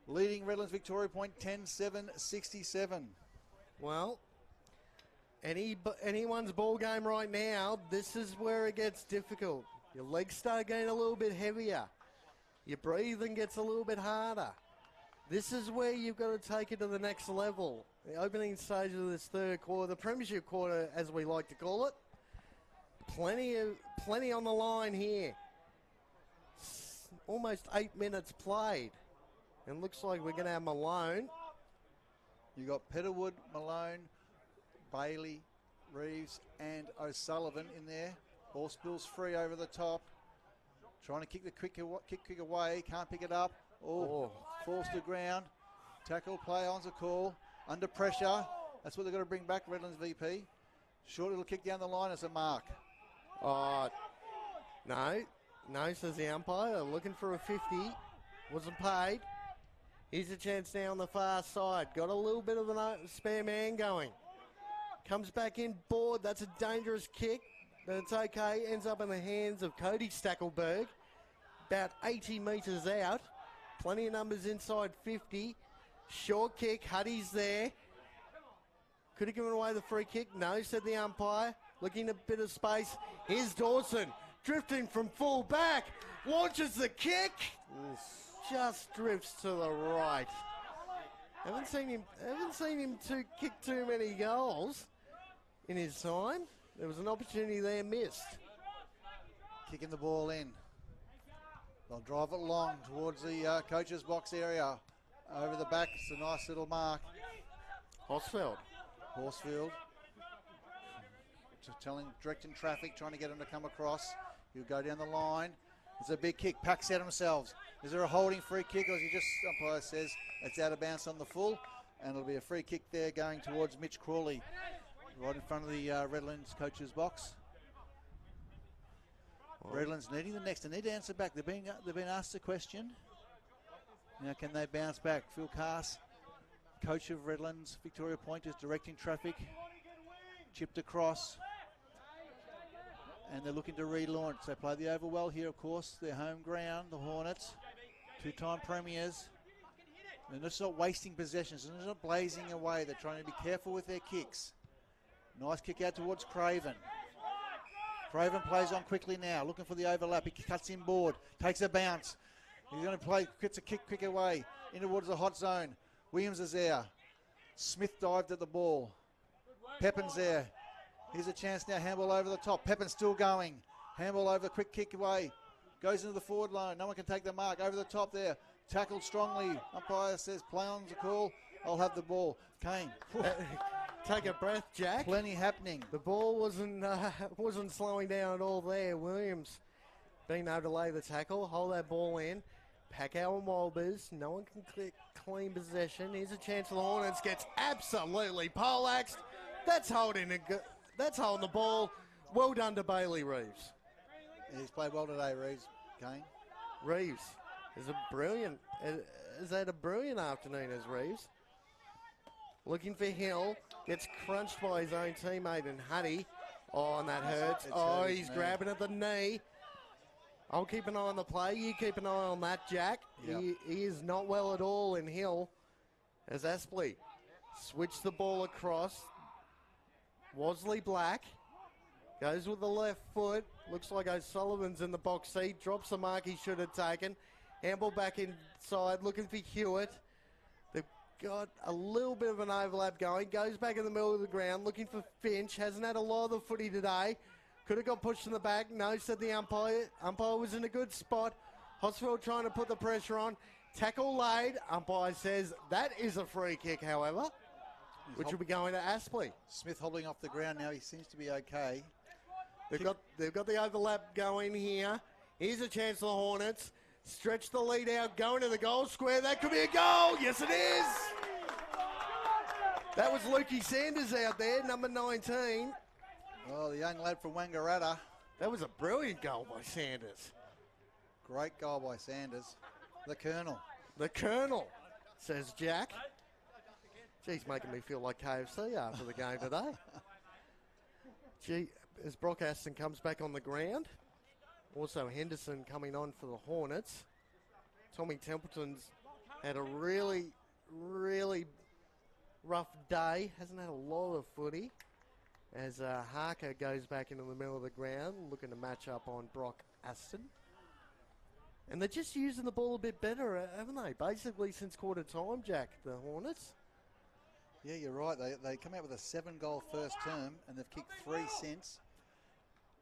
Leading Redlands-Victoria Point 10-7-67. Well, anyone's ball game right now, this is where it gets difficult. Your legs start getting a little bit heavier. Your breathing gets a little bit harder. This is where you've got to take it to the next level. The opening stage of this third quarter, the premiership quarter, as we like to call it. Plenty on the line here. Almost 8 minutes played. And looks like we're going to have Malone. You got Petterwood, Malone, Bailey, Reeves and O'Sullivan in there. Ball spills free over the top. Trying to kick the kick away. Can't pick it up. Oh, falls to ground. Tackle, play on's a call. Under pressure. That's what they've got to bring back, Redlands VP. Short little kick down the line as a mark. Oh, no, says the umpire. They're looking for a 50. Wasn't paid. Here's a chance now on the far side. Got a little bit of a spare man going. Comes back in board. That's a dangerous kick, but it's okay. Ends up in the hands of Cody Stackelberg. About 80 metres out. Plenty of numbers inside 50. Short kick. Huddy's there. Could have given away the free kick. No, said the umpire. Looking a bit of space. Here's Dawson. Drifting from full back. Launches the kick. Just drifts to the right. Haven't seen him kick too many goals in his time. There was an opportunity there missed. Kicking the ball in. They'll drive it long towards the coach's box area. Over the back, it's a nice little mark. Horsfield. Directing traffic, trying to get him to come across. He'll go down the line. It's a big kick. Packs out themselves. Is there a holding free kick, or is he just, umpire says, it's out of bounds on the full, and it'll be a free kick there going towards Mitch Crawley, right in front of the Redlands coach's box. Redlands needing the next. They need to answer back. They've been asked a question. Now can they bounce back? Phil Cass, coach of Redlands Victoria Point, is directing traffic. Chipped across. And they're looking to relaunch. They play the Oval well here, of course. Their home ground, the Hornets. Two-time premiers. They're just not wasting possessions. They're not blazing away. They're trying to be careful with their kicks. Nice kick out towards Craven. Craven plays on quickly now, looking for the overlap. He cuts in board, takes a bounce. He's going to play, gets a kick quick away, in towards the hot zone. Williams is there. Smith dived at the ball. Pepin's there. Here's a chance now, handball over the top. Pepin's still going. Handball over, quick kick away. Goes into the forward line. No one can take the mark. Over the top there. Tackled strongly. Umpire says play on's a call. I'll have the ball. Kane. Take a breath, Jack. Plenty happening. The ball wasn't slowing down at all there. Williams being able to lay the tackle, hold that ball in. Pack our Mulbers. No one can clean possession. Here's a chance for the Hornets. Gets absolutely poleaxed. That's holding the ball. Well done to Bailey Reeves. He's played well today, Reeves. Kane. Reeves has had a brilliant afternoon as Reeves. Looking for Hill. Gets crunched by his own teammate and Huddy. Oh, and that hurts. He's grabbing at the knee. I'll keep an eye on the play. You keep an eye on that, Jack. Yep. He is not well at all in Hill. As Aspley switch the ball across. Wosley Black goes with the left foot. Looks like O'Sullivan's in the box seat. Drops the mark he should have taken. Handball back inside, looking for Hewitt. They've got a little bit of an overlap going. Goes back in the middle of the ground, looking for Finch. Hasn't had a lot of the footy today. Could have got pushed in the back. No, said the umpire. Umpire was in a good spot. Hosfeld trying to put the pressure on. Tackle laid. Umpire says that is a free kick, however, which will be going to Aspley. Smith hobbling off the ground now. He seems to be okay. They've got the overlap going here. Here's a chance for the Hornets. Stretch the lead out, going to the goal square. That could be a goal. Yes, it is. That was Lukey Sanders out there, number 19. Oh, the young lad from Wangaratta. That was a brilliant goal by Sanders. Great goal by Sanders. The Colonel. The Colonel, says Jack. Geez, making me feel like KFC after the game today. Gee, as Brock Aston comes back on the ground. Also Henderson coming on for the Hornets. Tommy Templeton's had a really, really rough day. Hasn't had a lot of footy. As Harker goes back into the middle of the ground, looking to match up on Brock Aston. And they're just using the ball a bit better, haven't they? Basically since quarter time, Jack, the Hornets. Yeah, you're right. They come out with a 7-goal first term, and they've kicked 3 since.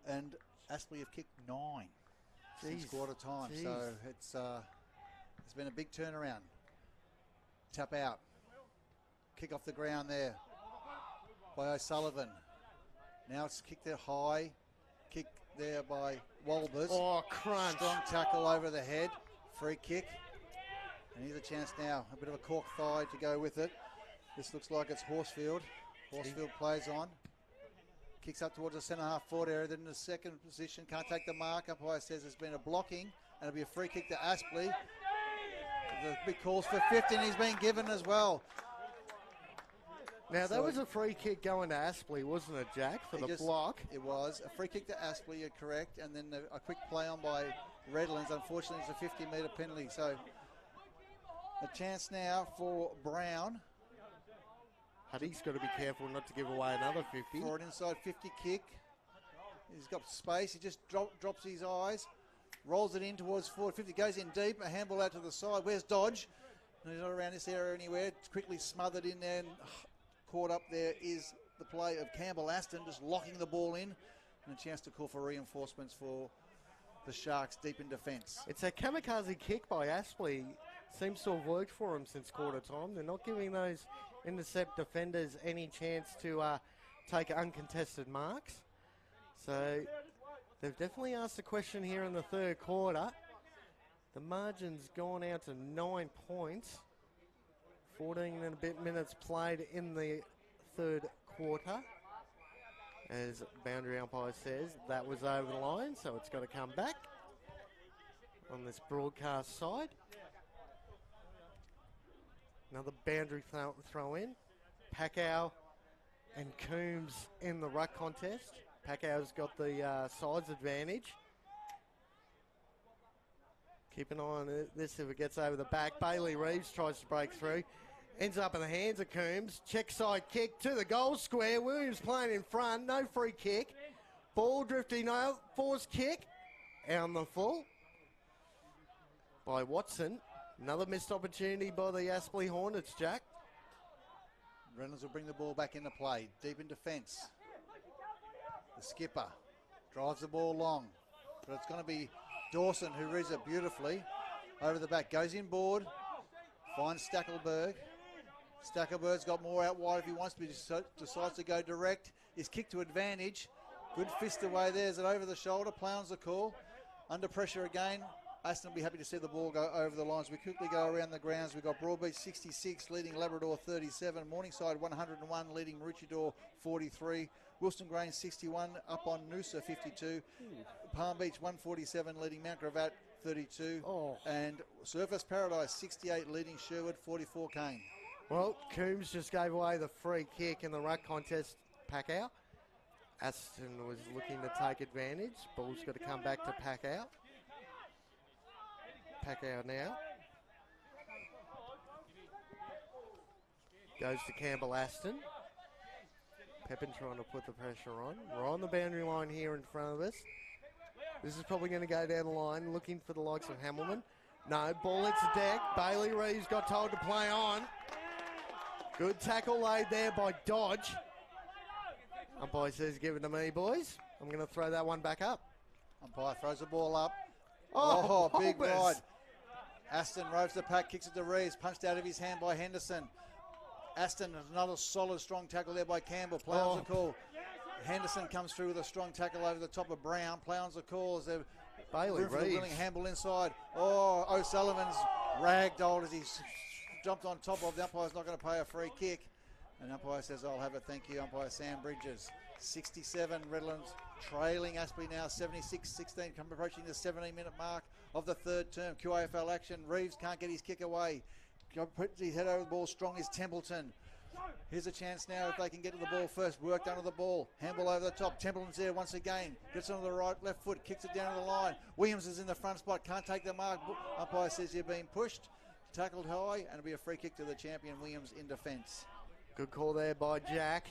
And Aspley have kicked 9 since quarter time. Jeez. So it's been a big turnaround. Tap out. Kick off the ground there by O'Sullivan. Now it's kicked there high. Kick there by Walbers. Oh, crunch. Strong tackle over the head. Free kick. And here's a chance now. A bit of a cork thigh to go with it. This looks like it's Horsfield. Horsfield plays on. Kicks up towards the centre half forward area. Then in the second position, can't take the mark. Umpire says there's been a blocking. And it'll be a free kick to Aspley. The big calls for 50, and he's been given as well. Now, that was a free kick going to Aspley, wasn't it, Jack, for the block? It was. A free kick to Aspley, you're correct. And then a quick play on by Redlands. Unfortunately, it's a 50-metre penalty. So a chance now for Brown. Huddy's got to be careful not to give away another 50. For an inside 50 kick. He's got space. He just drops his eyes. Rolls it in towards forward 50. Goes in deep. A handball out to the side. Where's Dodge? He's not around this area anywhere. It's quickly smothered in there. And caught up there is the play of Campbell Aston, just locking the ball in. And a chance to call for reinforcements for the Sharks deep in defence. It's a kamikaze kick by Aspley. Seems to have worked for him since quarter time. They're not giving those intercept defenders any chance to take uncontested marks. So they've definitely asked a question here in the third quarter. The margin's gone out to 9 points. 14 and a bit minutes played in the third quarter. As boundary umpire says, that was over the line, so it's got to come back on this broadcast side. Another boundary throw in. Packow and Coombs in the ruck contest. Packow's got the sides advantage. Keep an eye on this if it gets over the back. Bailey Reeves tries to break through. Ends up in the hands of Coombs. Check side kick to the goal square. Williams playing in front. No free kick. Ball drifting out. Forced kick. Out on the full by Watson. Another missed opportunity by the Aspley Hornets, Jack. Reynolds will bring the ball back into play. Deep in defence. The skipper drives the ball long. But it's going to be Dawson who reads it beautifully. Over the back. Goes inboard. Finds Stackelberg. Stackelberg's got more out wide if he wants to, but decides to go direct. His kick to advantage. Good fist away there. Is it over the shoulder? Plown's the call. Under pressure again. Aston will be happy to see the ball go over the lines. We quickly go around the grounds. We've got Broadbeach 66 leading Labrador 37. Morningside 101 leading Maroochydore 43. Wilston Grange 61 up on Noosa 52. Palm Beach 147 leading Mount Gravatt 32. And Surfers Paradise 68 leading Sherwood 44 Kane. Well, Coombs just gave away the free kick in the ruck contest. Packow. Aston was looking to take advantage. Ball's got to come back to Packow. Packow now. Goes to Campbell Aston. Pepin trying to put the pressure on. We're on the boundary line here in front of us. This is probably going to go down the line, looking for the likes of Hamilton. No, ball hits the deck. Bailey Reeves got told to play on. Good tackle laid there by Dodge. Umpire says, give it to me, boys. I'm going to throw that one back up. Umpire throws the ball up. Oh, big ride. Aston roves the pack, kicks it to Reeves, punched out of his hand by Henderson. Aston, another solid, strong tackle there by Campbell. Plown's the call. Henderson comes through with a strong tackle over the top of Brown. Plown's the call as they're Bailey Reeves. Handball inside. O'Sullivan's ragdolled as he jumped on top of. The umpire's not going to pay a free kick. And umpire says, I'll have it, thank you. Umpire Sam Bridges. 67, Redlands trailing Aspley now, 76-16, approaching the 17-minute mark of the third term. QAFL action. Reeves can't get his kick away. Puts his head over the ball, strong is Templeton. Here's a chance now if they can get to the ball first. Worked under the ball. Handball over the top. Templeton's there once again. Gets onto the right, left foot, kicks it down to the line. Williams is in the front spot, can't take the mark. Umpire says you're being pushed. Tackled high, and it'll be a free kick to the champion, Williams, in defence. Good call there by Jack.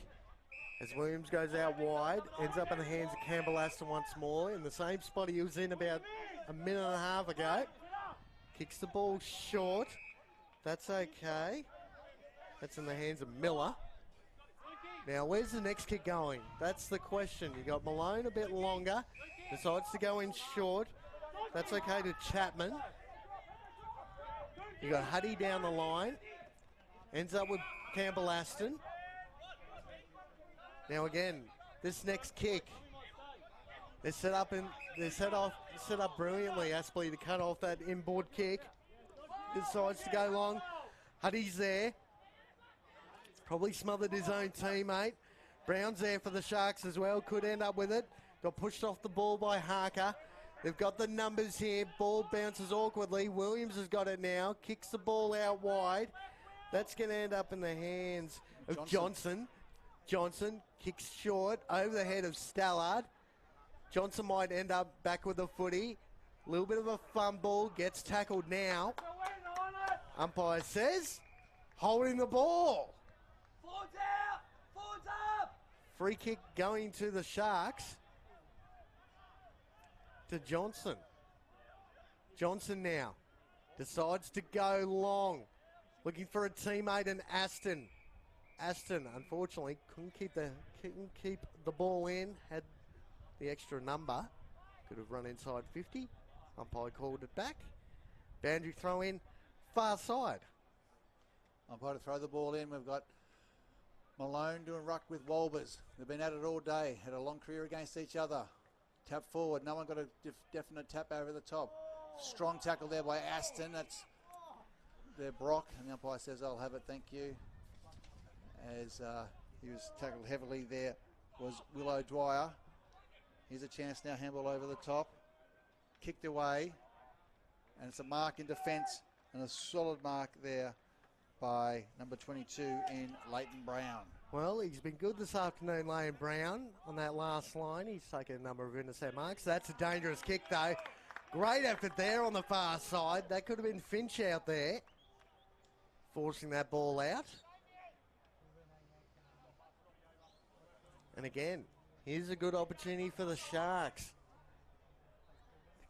As Williams goes out wide, ends up in the hands of Campbell Aston once more, in the same spot he was in about a minute and a half ago. Kicks the ball short. That's okay. That's in the hands of Miller. Now, where's the next kick going? That's the question. You got Malone a bit longer. Decides to go in short. That's okay to Chapman. You got Huddy down the line. Ends up with Campbell Aston. Now again, this next kick, they're set up brilliantly, Aspley, to cut off that inboard kick. decides to go long. Huddy's there. Probably smothered his own teammate. Brown's there for the Sharks as well. Could end up with it. Got pushed off the ball by Harker. They've got the numbers here. Ball bounces awkwardly. Williams has got it now. Kicks the ball out wide. That's going to end up in the hands of Johnson. Johnson kicks short over the head of Stallard. Johnson might end up back with the footy. A little bit of a fumble. Gets tackled now. Umpire says, holding the ball. Forwards out! Forwards up! Free kick going to the Sharks. To Johnson. Johnson now decides to go long. Looking for a teammate in Aston. Aston, unfortunately, couldn't keep the ball in. Had the extra number. Could have run inside 50. Umpire called it back. Boundary throw in, far side. Umpire to throw the ball in. We've got Malone doing ruck with Wolbers. They've been at it all day. Had a long career against each other. Tap forward. No one got a definite tap over the top. Strong tackle there by Aston. That's their Brock. And the umpire says, I'll have it, thank you. As he was tackled heavily there was Willow Dwyer. Here's a chance now, handball over the top. Kicked away. And it's a mark in defence and a solid mark there by number 22 in Leighton Brown. Well, he's been good this afternoon, Leighton Brown, on that last line. He's taken a number of intercept marks. That's a dangerous kick, though. Great effort there on the far side. That could have been Finch out there, forcing that ball out. And again, here's a good opportunity for the Sharks.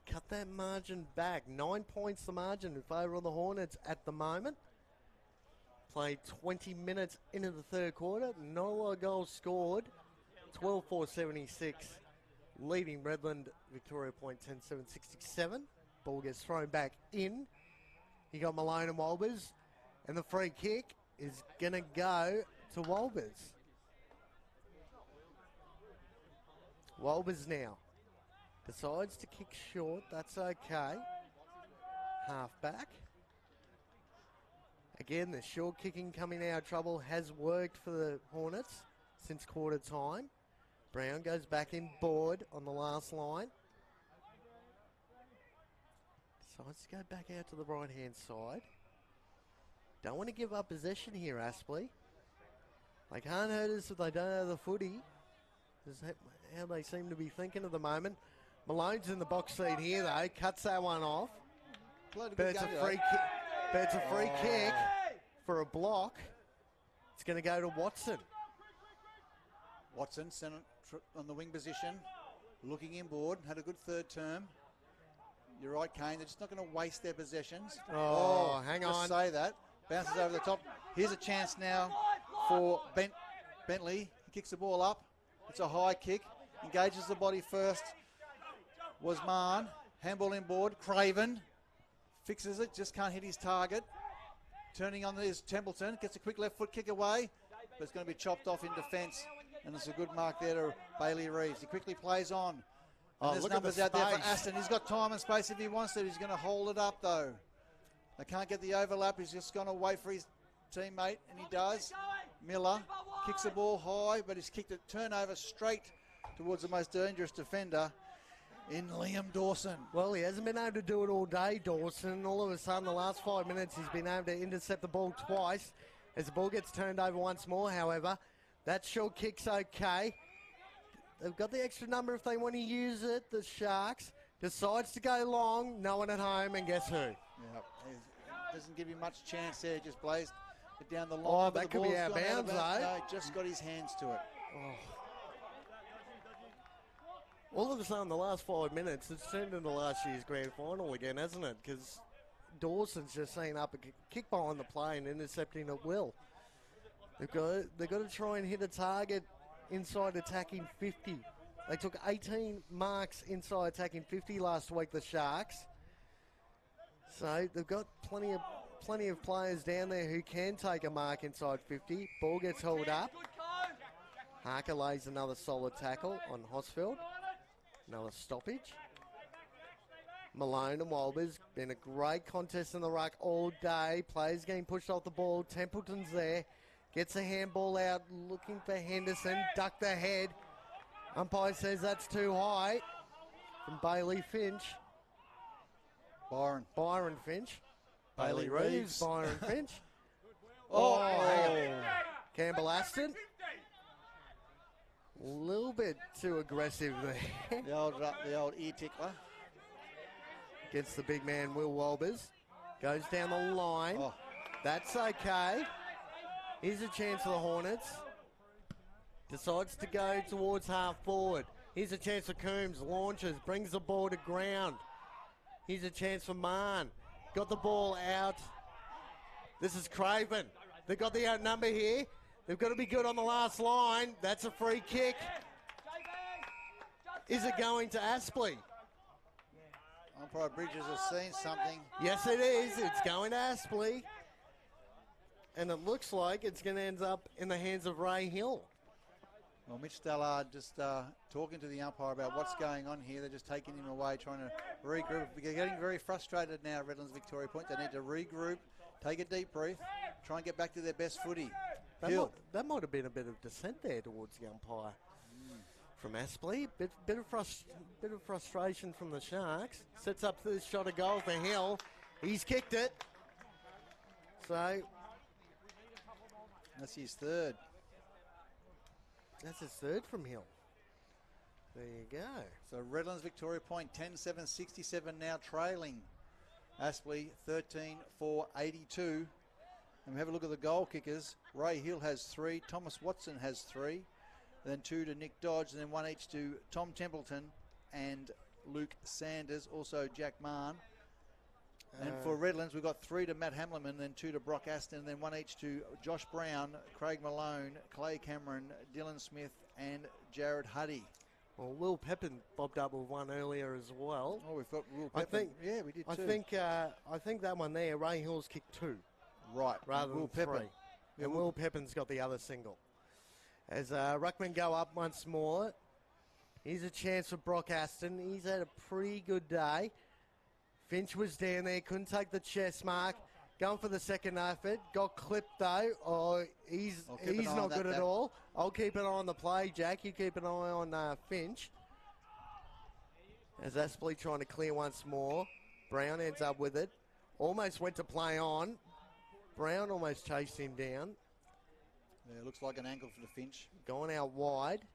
Cut that margin back. 9 points the margin in favour of the Hornets at the moment. Played 20 minutes into the third quarter. Not a lot of goals scored. 12-4-76. Leading Redland-Victoria point 10-7-67. Ball gets thrown back in. You got Malone and Wolbers. And the free kick is going to go to Wolbers. Wolbers now decides to kick short. That's okay. Half back. Again, the short kicking coming out of trouble has worked for the Hornets since quarter time. Brown goes back in board on the last line. Decides to go back out to the right-hand side. Don't want to give up possession here, Aspley. They can't hurt us if they don't have the footy. Is that how they seem to be thinking at the moment. Malone's in the box seat here, though. Cuts that one off. But it's a free kick. But it's a free kick for a block. It's going to go to Watson. Watson on the wing position, looking inboard. Had a good third term. You're right, Kane. They're just not going to waste their possessions. Oh, hang on. Just say that. Bounces over the top. Here's a chance now for Bentley. He kicks the ball up. It's a high kick. Engages the body first. Was Mahon. Handball inboard. Craven. Fixes it. Just can't hit his target. Turning on is Templeton. Gets a quick left foot kick away. But it's going to be chopped off in defence. And it's a good mark there to Bailey Reeves. He quickly plays on. And there's numbers out there for Aston. He's got time and space if he wants to. He's going to hold it up, though. They can't get the overlap. He's just going to wait for his teammate, and he does. Miller kicks the ball high, but he's kicked it turnover straight towards the most dangerous defender in Liam Dawson. Well, he hasn't been able to do it all day, Dawson. All of a sudden, the last 5 minutes, he's been able to intercept the ball twice. As the ball gets turned over once more, however, that short kick's okay. They've got the extra number if they want to use it. The Sharks decides to go long, no one at home, and guess who? Yeah, doesn't give you much chance there. Just blazed it down the line. Oh, that could be out of bounds, though. No, just got his hands to it. Oh. All of a sudden, the last 5 minutes, it's turned into last year's grand final again, hasn't it? Because Dawson's just saying up a kick behind the play and intercepting at will. They've got to try and hit a target inside attacking 50. They took 18 marks inside attacking 50 last week, the Sharks. So they've got plenty of players down there who can take a mark inside 50. Ball gets held up. Harker lays another solid tackle on Hosfeld. Another stoppage. Malone and Walbers. Been a great contest in the ruck all day. Players getting pushed off the ball. Templeton's there. Gets a handball out, looking for Henderson. Ducked the head. Umpire says that's too high. From Bailey Finch. Byron Finch. Bailey Reeves. Reeves. Byron Finch. Oh. Campbell Aston. A little bit too aggressive there. The old ear tickler. Gets the big man, Will Walbers. Goes down the line. Oh. That's okay. Here's a chance for the Hornets. Decides to go towards half forward. Here's a chance for Coombs. Launches, brings the ball to ground. Here's a chance for Mann. Got the ball out. This is Craven. They've got the outnumber here. They've got to be good on the last line. That's a free kick. Is it going to Aspley? Umpire Bridges has seen something. Yes, it is. It's going to Aspley. And it looks like it's going to end up in the hands of Ray Hill. Well, Mitch Stallard just talking to the umpire about what's going on here. They're just taking him away, trying to regroup. They're getting very frustrated now, Redlands-Victoria Point. They need to regroup, take a deep breath, try and get back to their best footy. That might have been a bit of dissent there towards the umpire from Aspley. Bit of frustration from the Sharks. Sets up this shot of goal for Hill. He's kicked it. So that's his third. That's his third from Hill. There you go. So Redlands-Victoria Point 10-7-67 now trailing Aspley 13-4-82. And we have a look at the goal kickers. Ray Hill has 3. Thomas Watson has 3. Then 2 to Nick Dodge. And then 1 each to Tom Templeton and Luke Sanders. Also Jack Mann. And for Redlands, we've got 3 to Matt Hamleman, then 2 to Brock Aston, then 1 each to Josh Brown, Craig Malone, Clay Cameron, Dylan Smith, and Jared Huddy. Well, Will Pepin bobbed up with one earlier as well. Oh, we've got Will Pepin. Yeah, we did too. I think that one there, Ray Hill's kicked 2. Right. Rather Will than Pepin. 3. And Will Pepin's got the other single. As Ruckman go up once more, here's a chance for Brock Aston. He's had a pretty good day. Finch was down there, couldn't take the chest mark. Going for the second effort. Got clipped though. Oh, he's not good at all. I'll keep an eye on the play, Jack. You keep an eye on Finch. As Aspley trying to clear once more. Brown ends up with it. Almost went to play on. Brown almost chased him down. Yeah, looks like an ankle for the Finch. Going out wide.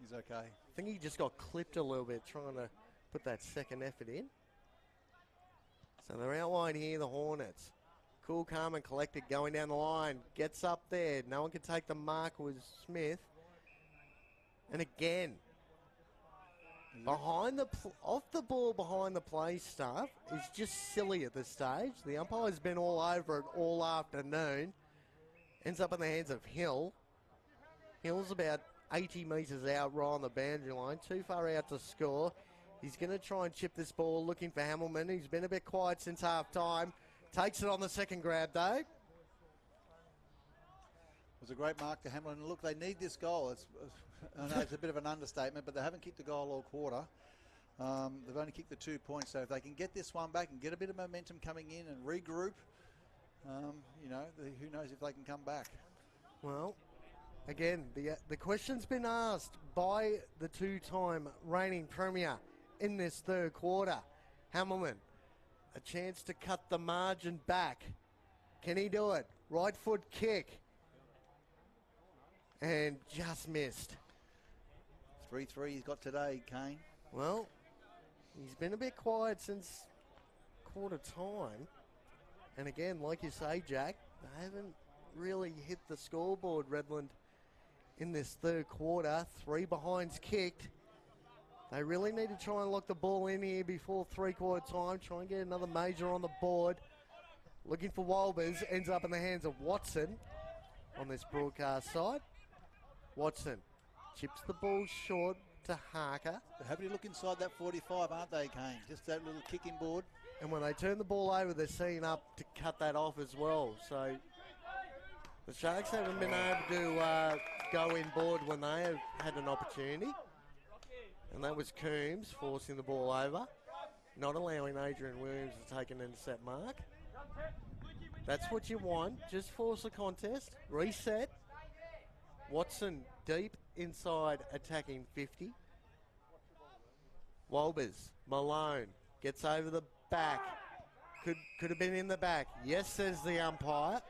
He's okay. I think he just got clipped a little bit trying to put that second effort in. So they're out wide here, the Hornets. Cool, calm and collected going down the line. Gets up there. No one can take the mark with Smith. And again, off the ball behind the play stuff is just silly at this stage. The umpire's been all over it all afternoon. Ends up in the hands of Hill. Hill's about 80 metres out right on the boundary line. Too far out to score. He's going to try and chip this ball, looking for Hamilman. He's been a bit quiet since half-time. Takes it on the second grab, though. It was a great mark to Hamlin. Look, they need this goal. I know it's a bit of an understatement, but they haven't kicked the goal all quarter. They've only kicked the 2 points. So if they can get this one back and get a bit of momentum coming in and regroup, who knows if they can come back. Well, again, the question's been asked by the two-time reigning premier in this third quarter. Hamilman, a chance to cut the margin back. Can he do it? Right foot kick. And just missed. 3-3 he's got today, Kane. Well, he's been a bit quiet since quarter time. And again, like you say, Jack, they haven't really hit the scoreboard, Redland, in this third quarter. 3 behinds kicked. They really need to try and lock the ball in here before three-quarter time. Try and get another major on the board. Looking for Walbers. Ends up in the hands of Watson on this broadcast side. Watson chips the ball short to Harker. They're happy to look inside that 45, aren't they, Kane? Just that little kicking board. And when they turn the ball over, they're seeing up to cut that off as well. So the Sharks haven't been able to go in board when they have had an opportunity. And that was Coombs forcing the ball over. not allowing Adrian Williams to take an intercept mark. That's what you want. Just force the contest. Reset. Watson deep inside attacking 50. Wolbers. Malone gets over the back. Could have been in the back. Yes, says the umpire.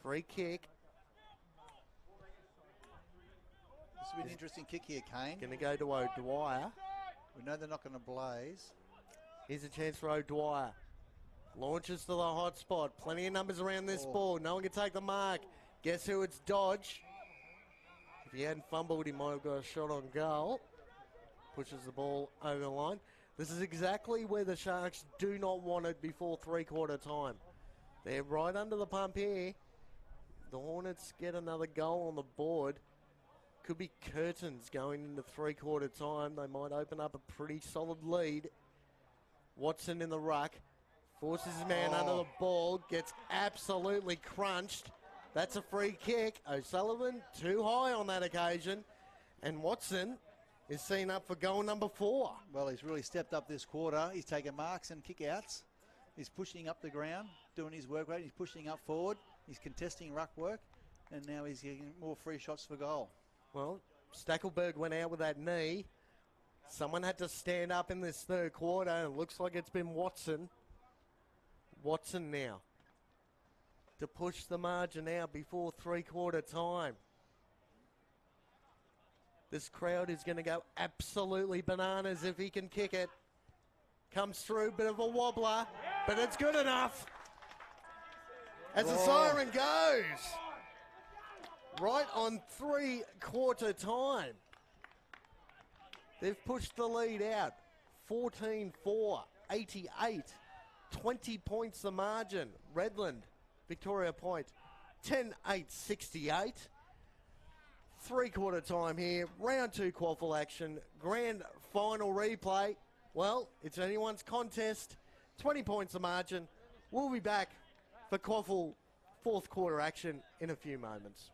Free kick. This will be an interesting kick here, Kane. Going to go to O'Dwyer. We know they're not going to blaze. Here's a chance for O'Dwyer. Launches to the hot spot. Plenty of numbers around this ball. No one can take the mark. Guess who it's Dodge. If he hadn't fumbled, he might have got a shot on goal. Pushes the ball over the line. This is exactly where the Sharks do not want it before three-quarter time. They're right under the pump here. The Hornets get another goal on the board. Could be curtains going into three-quarter time. They might open up a pretty solid lead. Watson in the ruck. Forces his man under the ball. Gets absolutely crunched. That's a free kick. O'Sullivan too high on that occasion. And Watson is seen up for goal number 4. Well, he's really stepped up this quarter. He's taken marks and kick-outs. He's pushing up the ground, doing his work rate. He's pushing up forward. He's contesting ruck work. And now he's getting more free shots for goal. Well, Stackelberg went out with that knee. Someone had to stand up in this third quarter, and it looks like it's been Watson. Watson now to push the margin out before three-quarter time. This crowd is going to go absolutely bananas if he can kick it. Comes through, bit of a wobbler, but it's good enough. As the siren goes, right on three-quarter time. They've pushed the lead out. 14-4, 88, 20 points the margin. Redland-Victoria point, 10-8, 68. Three-quarter time here, round 2 QAFL action, grand final replay. Well, it's anyone's contest, 20 points the margin. We'll be back for QAFL fourth quarter action in a few moments.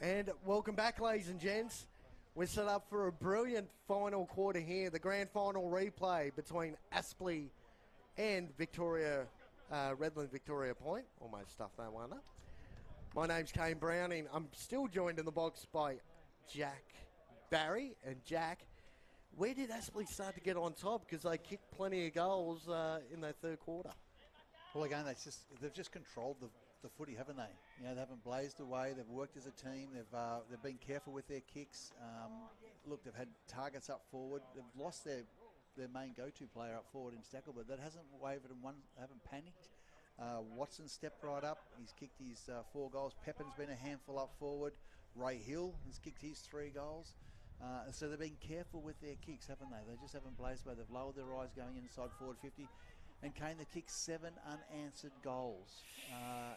And welcome back, ladies and gents. We're set up for a brilliant final quarter here, the grand final replay between Aspley and Victoria, Redland-Victoria Point. Almost stuffed that one up. My name's Kane Browning. I'm still joined in the box by Jack Barry. And Jack, where did Aspley start to get on top? Because they kicked plenty of goals in their third quarter. Well, again, they've just controlled the footy, haven't they? You know, they haven't blazed away. They've worked as a team. They've been careful with their kicks. Look, they've had targets up forward. They've lost their main go-to player up forward in Stackle, but that hasn't wavered and haven't panicked. Watson stepped right up. He's kicked his 4 goals. Pepin's been a handful up forward. Ray Hill has kicked his 3 goals. So they've been careful with their kicks, haven't they? They just haven't blazed away. They've lowered their eyes going inside forward 50. And Kane, they kicked 7 unanswered goals.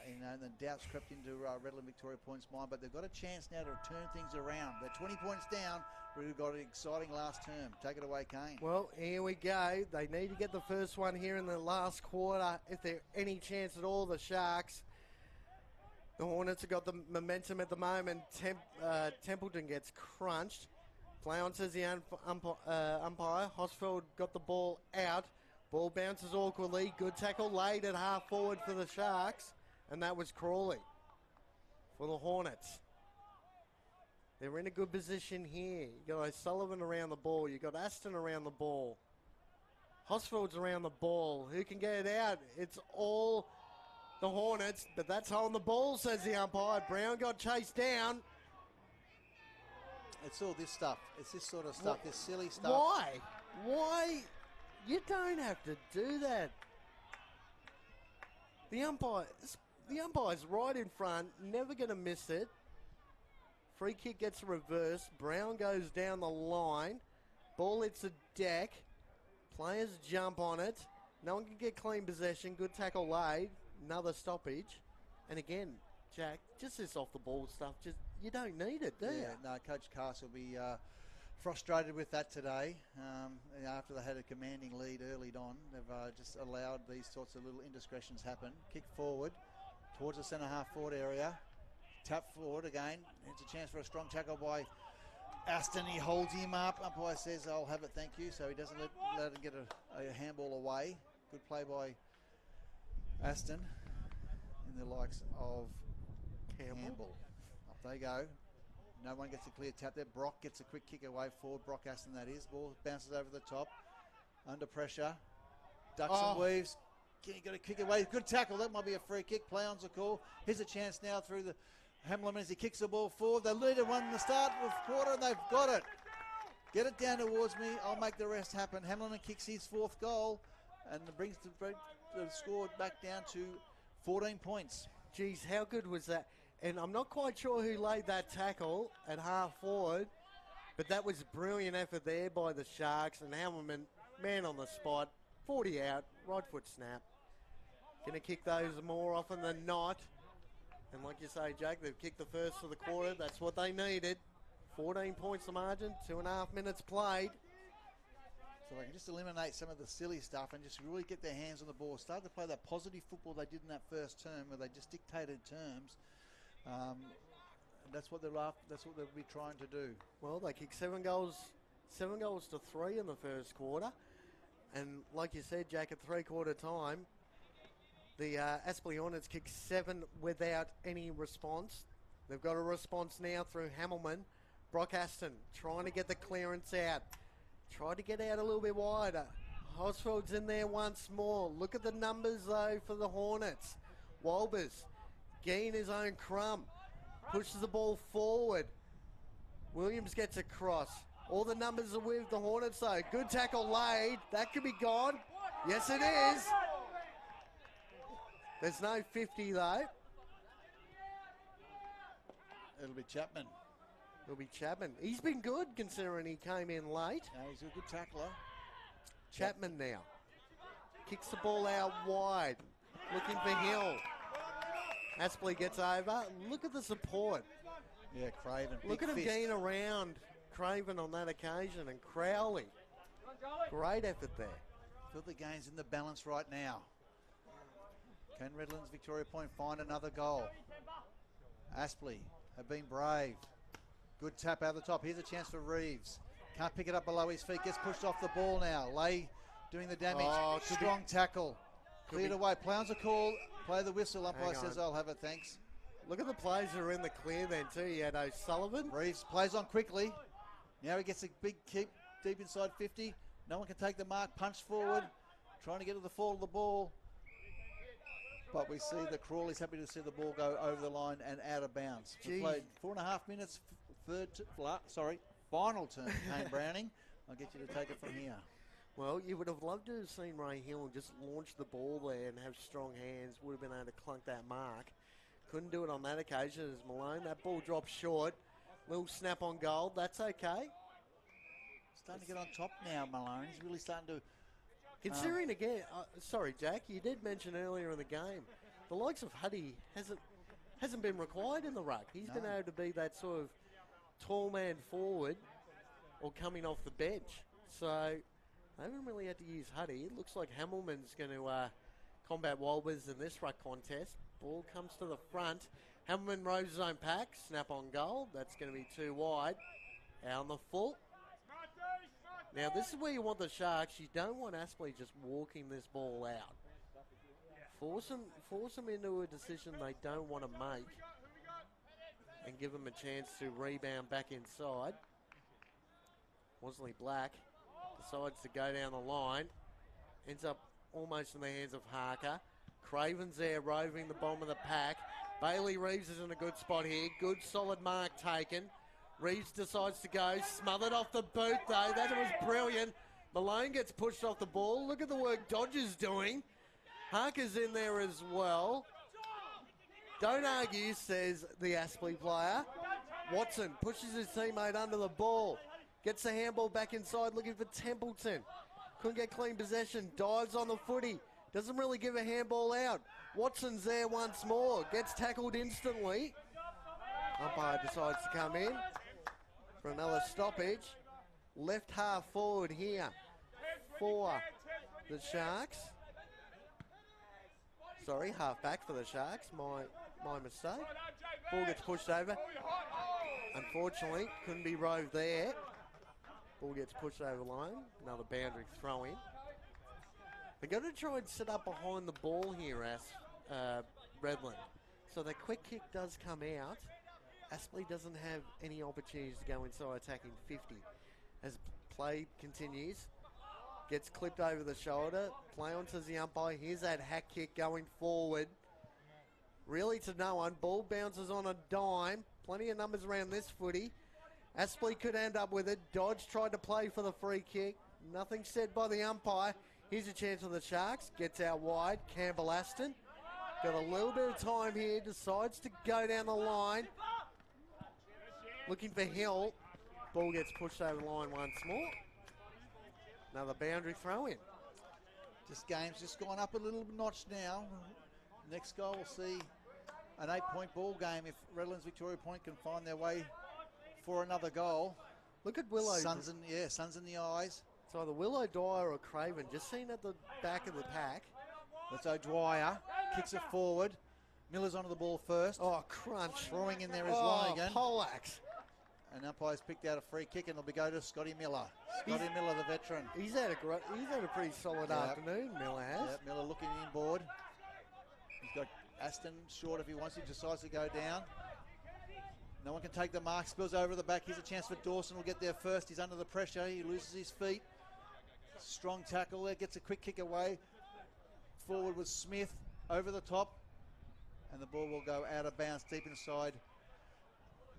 And the doubts crept into Redland-Victoria Point's mind, but they've got a chance now to turn things around. They're 20 points down, but we've got an exciting last term. Take it away, Kane. Well, here we go. They need to get the first one here in the last quarter, if there's any chance at all. The Sharks, the Hornets have got the momentum at the moment. Templeton gets crunched. Play on, says the umpire. Hosfeld got the ball out. Ball bounces awkwardly. Good tackle laid at half forward for the Sharks. And that was Crawley for the Hornets. They're in a good position here. You got O'Sullivan around the ball. You got Aston around the ball. Hosfeld's around the ball. Who can get it out? It's all the Hornets, but that's holding the ball, says the umpire. Brown got chased down. It's all this stuff. It's this sort of stuff, this silly stuff. Why? You don't have to do that. The umpire's right in front, never going to miss it. Free kick gets reversed. Brown goes down the line. Ball hits the deck. Players jump on it. No one can get clean possession. Good tackle laid. Another stoppage. And again, Jack, just this off the ball stuff, you don't need it, do you? Yeah, no, Coach Cass will be frustrated with that today. After they had a commanding lead early on, they've just allowed these sorts of little indiscretions happen. Kick forward towards the centre half forward area. Tap forward again. It's a chance for a strong tackle by Aston. He holds him up. Umpire says, I'll have it, thank you. So he doesn't let him get a handball away. Good play by Aston in the likes of Campbell. Up they go. No one gets a clear tap there. Brock gets a quick kick away forward. Brock Aston, that is. Ball bounces over the top. Under pressure. Ducks and weaves. He got a kick away. Good tackle. That might be a free kick. Play on's a call. Here's a chance now through the Hamlin as he kicks the ball forward. They lead 1 in the start of quarter, and they've got it. Get it down towards me. I'll make the rest happen. Hamlin kicks his 4th goal and brings the score back down to 14 points. Geez, how good was that? And I'm not quite sure who laid that tackle at half forward, but that was brilliant effort there by the Sharks. And Hamilton, man on the spot, 40 out, right foot snap. Going to kick those more often than not. And like you say, Jake, they've kicked the first of the quarter. That's what they needed. 14 points the margin, 2.5 minutes played. So they can just eliminate some of the silly stuff and just really get their hands on the ball. Start to play that positive football they did in that first term where they just dictated terms. That's what they'll be trying to do. Well, they kicked 7 goals to 3 in the first quarter. And like you said, Jack, at 3/4 time, the Aspley Hornets kicked 7 without any response. They've got a response now through Hamilton. Brock Aston trying to get the clearance out. Tried to get out a little bit wider. Hosfeld's in there once more. Look at the numbers, though, for the Hornets. Walbers gain his own crumb. Pushes the ball forward. Williams gets across. All the numbers are with the Hornets, though. Good tackle laid. That could be gone. Yes, it is. There's no 50, though. It'll be Chapman. It'll be Chapman. He's been good considering he came in late. He's a good tackler. Chapman now. Kicks the ball out wide. Looking for Hill. Aspley gets over. Look at the support. Yeah, Craven. Look at him getting around Craven on that occasion, and Crowley. Great effort there. Feel the game's in the balance right now. Can Redlands Victoria Point find another goal? Aspley have been brave. Good tap out the top. Here's a chance for Reeves. Can't pick it up below his feet. Gets pushed off the ball now. Lay doing the damage. Strong tackle. Cleared away. Play on's a call. Play the whistle. Umpire says I'll have it, thanks. Look at the players that are in the clear then too. You had O'Sullivan. Reeves plays on quickly. Now he gets a big kick deep inside 50. No one can take the mark. Punch forward. Trying to get to the fall of the ball. But we see the Crawley's happy to see the ball go over the line and out of bounds. We played 4.5 minutes. Final turn, Kane Browning. I'll get you to take it from here. Well, you would have loved to have seen Ray Hill just launch the ball there and have strong hands. Would have been able to clunk that mark. Couldn't do it on that occasion as Malone. That ball dropped short. Little snap on goal. That's okay. Starting to get on top now, Malone. He's really starting to... Considering again, sorry, Jack, you did mention earlier in the game, the likes of Huddy hasn't been required in the ruck. He's been able to be that sort of tall man forward or coming off the bench. So they haven't really had to use Huddy. It looks like Hamilman's going to combat Walbers in this ruck contest. Ball comes to the front. Hamilman rows his own pack. Snap on goal. That's going to be too wide. Out on the full. Now, this is where you want the Sharks. You don't want Aspley just walking this ball out. Force them into a decision they don't want to make and give them a chance to rebound back inside. Worsley Black decides to go down the line. Ends up almost in the hands of Harker. Craven's there roving the bottom of the pack. Bailey Reeves is in a good spot here. Good solid mark taken. Reeves decides to go, smothered off the boot though. That was brilliant. Malone gets pushed off the ball. Look at the work Dodger's doing. Harker's in there as well. Don't argue, says the Aspley player. Watson pushes his teammate under the ball. Gets the handball back inside looking for Templeton. Couldn't get clean possession. Dives on the footy. Doesn't really give a handball out. Watson's there once more. Gets tackled instantly. Umpire decides to come in for another stoppage. Left half forward here for the Sharks. Sorry, half back for the Sharks. My mistake. Ball gets pushed over. Unfortunately, couldn't be roved there. Ball gets pushed over the line. Another boundary throw in. They're going to try and sit up behind the ball here, Redland. So the quick kick does come out. Aspley doesn't have any opportunities to go inside attacking 50. As play continues, gets clipped over the shoulder. Play on to the umpire. Here's that hack kick going forward. Really to no one. Ball bounces on a dime. Plenty of numbers around this footy. Aspley could end up with it. Dodge tried to play for the free kick. Nothing said by the umpire. Here's a chance for the Sharks. Gets out wide. Campbell Aston. Got a little bit of time here. Decides to go down the line. Looking for Hill. Ball gets pushed over the line once more. Another boundary throw in. This game's just gone up a little notch now. Next goal we'll see an 8-point ball game if Redlands-Victoria Point can find their way for another goal. Look at Willow. Suns in the eyes. It's either Willow, Dwyer or Craven. Just seen at the back of the pack. That's O'Dwyer. Kicks it forward. Miller's onto the ball first. Oh, crunch. Throwing in there is Lonergan. Pollax. And umpire's picked out a free kick and it'll be go to Scotty Miller. Scotty Miller, the veteran. He's had a pretty solid afternoon, Miller has. Yep, Miller looking inboard. He's got Aston short if he wants to. Decides to go down. No one can take the mark. Spills over the back. Here's a chance for Dawson. Will get there first. He's under the pressure. He loses his feet. Strong tackle there. Gets a quick kick away. Forward was Smith. Over the top. And the ball will go out of bounds deep inside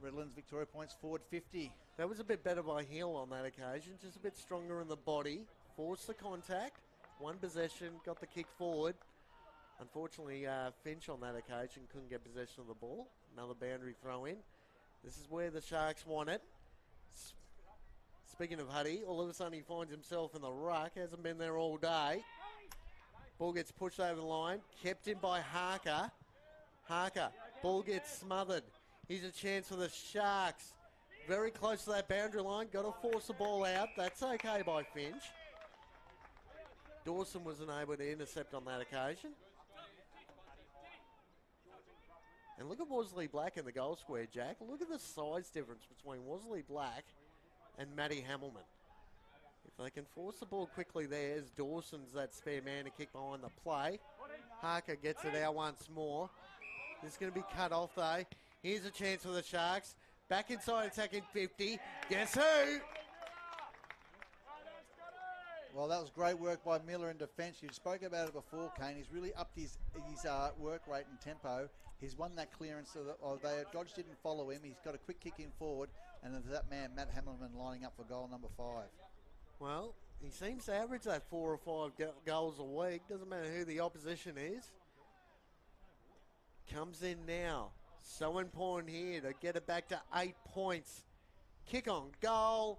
Redlands-Victoria Point's forward 50. That was a bit better by Hill on that occasion. Just a bit stronger in the body. Forced the contact. One possession. Got the kick forward. Unfortunately, Finch on that occasion couldn't get possession of the ball. Another boundary throw in. This is where the Sharks want it. Speaking of Huddy, all of a sudden he finds himself in the ruck. Hasn't been there all day. Ball gets pushed over the line. Kept in by Harker. Harker. Ball gets smothered. Here's a chance for the Sharks. Very close to that boundary line. Got to force the ball out. That's okay by Finch. Dawson wasn't able to intercept on that occasion. And look at Worsley Black in the goal square, Jack. Look at the size difference between Worsley Black and Matty Hamilman. If they can force the ball quickly there, as Dawson's that spare man to kick behind the play. Harker gets it out once more. This is going to be cut off, though. Here's a chance for the Sharks. Back inside, attacking 50. Guess who? Well, that was great work by Miller in defence. You spoke about it before, Kane. He's really upped his work rate and tempo. He's won that clearance. Dodge didn't follow him. He's got a quick kick in forward. And there's that man, Matt Hamilton, lining up for goal number 5. Well, he seems to average that 4 or 5 goals a week. Doesn't matter who the opposition is. Comes in now. So important here to get it back to 8 points. Kick on goal.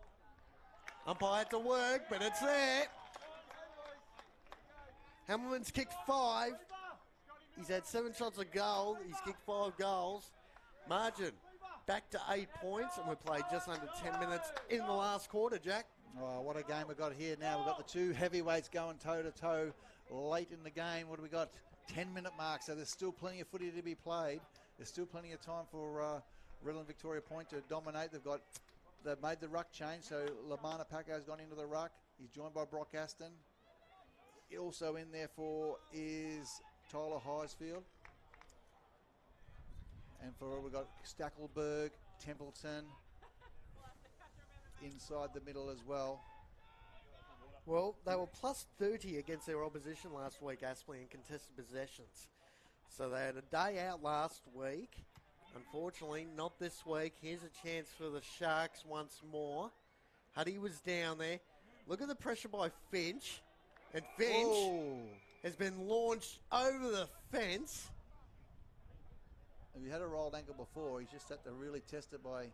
Umpire had to work, but it's there. Hamilton's kicked 5. He's had 7 shots a goal. He's kicked 5 goals. Margin back to 8 points, and we played just under 10 minutes in the last quarter, Jack. Oh, what a game we've got here now. We've got the 2 heavyweights going toe-to-toe late in the game. What do we got? 10-minute mark, so there's still plenty of footy to be played. There's still plenty of time for Redland-Victoria Point to dominate. They've made the ruck change, so Lamana Paco's gone into the ruck. He's joined by Brock Aston. Also in there is Tyler Highsfield. And we've got Stackelberg, Templeton inside the middle as well. Well, they were plus 30 against their opposition last week, Aspley, in contested possessions. So they had a day out last week. Unfortunately, not this week. Here's a chance for the Sharks once more. Huddy was down there. Look at the pressure by Finch. And Finch has been launched over the fence. If he had a rolled ankle before, he's just had to really test it by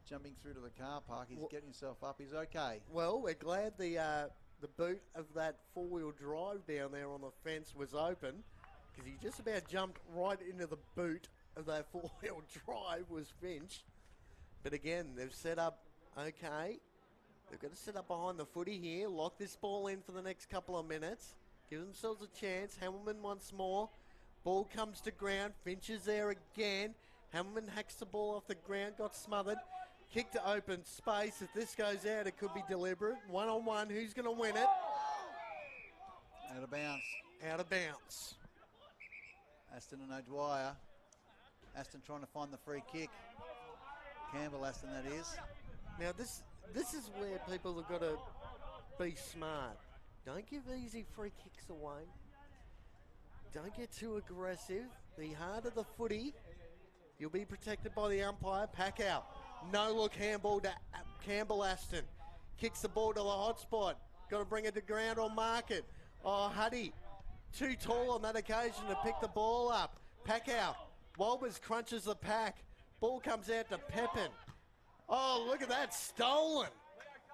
jumping through to the car park. He's getting himself up. He's okay. Well, we're glad the boot of that four-wheel drive down there on the fence was open, because he just about jumped right into the boot of that four-wheel drive was Finch. But again, they've set up okay. They've got to set up behind the footy here, lock this ball in for the next couple of minutes, give themselves a chance. Hamilton once more. Ball comes to ground. Finch is there again. Hamilton hacks the ball off the ground, got smothered. Kick to open space. If this goes out, it could be deliberate. One-on-one, who's going to win it? Out of bounds. Out of bounds. Aston and O'Dwyer. Aston trying to find the free kick. Campbell Aston, that is. Now, this is where people have got to be smart. Don't give easy free kicks away. Don't get too aggressive. The harder the footy, you'll be protected by the umpire. Pack out. No look handball to Campbell Aston. Kicks the ball to the hot spot. Got to bring it to ground or mark it. Oh, Huddy, too tall on that occasion to pick the ball up. Pack out. Walbers crunches the pack. Ball comes out to Pepin. Oh, look at that, stolen.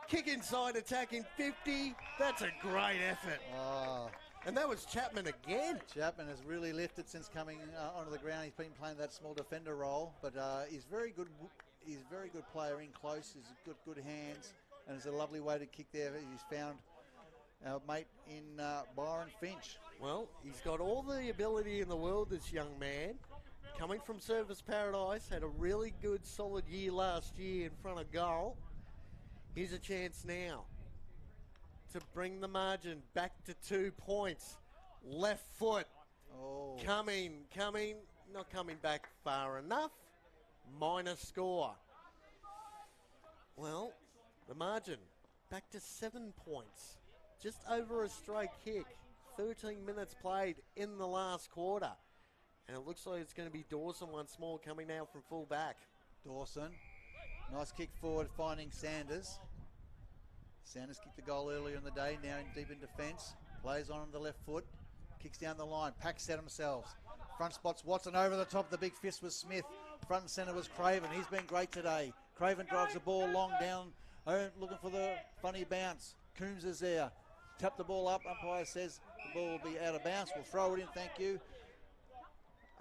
Kick inside, attacking 50. That's a great effort. Oh. And that was Chapman again. Chapman has really lifted since coming onto the ground. He's been playing that small defender role, but he's very good. He's a very good player in close. He's got good hands, and it's a lovely way to kick there. He's found our mate in Byron Finch. Well, he's got all the ability in the world, this young man. Coming from Service Paradise, had a really good, solid year last year in front of goal. Here's a chance now to bring the margin back to 2 points. Left foot. Oh. Coming, not coming back far enough. Minor score. Well, the margin back to 7 points. Just over a straight kick. 13 minutes played in the last quarter. And it looks like it's going to be Dawson once more coming out from full back. Dawson. Nice kick forward, finding Sanders. Sanders kicked the goal earlier in the day, now in deep in defence. Plays on the left foot. Kicks down the line. Packs set themselves. Front spots Watson over the top. The big fist was Smith. Front and centre was Craven. He's been great today. Craven drives the ball long down, looking for the funny bounce. Coombs is there. Tap the ball up. Umpire says the ball will be out of bounds. We'll throw it in, thank you.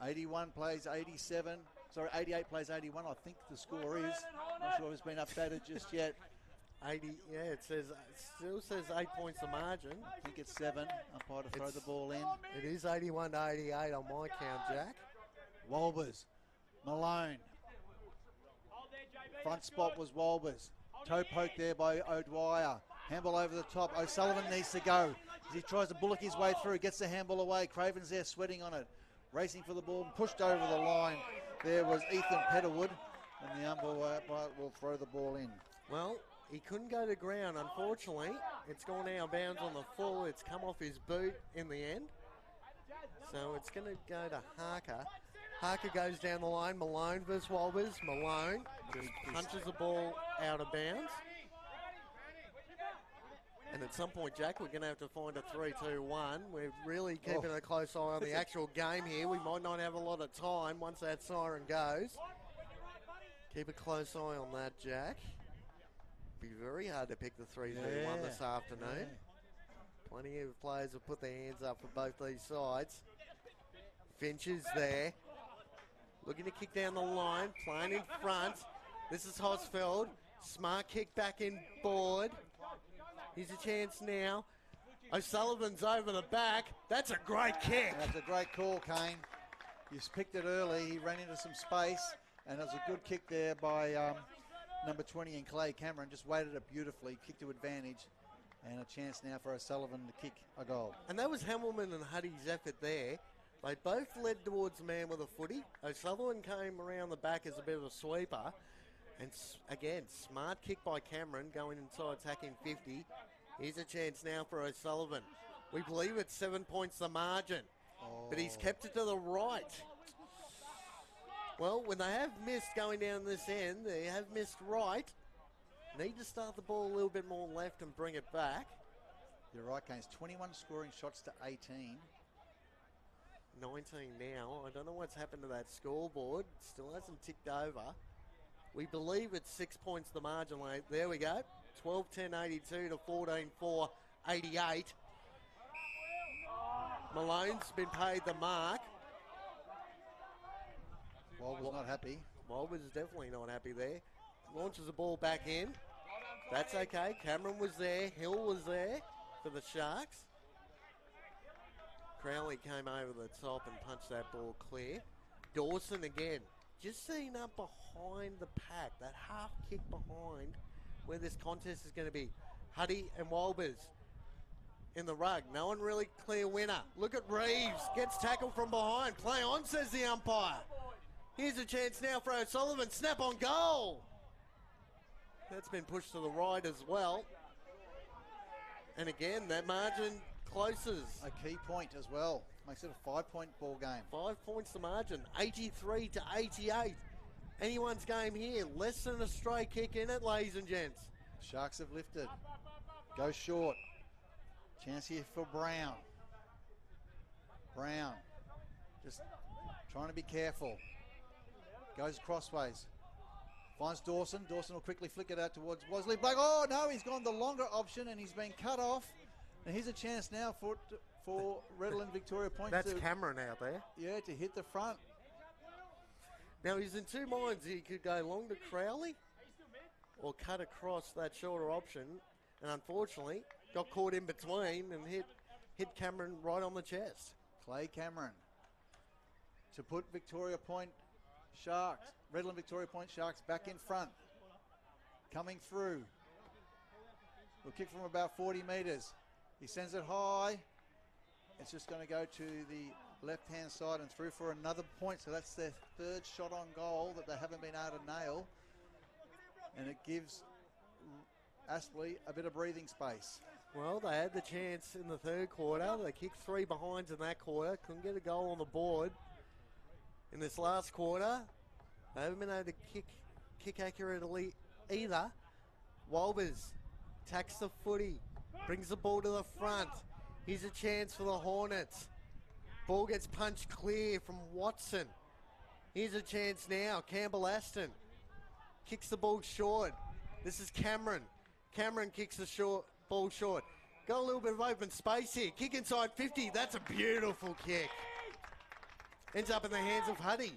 81 plays 87. Sorry, 88 plays 81, I think the score is. Not sure if it's been updated just yet. 80, yeah, it still says 8 points the margin. I think it's 7. Umpire to throw the ball in. It is 81 to 88 on my count, Jack. Walbers Malone. Front spot was Walbers. Toe poke there by O'Dwyer. Handball over the top. O'Sullivan needs to go. As he tries to bullock his way through, gets the handball away. Craven's there sweating on it. Racing for the ball, pushed over the line. There was Ethan Petterwood, and the umpire will throw the ball in. Well, he couldn't go to ground, unfortunately. It's gone out of bounds on the full. It's come off his boot in the end. So it's going to go to Harker. Harker goes down the line. Malone versus Walbers. Malone just punches the ball out of bounds. And at some point, Jack, we're going to have to find a 3-2-1. We're really keeping a close eye on the actual game here. We might not have a lot of time once that siren goes. Keep a close eye on that, Jack. Be very hard to pick the 3-2-1 this afternoon. Yeah. Plenty of players have put their hands up for both these sides. Finch is there. Looking to kick down the line, playing in front. This is Hosfeld. Smart kick back in board. Here's a chance now. O'Sullivan's over the back. That's a great kick. That's a great call, Kane. He's picked it early. He ran into some space, and it was a good kick there by number 20 in Clay Cameron. Just weighted it beautifully, kicked to advantage, and a chance now for O'Sullivan to kick a goal. And that was Hamilman and Huddy's effort there. They both led towards the man with a footy. O'Sullivan came around the back as a bit of a sweeper. And again, smart kick by Cameron going inside, attacking 50. Here's a chance now for O'Sullivan. We believe it's 7 points the margin, but he's kept it to the right. Well, when they have missed going down this end, they have missed right. Need to start the ball a little bit more left and bring it back. You're right, Kane. 21 scoring shots to 18. 19 now. I don't know what's happened to that scoreboard. Still hasn't ticked over. We believe it's 6 points the margin, mate. There we go. 12-10-82 to 14-4-88. Malone's been paid the mark. Walber's not happy. Walber's definitely not happy there. Launches the ball back in. That's okay. Cameron was there. Hill was there for the Sharks. Crowley came over the top and punched that ball clear. Dawson again. Just seen up behind the pack, that half kick behind where this contest is going to be. Huddy and Walbers in the rug. No one really clear winner. Look at Reeves. Gets tackled from behind. Play on, says the umpire. Here's a chance now for O'Sullivan. Snap on goal. That's been pushed to the right as well. And again, that margin closes. A key point as well. Makes it a 5-point ball game. 5 points the margin, 83-88. Anyone's game here, less than a stray kick in it, ladies and gents. Sharks have lifted. Go short. Chance here for Brown. Brown just trying to be careful. Goes crossways. Finds Dawson. Dawson will quickly flick it out towards Wosley Black. Oh no, he's gone the longer option and he's been cut off. And here's a chance now for Redland-Victoria points. That's Cameron out there. Yeah, to hit the front. Now he's in two minds. He could go long to Crowley or cut across that shorter option. And unfortunately, got caught in between and hit Cameron right on the chest. Clay Cameron to put Victoria Point Sharks, Redland-Victoria Point Sharks back in front. Coming through. We'll kick from about 40 metres. He sends it high. It's just going to go to the left-hand side and through for another point. So that's their third shot on goal that they haven't been able to nail. And it gives Aspley a bit of breathing space. Well, they had the chance in the third quarter. They kicked 3 behinds in that quarter. Couldn't get a goal on the board. In this last quarter, they haven't been able to kick accurately either. Walbers tacks the footy, brings the ball to the front. Here's a chance for the Hornets. Ball gets punched clear from Watson. Here's a chance now. Campbell Aston kicks the ball short. This is Cameron. Cameron kicks the ball short. Got a little bit of open space here. Kick inside 50. That's a beautiful kick. Ends up in the hands of Huddy.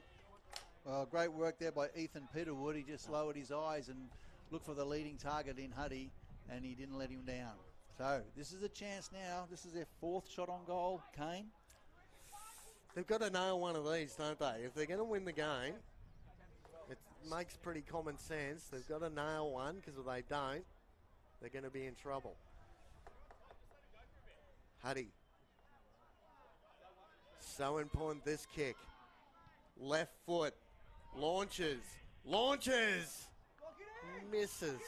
Well, great work there by Ethan Peterwood. He just lowered his eyes and looked for the leading target in Huddy, and he didn't let him down. So this is a chance now. This is their 4th shot on goal. Kane? They've got to nail one of these, don't they? If they're going to win the game, makes pretty common sense. They've got to nail one, because if they don't, they're going to be in trouble. Huddy. So important, this kick. Left foot. Launches. Misses.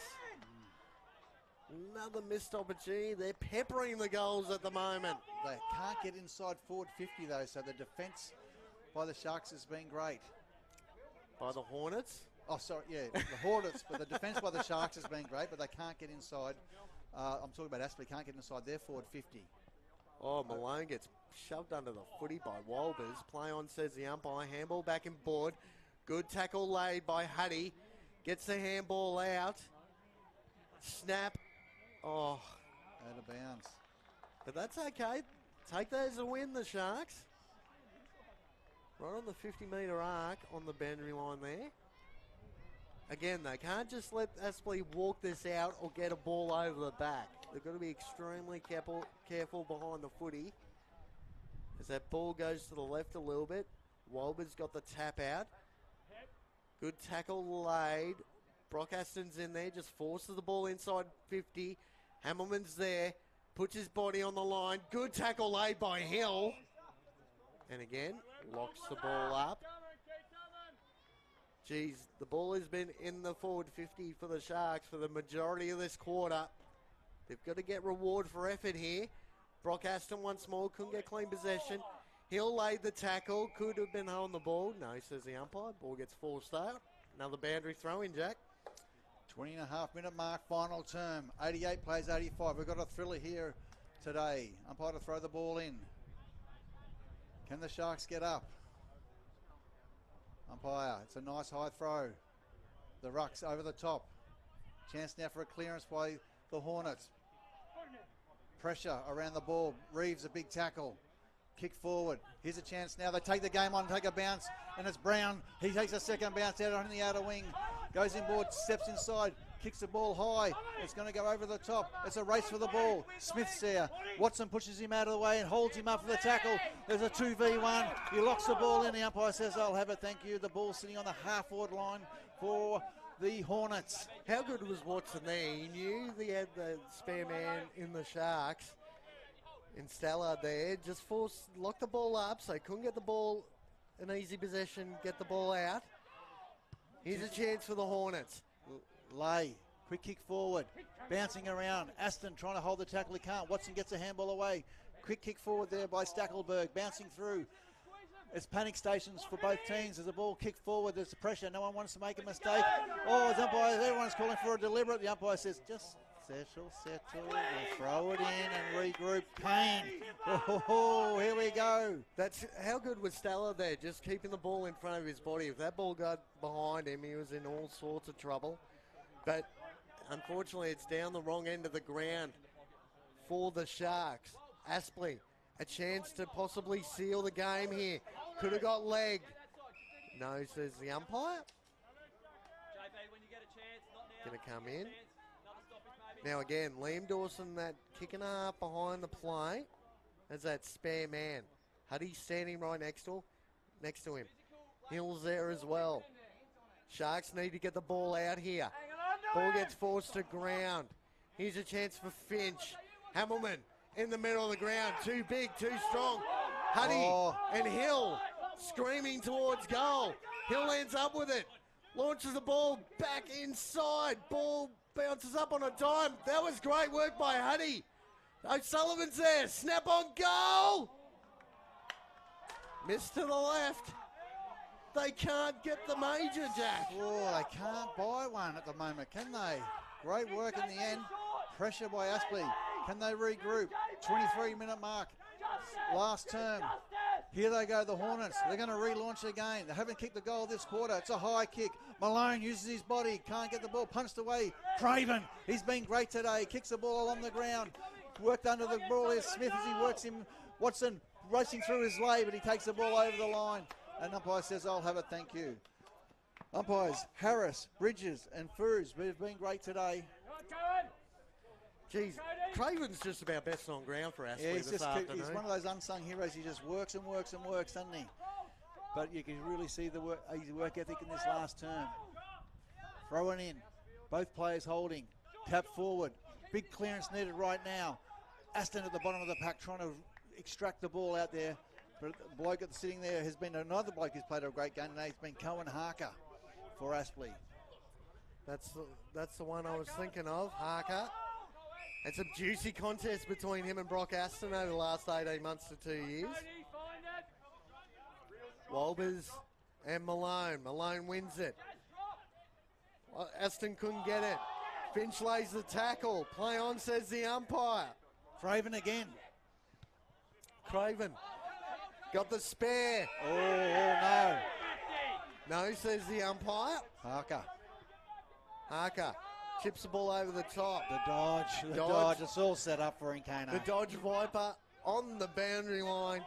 Another missed opportunity. They're peppering the goals at the moment. They can't get inside forward 50 though, so the defence by the Sharks has been great. By the Hornets? Oh, sorry, yeah, the Hornets, but the defence by the Sharks has been great, but they can't get inside. I'm talking about Aspley, can't get inside their forward 50. Oh, Malone gets shoved under the footy by Walbers. Play on, says the umpire. Handball back and board. Good tackle laid by Huddy. Gets the handball out. Snap. Oh. Out of bounds. But that's okay. Take that as a win, the Sharks. Right on the 50-metre arc on the boundary line there. Again, they can't just let Aspley walk this out or get a ball over the back. They've got to be extremely careful behind the footy. As that ball goes to the left a little bit. Walber's got the tap out. Good tackle laid. Brock Aston's in there, just forces the ball inside 50. Hamilman's there, puts his body on the line. Good tackle laid by Hill. And again, locks the ball up. Geez, the ball has been in the forward 50 for the Sharks for the majority of this quarter. They've got to get reward for effort here. Brock Aston once more, couldn't get clean possession. Hill laid the tackle, could have been holding the ball. No, says the umpire. Ball gets forced out. Another boundary throw in, Jack. 20.5-minute mark, final term. 88 plays 85. We've got a thriller here today. Umpire to throw the ball in. Can the Sharks get up? Umpire, it's a nice high throw. The ruck's over the top. Chance now for a clearance by the Hornets. Pressure around the ball. Reeves a big tackle. Kick forward. Here's a chance now. They take the game on, take a bounce, and it's Brown. He takes a second bounce out on the outer wing. Goes inboard, steps inside, kicks the ball high. It's going to go over the top. It's a race for the ball. Smith's there. Watson pushes him out of the way and holds him up for the tackle. There's a 2v1. He locks the ball in. The umpire says, I'll have it, thank you. The ball sitting on the half-forward line for the Hornets. How good was Watson there? He knew he had the spare man in the Sharks. And Stella there just locked the ball up, so he couldn't get the ball in easy possession, get the ball out. Here's a chance for the Hornets. Lay, quick kick forward, bouncing around. Aston trying to hold the tackle, he can't. Watson gets a handball away. Quick kick forward there by Stackelberg, bouncing through. It's panic stations for both teams. There's a ball kicked forward, there's pressure. No one wants to make a mistake. Oh, the umpire, everyone's calling for a deliberate. The umpire says, just settle. We'll throw it in and regroup. Payne. Oh, here we go. That's how good was Stella there, just keeping the ball in front of his body. If that ball got behind him, he was in all sorts of trouble. But unfortunately, it's down the wrong end of the ground for the Sharks. Aspley, a chance to possibly seal the game here. Could have got legged. No, says the umpire. Going to come in. Now again, Liam Dawson, that kick and a half behind the play, as that spare man. Huddy's standing right next to him. Hill's there as well. Sharks need to get the ball out here. Ball gets forced to ground. Here's a chance for Finch. Hamilman in the middle of the ground. Too big, too strong. Huddy and Hill screaming towards goal. Hill ends up with it. Launches the ball back inside. Ball bounces up on a dime. That was great work by Huddy. O'Sullivan's there. Snap on goal. Missed to the left. They can't get the major, Jack. Oh, they can't buy one at the moment, can they? Great work in the end. Pressure by Aspley. Can they regroup? 23-minute mark. Last term. Here they go, the Hornets. They're going to relaunch again. They haven't kicked the goal this quarter. It's a high kick. Malone uses his body. Can't get the ball. Punched away. Craven. He's been great today. Kicks the ball along the ground. Worked under the ball. There's Smith as he works him. Watson racing through his lay, but he takes the ball over the line. And umpire says, I'll have it, thank you. Umpires, Harris, Bridges, and Foos. We've been great today. Geez, Craven's just about best on ground for Aspley he's afternoon. He's one of those unsung heroes. He just works and works and works, doesn't he? But you can really see his work ethic in this last term. Throwing in. Both players holding. Tap forward. Big clearance needed right now. Aston at the bottom of the pack trying to extract the ball out there. But the bloke that's sitting there has been another bloke who's played a great game today. It's been Cohen Harker for Aspley. That's the one I was thinking of, Harker. It's a juicy contest between him and Brock Aston over the last 18 months to 2 years. Walbers and Malone. Malone wins it. Aston couldn't get it. Finch lays the tackle. Play on, says the umpire. Craven again. Craven got the spare. Oh, no. No, says the umpire. Harker chips the ball over the top. The dodge. It's all set up for Encano. The Dodge Viper on the boundary line.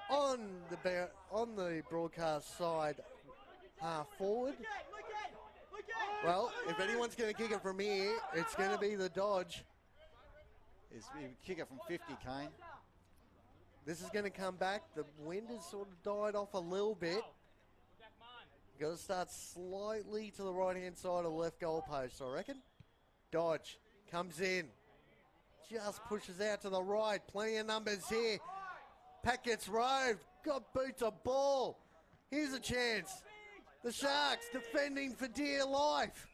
On the broadcast side, half forward. Well, if anyone's going to kick it from here, it's going to be the Dodge. It's kick it from 50, Kane. This is going to come back. The wind has sort of died off a little bit. Got to start slightly to the right-hand side of the left goal post, I reckon. Dodge comes in. Just pushes out to the right. Plenty of numbers here. Pack gets roved. Got boot to ball. Here's a chance. The Sharks defending for dear life.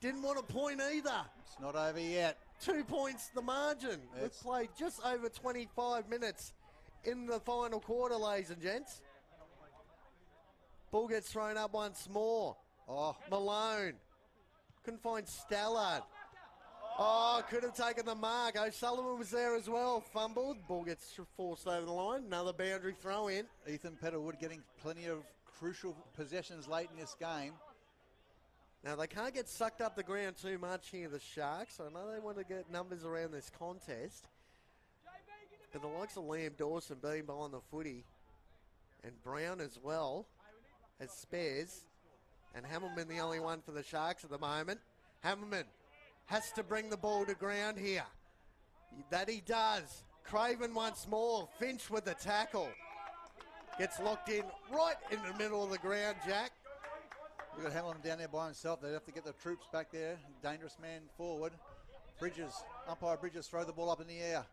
Didn't want a point either. It's not over yet. 2 points the margin. We've played just over 25 minutes in the final quarter, ladies and gents. Ball gets thrown up once more. Oh, Malone. Couldn't find Stallard. Oh, could have taken the mark. O'Sullivan was there as well. Fumbled. Ball gets forced over the line. Another boundary throw in. Ethan Petterwood getting plenty of crucial possessions late in this game. Now, they can't get sucked up the ground too much here, the Sharks. I know they want to get numbers around this contest. But the likes of Liam Dawson being behind the footy, and Brown as well, as spares. And Hamilman the only one for the Sharks at the moment. Hamilman has to bring the ball to ground here. That he does. Craven once more. Finch with the tackle. Gets locked in right in the middle of the ground, Jack. We've got Hamilton down there by himself. They'd have to get the troops back there. Dangerous man forward. Umpire Bridges throw the ball up in the air.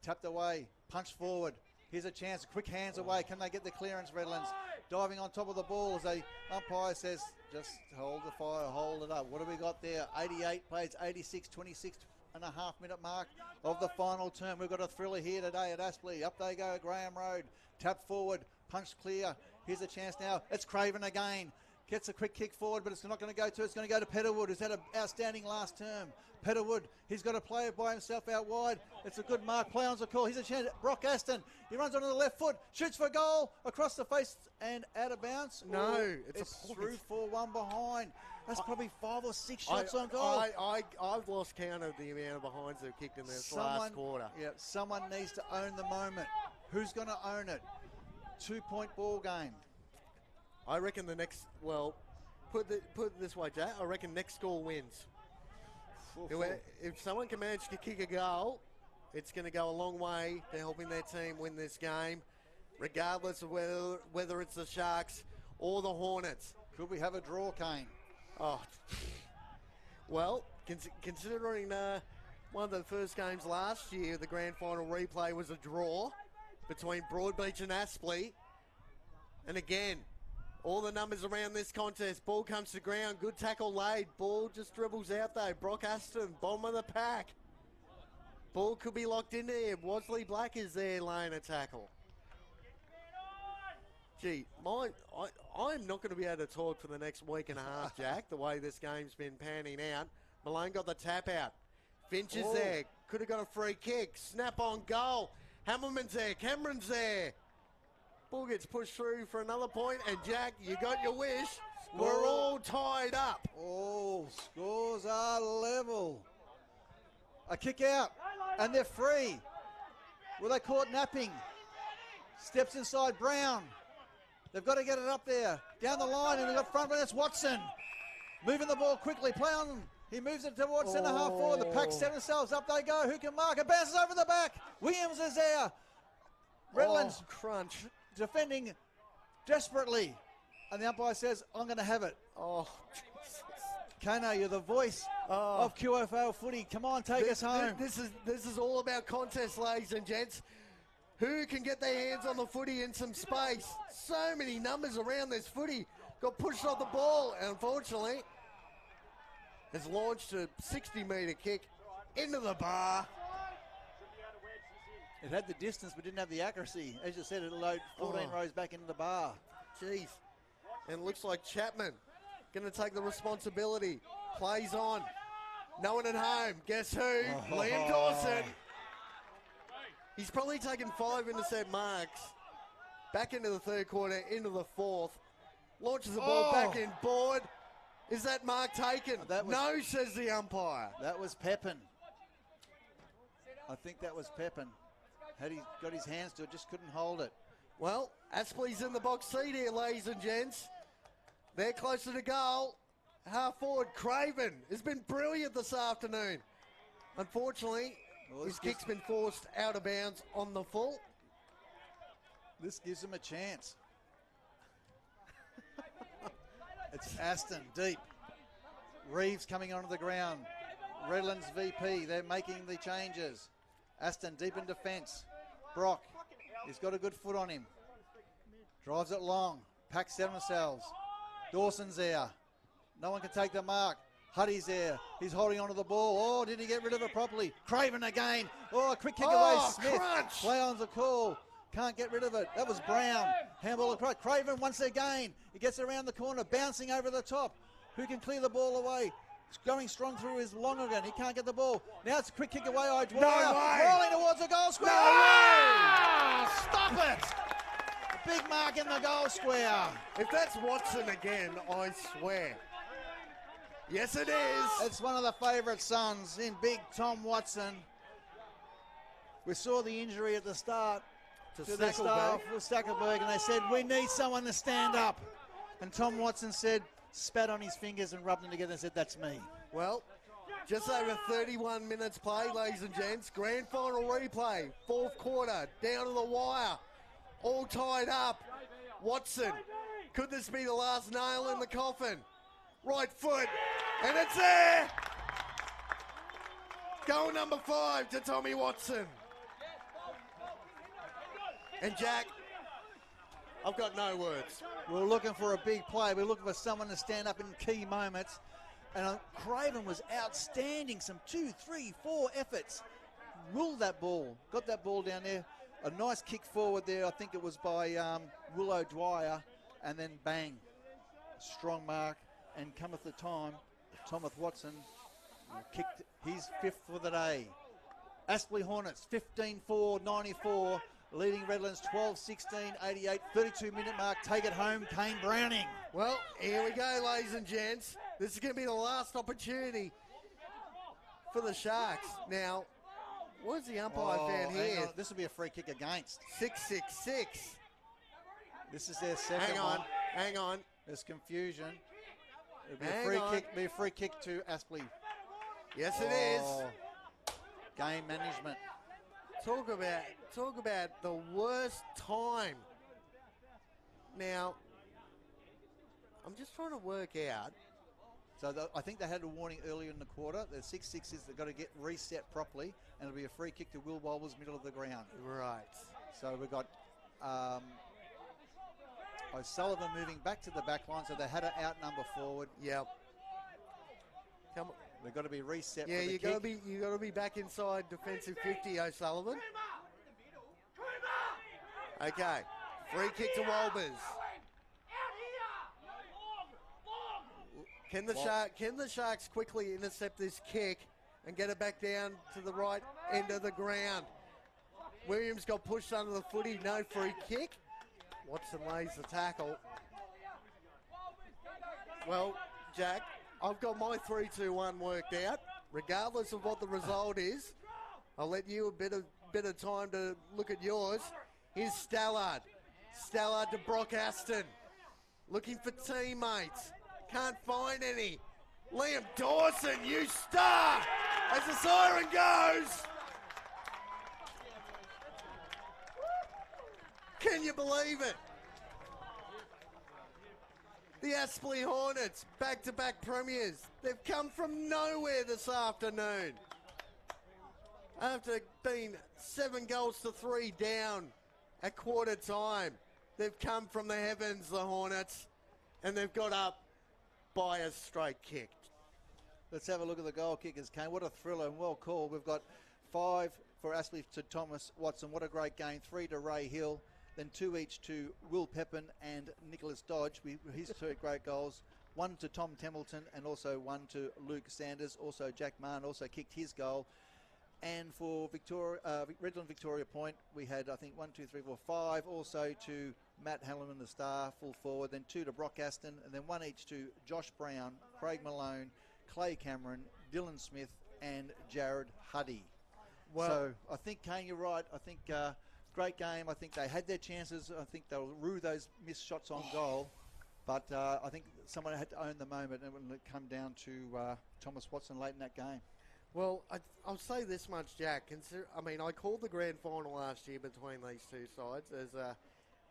Tapped away. Punch forward. Here's a chance. Quick hands away. Can they get the clearance, Redlands? Diving on top of the ball as the umpire says, just hold the fire, hold it up. What have we got there? 88 plays, 86, 26 and a half minute mark of the final term. We've got a thriller here today at Aspley. Up they go, Graham Road. Tap forward, punch clear. Here's a chance now. It's Craven again. Gets a quick kick forward, but it's not going to go to. It's going to go to Petterwood, who's had an outstanding last term. Petterwood, he's got to play it by himself out wide. It's a good mark. Play on's a call. Here's a chance. Brock Aston. He runs onto the left foot, shoots for goal, across the face and out of bounds. No, it's through 4-1 behind. That's probably 5 or 6 shots on goal. I've lost count of the amount of behinds they've kicked in this last quarter. Yeah, someone needs to own the moment. Who's going to own it? 2-point ball game. I reckon the next, put it this way, Jack. I reckon next score wins. If someone can manage to kick a goal, it's going to go a long way to helping their team win this game, regardless of whether it's the Sharks or the Hornets. Could we have a draw, Kane? Oh, well, considering one of the first games last year, the grand final replay was a draw between Broadbeach and Aspley. And again, all the numbers around this contest. Ball comes to ground. Good tackle laid. Ball just dribbles out though. Brock Aston, bottom of the pack. Ball could be locked in there. Wasley Black is there laying a tackle. Gee, I'm not going to be able to talk for the next week and a half, Jack, the way this game's been panning out. Malone got the tap out. Finch is there. Could have got a free kick. Snap on goal. Hamilman's there. Cameron's there. Ball gets pushed through for another point, and Jack, you got your wish. We're all tied up. Oh, scores are level. A kick out, and they're free. Were they caught napping? Steps inside Brown. They've got to get it up there. Down the line, and they've got front, but it's Watson. Moving the ball quickly. Play on. He moves it towards centre half forward. The pack set themselves. Up they go. Who can mark? It bounces over the back. Williams is there. Redlands crunch. Defending desperately. And the umpire says, I'm going to have it. Oh, Kano, you're the voice of QAFL footy. Come on, take us home. This is all about contest, ladies and gents. Who can get their hands on the footy in some space? So many numbers around this footy. Got pushed off the ball, and unfortunately, has launched a 60-metre kick into the bar. It had the distance, but didn't have the accuracy. As you said, it'll load 14 rows back into the bar. Jeez. And it looks like Chapman going to take the responsibility. Plays on. No one at home. Guess who? Liam Dawson. He's probably taken 5 intercept marks. Back into the third quarter, into the fourth. Launches the ball back in board. Is that mark taken? No, says the umpire. That was Pepin. I think that was Pepin. Had he got his hands to it, just couldn't hold it. Well, Aspley's in the box seat here, ladies and gents. They're closer to goal. Half forward, Craven has been brilliant this afternoon. Unfortunately, his kick's been forced out of bounds on the full. This gives him a chance. It's Aston deep. Reeves coming onto the ground. Redland's VP, they're making the changes. Aston deep in defence. Brock, he's got a good foot on him. Drives it long. Packs themselves. Dawson's there. No one can take the mark. Huddy's there. He's holding onto the ball. Oh, did he get rid of it properly? Craven again. Oh, a quick kick away. Smith. Crunch. Play on's a call. Can't get rid of it. That was Brown. Handball across. Craven once again. He gets around the corner, bouncing over the top. Who can clear the ball away? He's going strong through his long again. He can't get the ball. Now it's a quick kick away. O'Dwyer. No way. Rolling towards the goal square. No way. Oh, stop it. A big mark in the goal square. If that's Watson again, I swear. Yes, it is. It's one of the favourite sons in big Tom Watson. We saw the injury at the start to the staff with Stackelberg, and they said, we need someone to stand up. And Tom Watson said, spat on his fingers and rubbed them together and said, that's me. Well, just over 31 minutes play, ladies and gents. Grand final replay, fourth quarter, down to the wire. All tied up. Watson, could this be the last nail in the coffin? Right foot, and it's there! Goal number 5 to Tommy Watson. And Jack, I've got no words. We're looking for a big play. We're looking for someone to stand up in key moments. And Craven was outstanding. Some 2, 3, 4 efforts. Ruled that ball. Got that ball down there. A nice kick forward there. I think it was by Will O'Dwyer. And then bang. Strong mark. And cometh the time. Thomas Watson kicked his 5th for the day. Aspley Hornets 15-4-94. Leading Redlands 12-16-88, 32-minute mark. Take it home, Kane Browning. Well, here we go, ladies and gents. This is going to be the last opportunity for the Sharks. Now, what's the umpire found here? This will be a free kick against. 6-6-6. This is their second one. Hang on. There's confusion. It'll be a free kick to Aspley. Yes, it is. Game management. Talk about the worst time. Now, I'm just trying to work out. So I think they had a warning earlier in the quarter. The 6-6s, they've got to get reset properly, and it'll be a free kick to Will Walber's middle of the ground. Right. So we've got O'Sullivan moving back to the back line, so they had to outnumber forward. Yep. Come on. They've got to be reset. Yeah, for the you kick. got to be back inside defensive 50, O'Sullivan. Okay, free kick to Walbers. Can the Sharks quickly intercept this kick and get it back down to the right end of the ground? Williams got pushed under the footy, no free kick. Watson lays the tackle. Well, Jack, I've got my 3-2-1 worked out. Regardless of what the result is, I'll let you a bit of time to look at yours. Here's Stallard. Stallard to Brock Aston. Looking for teammates. Can't find any. Liam Dawson, you star! As the siren goes. Can you believe it? The Aspley Hornets, back-to-back premiers. They've come from nowhere this afternoon. After being 7-3 down at quarter time, they've come from the heavens, the Hornets, and they've got up by a straight kick. Let's have a look at the goal kickers, Kane. What a thriller and well called. We've got 5 for Aspley to Thomas Watson. What a great game. 3 to Ray Hill. Then 2 each to Will Pepin and Nicholas Dodge. His 2 great goals. 1 to Tom Templeton and also 1 to Luke Sanders. Also Jack Mann also kicked his goal. And for Redland-Victoria Point, we had, I think, 1, 2, 3, 4, 5 also to Matt Halloran, the star, full forward. Then 2 to Brock Aston. And then 1 each to Josh Brown, Craig Malone, Clay Cameron, Dylan Smith and Jared Huddy. Well, so I think, Kane, you're right. I think great game. I think they had their chances. I think they'll rue those missed shots on goal. But I think someone had to own the moment and when it come down to Thomas Watson late in that game. Well, I'll say this much, Jack. I called the grand final last year between these two sides as I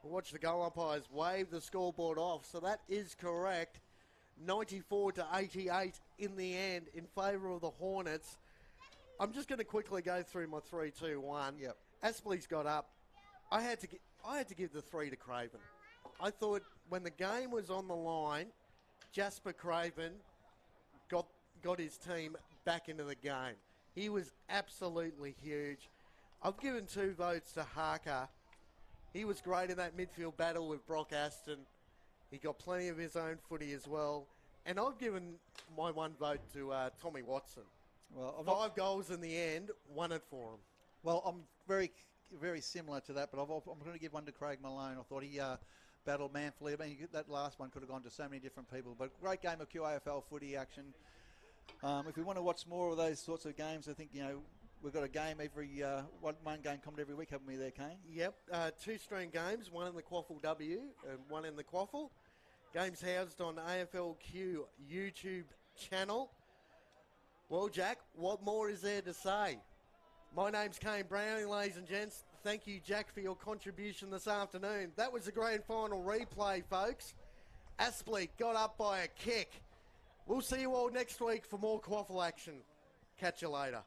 watched the goal umpires wave the scoreboard off. So that is correct. 94 to 88 in the end in favour of the Hornets. I'm just going to quickly go through my 3-2-1. Yep. Aspley's got up. I had to give the 3 to Craven. I thought when the game was on the line, Jasper Craven got his team back into the game. He was absolutely huge. I've given 2 votes to Harker. He was great in that midfield battle with Brock Aston. He got plenty of his own footy as well. And I've given my 1 vote to Tommy Watson. Well, 5 goals in the end, won it for him. Well, I'm very, very similar to that, but I'm going to give 1 to Craig Malone. I thought he battled manfully. I mean, that last one could have gone to so many different people. But great game of QAFL footy action. If we want to watch more of those sorts of games, I think, we've got a game every, one game coming every week, haven't we there, Kane? Yep, 2 stream games, 1 in the QAFL W and 1 in the QAFL. Games housed on AFLQ YouTube channel. Well, Jack, what more is there to say? My name's Kane Browning, ladies and gents. Thank you, Jack, for your contribution this afternoon. That was the grand final replay, folks. Aspley got up by a kick. We'll see you all next week for more QAFL action. Catch you later.